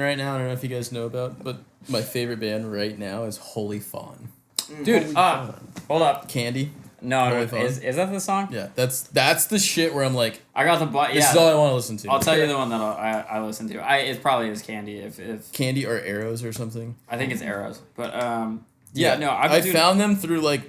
right now, I don't know if you guys know about, but my favorite band right now is Holy Fawn. Dude, hold up. Candy. No, Holy Fawn. is that the song? Yeah, that's the shit where I'm like, I got the this is all I want to listen to. I'll tell you the one that I listen to. It probably is Candy if Candy or Arrows or something. I think it's Arrows, but no, I found them through like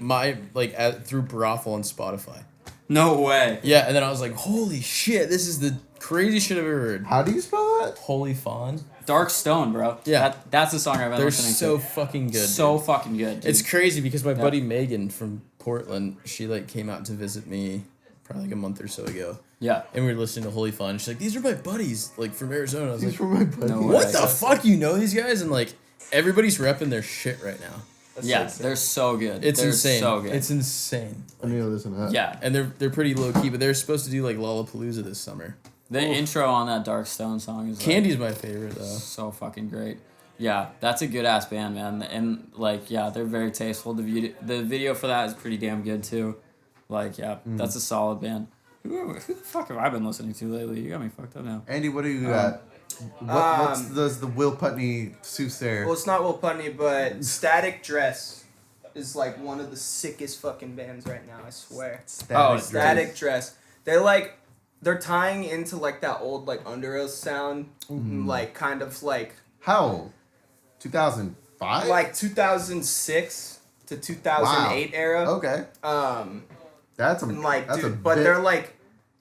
through Brothel on Spotify. No way. Yeah, and then I was like, holy shit, this is the craziest shit I've ever heard. How do you spell that? Holy Fawn. Dark Stone, bro. Yeah, that's the song I've been listening to. They're so fucking good. So fucking good. Dude. It's crazy because my buddy Megan from Portland, she like came out to visit me probably like a month or so ago. Yeah. And we were listening to Holy Fawn. She's like, these are my buddies, like from Arizona. I was These like, were my buddies. No what the fuck? You know these guys? And like everybody's repping their shit right now. That's they're so good. It's they're insane. So good. It's insane. I need to listen to that. Yeah. And they're pretty low key, but they're supposed to do like Lollapalooza this summer. The intro on that Dark Stone song is Candy's my favorite though. So fucking great. Yeah, that's a good ass band, man. And like, yeah, they're very tasteful. The video for that is pretty damn good too. Like, yeah, that's a solid band. Who the fuck have I been listening to lately? You got me fucked up now. Andy, what do you got? What's the Will Putney soothsayer? Well, it's not Will Putney, but Static Dress is like one of the sickest fucking bands right now. I swear. Static Dress. They're tying into like that old like Underoath sound, like kind of like how old? 2005? Like 2006 to 2008 era. Okay. That's they're like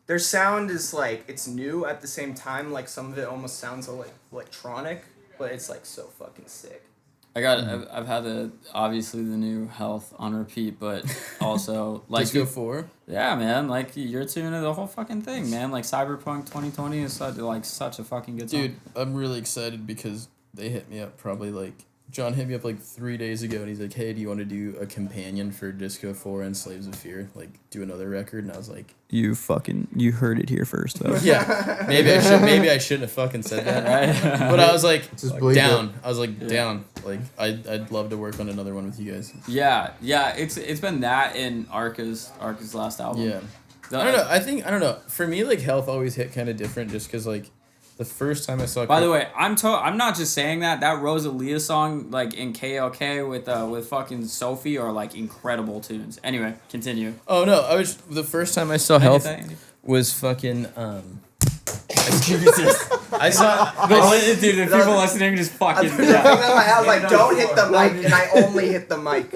their sound is like it's new at the same time. Like some of it almost sounds like electronic, but it's like so fucking sick. I've had obviously the new Health on repeat, but also like Disco 4. Yeah, man, like you're tuning to the whole fucking thing, man. Like Cyberpunk 2020 is such a fucking good song. Dude, I'm really excited because they hit me up probably like John hit me up like 3 days ago and he's like, hey, do you want to do a companion for Disco 4 and Slaves of Fear? Like do another record? And I was like, you heard it here first though. Yeah. Maybe I shouldn't have fucking said that, right? But I was like down. I was like down. Like I'd love to work on another one with you guys. Yeah. It's been that and Arca's last album. Yeah. I don't know. For me, like Health always hit kind of different just because like the first time I saw. By the way, I'm not just saying that. That Rosalia song, like in KLK with fucking Sophie, are like incredible tunes. Anyway, continue. Oh no, the first time I saw Health was fucking Jesus. I saw dude. The people listening just fucking. I was like, don't hit the mic, and I only hit the mic.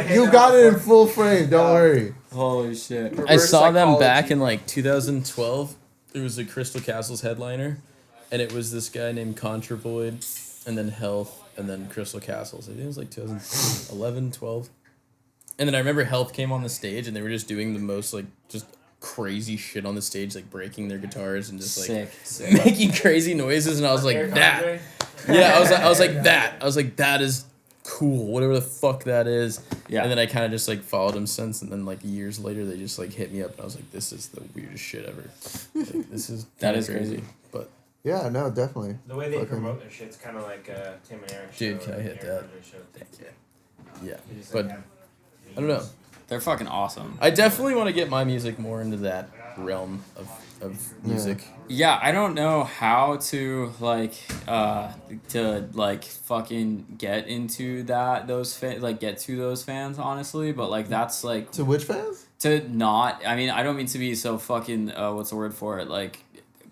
You got it in full frame. Don't worry. Holy shit! I saw them back in like 2012. It was a Crystal Castles headliner, and it was this guy named Contra Void, and then Health, and then Crystal Castles. I think it was like 2011, 12. And then I remember Health came on the stage, and they were just doing the most like just crazy shit on the stage, like breaking their guitars and just like sick. making crazy noises. And I was like, that. Yeah, I was like that. I was like, that is cool, whatever the fuck that is. Yeah. And then I kind of just like followed him since, and then like years later they just like hit me up and I was like, this is the weirdest shit ever. Like, this is that is crazy. But yeah, no, definitely. The way they promote their shit's kind of like Tim and Eric. Dude, can I hit that? Yeah, but I don't know. They're fucking awesome. I definitely want to get my music more into that realm of music. Yeah, I don't know how to fucking get into those fans honestly, but like that's like to which fans? To not, I mean, I don't mean to be so fucking what's the word for it, like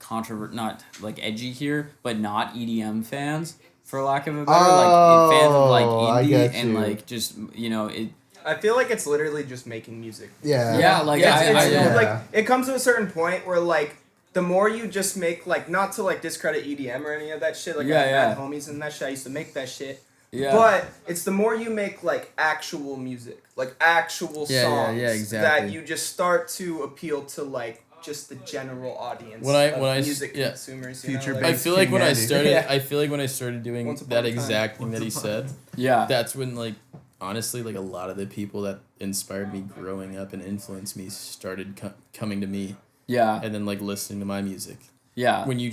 not like edgy here, but not EDM fans for lack of a better like fans of like indie and like just it. I feel like it's literally just making music. Yeah. Yeah, like like it comes to a certain point where like the more you just make like not to like discredit EDM or any of that shit. Like I had homies and that shit. I used to make that shit. Yeah. But it's the more you make like actual music, like actual songs, exactly. that you just start to appeal to like just the general audience When I music consumers. Future Like, I feel like King when I Andy. started, Yeah. I feel like when I started doing Once upon that a time. exact thing that he said, Yeah. that's when like honestly like a lot of the people that inspired me growing up and influenced me started coming to me. Yeah. And then like listening to my music. Yeah. When you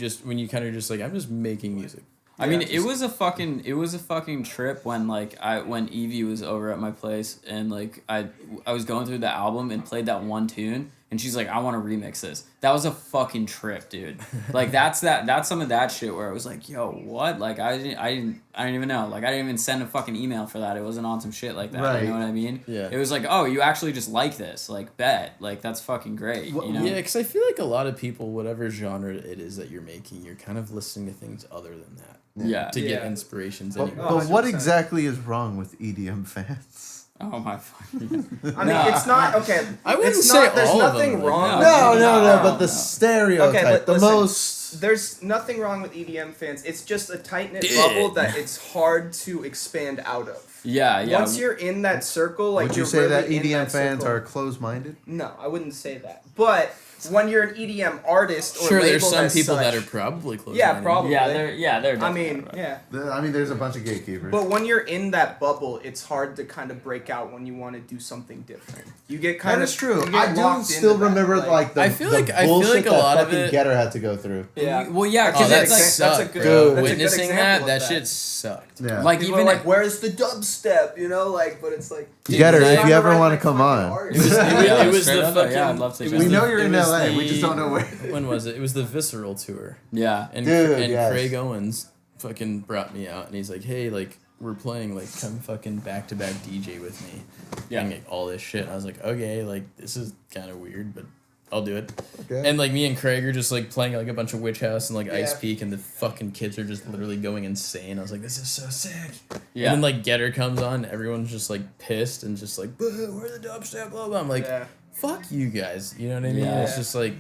kind of just like I'm just making music. I mean, it was a fucking trip when when Evie was over at my place and like I was going through the album and played that one tune and she's like, I want to remix this. That was a fucking trip, dude. Like that's some of that shit where it was like, yo, what? Like I didn't even know. Like I didn't even send a fucking email for that. It wasn't on some shit like that. Right. You know what I mean? Yeah. It was like, oh, you actually just like this. Like bet. Like that's fucking great. You know? Yeah, because I feel like a lot of people, whatever genre it is that you're making, you're kind of listening to things other than that. Yeah. To get inspirations. But, Anyway. but what exactly is wrong with EDM fans? Oh my fucking. I mean, it's not okay. I wouldn't it's say not, there's all of nothing them, wrong. No, but the stereotype, Okay, but the listen, most. There's nothing wrong with EDM fans. It's just a tight knit bubble that it's hard to expand out of. Yeah. Once you're in that circle, like Would you you're say really that in EDM fans circle. are closed-minded? No, I wouldn't say that. But when you're an EDM artist or Sure, there's labeled some as people such, that are probably close. Yeah, probably. they're I definitely mean, right. yeah. There's a bunch of gatekeepers. But when you're in that bubble, it's hard to kind of break out when you want to do something different. You get kind That of is true. you get I do locked still into that, remember like the I feel the like a bullshit that lot of fucking it. Getter had to go through. Yeah. Well, yeah, Oh, because that it's like sucked, that's a good- bro. that's a good Witnessing example that of that. shit sucked. Yeah. like People even are like, "Where's the dubstep?" You know, like, but it's like Getter, it's if not you the ever right, want to like, come fucking on. art. It was the straight up, fucking. yeah, I'd love to it check was We it know out. you're in it was LA. We just the- don't know where. When was it? It was the Visceral tour. Yeah. And Dude, yes. Craig Owens fucking brought me out and he's like, hey, like we're playing, like come fucking back to back DJ with me. Yeah. And like all this shit. I was like, okay, like this is kind of weird, but I'll do it. Okay. And like me and Craig are just like playing like a bunch of Witch House and like Ice Yeah. Peak and the fucking kids are just literally going insane. I was like, this is so sick. Yeah. And then like Getter comes on, everyone's just like pissed and just like, boo, where's the dubstep? Blah blah. I'm like, Yeah. fuck you guys. You know what I mean? Yeah. It's just like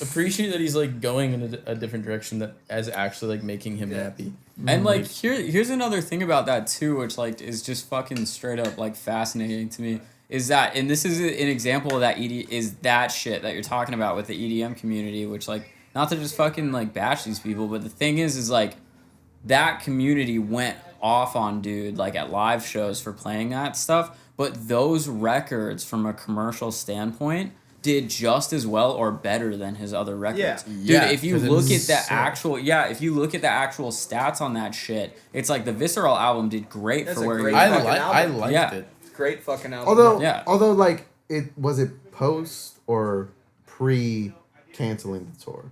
appreciate that he's like going in a different direction that as actually like making him happy. And like here's another thing about that too, which like is just fucking straight up like fascinating to me, is that, and this is an example of that is that shit that you're talking about with the EDM community, which like not to just fucking like bash these people, but the thing is like that community went off on dude like at live shows for playing that stuff, but those records from a commercial standpoint did just as well or better than his other records. Yeah. Dude, Yeah, if you 'cause it look was at the sick. if you look at the actual stats on that shit, it's like the Visceral album did great That's for a where great he fucking I album. liked Yeah. it. Great fucking album. Although like it was it post or pre canceling the tour?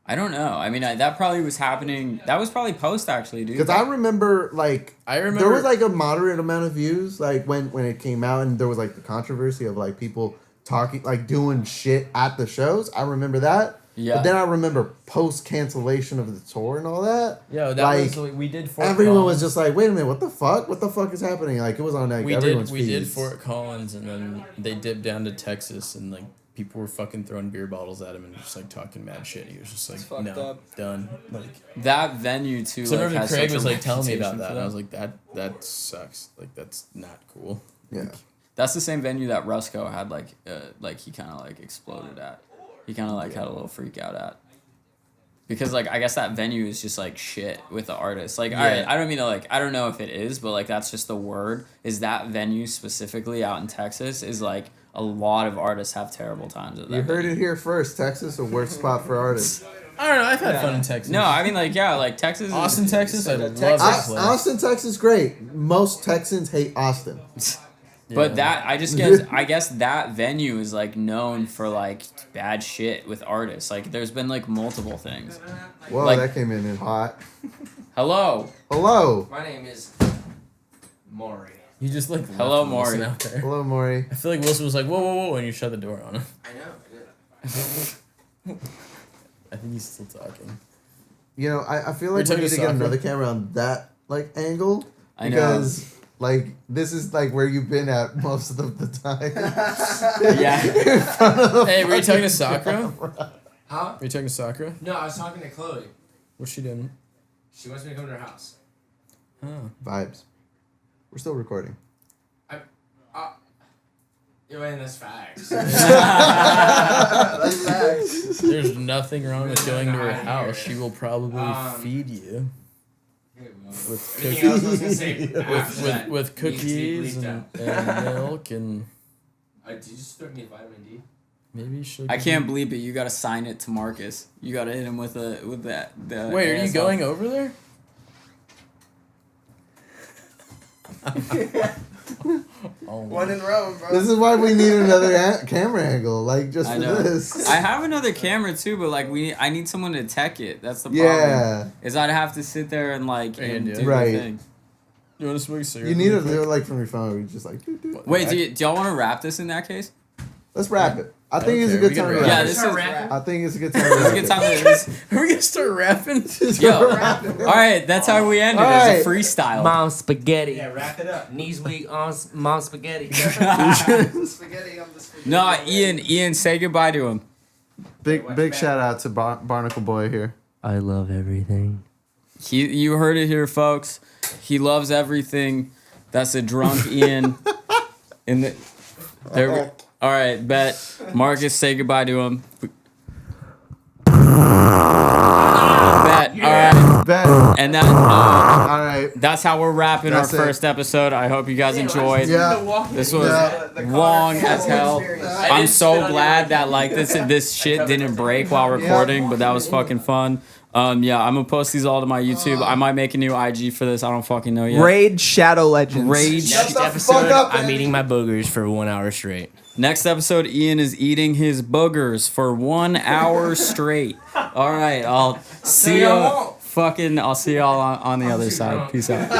I don't know. I mean, that probably was happening. That was probably post actually, dude. Because I remember there remember- was like a moderate amount of views like when it came out, and there was like the controversy of like people talking like doing shit at the shows. I remember that. Yeah. But then I remember post cancellation of the tour and all that. Yo, that like, was what we did Fort everyone was Collins. just like, wait a minute, what the fuck? What the fuck is happening? Like it was on like we everyone's did feeds. Fort Collins and then they dipped down to Texas and like people were fucking throwing beer bottles at him and just like talking mad shit. He was just like, fucked no, up. done. Like, that venue too. so I like, remember has Craig such was a like telling me about reputation that, for and I was like, that sucks. Like that's not cool. Yeah. That's the same venue that Rusko had like he kind of like exploded at. He kind of like had a little freak out at. Because like I guess that venue is just like shit with the artists. Like Yeah. I don't mean to like I don't know if it is, but like that's just the word. Is that venue specifically out in Texas is like a lot of artists have terrible times at that. You heard venue. it here first. Texas, a worst spot for artists. I don't know. I've had fun in Texas. No, I mean like yeah, like Texas. Austin, Texas. I love Texas. that place. Austin, Texas, great. Most Texans hate Austin. But that I guess that venue is like known for like bad shit with artists. Like there's been like multiple things. Whoa, Like- that came in hot. Hello. Hello. My name is Maury. You just like Hello, left Wilson Maury. out there. Hello, Maury. I feel like Wilson was like, whoa, whoa, whoa, and you shut the door on him. I know. I think he's still talking. You know, I feel We're like we talking need to get soccer. another camera on that like angle. I know. Because like this is like where you've been at most of the time. Yeah. Hey, were you talking to Sakura? Huh? Were you talking to Sakura? No, I was talking to Chloe. What's she doing? She wants me to come to her house. Vibes. We're still recording. That's facts. That's facts. There's nothing wrong with going to her house. She will probably feed you. With cookies, with cookies and milk and. Did you just throw me a vitamin D? Maybe she'll. I can't believe it. You gotta sign it to Marcus. You gotta hit him with that. Wait, are you going over there? One in Rome, bro. This is why we need another camera angle, like just for know. this. I have another camera too, but like I need someone to tech it. That's the problem. Yeah. Is I'd have to sit there and like and do right. the thing. You want to smoke a cigarette? You need to do it like from your phone. You just like. Wait, do y'all want to wrap this in that case? Let's wrap it. I think it's a good time to wrap. Yeah, this is. I think it's a good time to It's a wrap. good time to. Are we gonna start rapping? Yo, all right, that's how we end it. It's a freestyle. Mom spaghetti. Yeah, wrap it up. Knees weak on mom spaghetti. Spaghetti on the spaghetti. No, Ian, say goodbye to him. Big shout out to Barnacle Boi here. I love everything. You heard it here, folks. He loves everything. That's a drunk Ian. There. All right, bet. Marcus, say goodbye to him. Bet. All right. Bet. And that. All right. That's how we're wrapping That's our it. first episode. I hope you guys enjoyed. Yeah. This was long as hell. I'm so glad that like this shit didn't break while recording, but that was fucking fun. Yeah, I'm gonna post these all to my YouTube. I might make a new IG for this. I don't fucking know yet. Raid Shadow Legends. Next episode, I'm eating my boogers for 1 hour straight. Next episode, Ian is eating his boogers for 1 hour straight. All right, I'll see you. I'll see y'all on the other side. Peace out.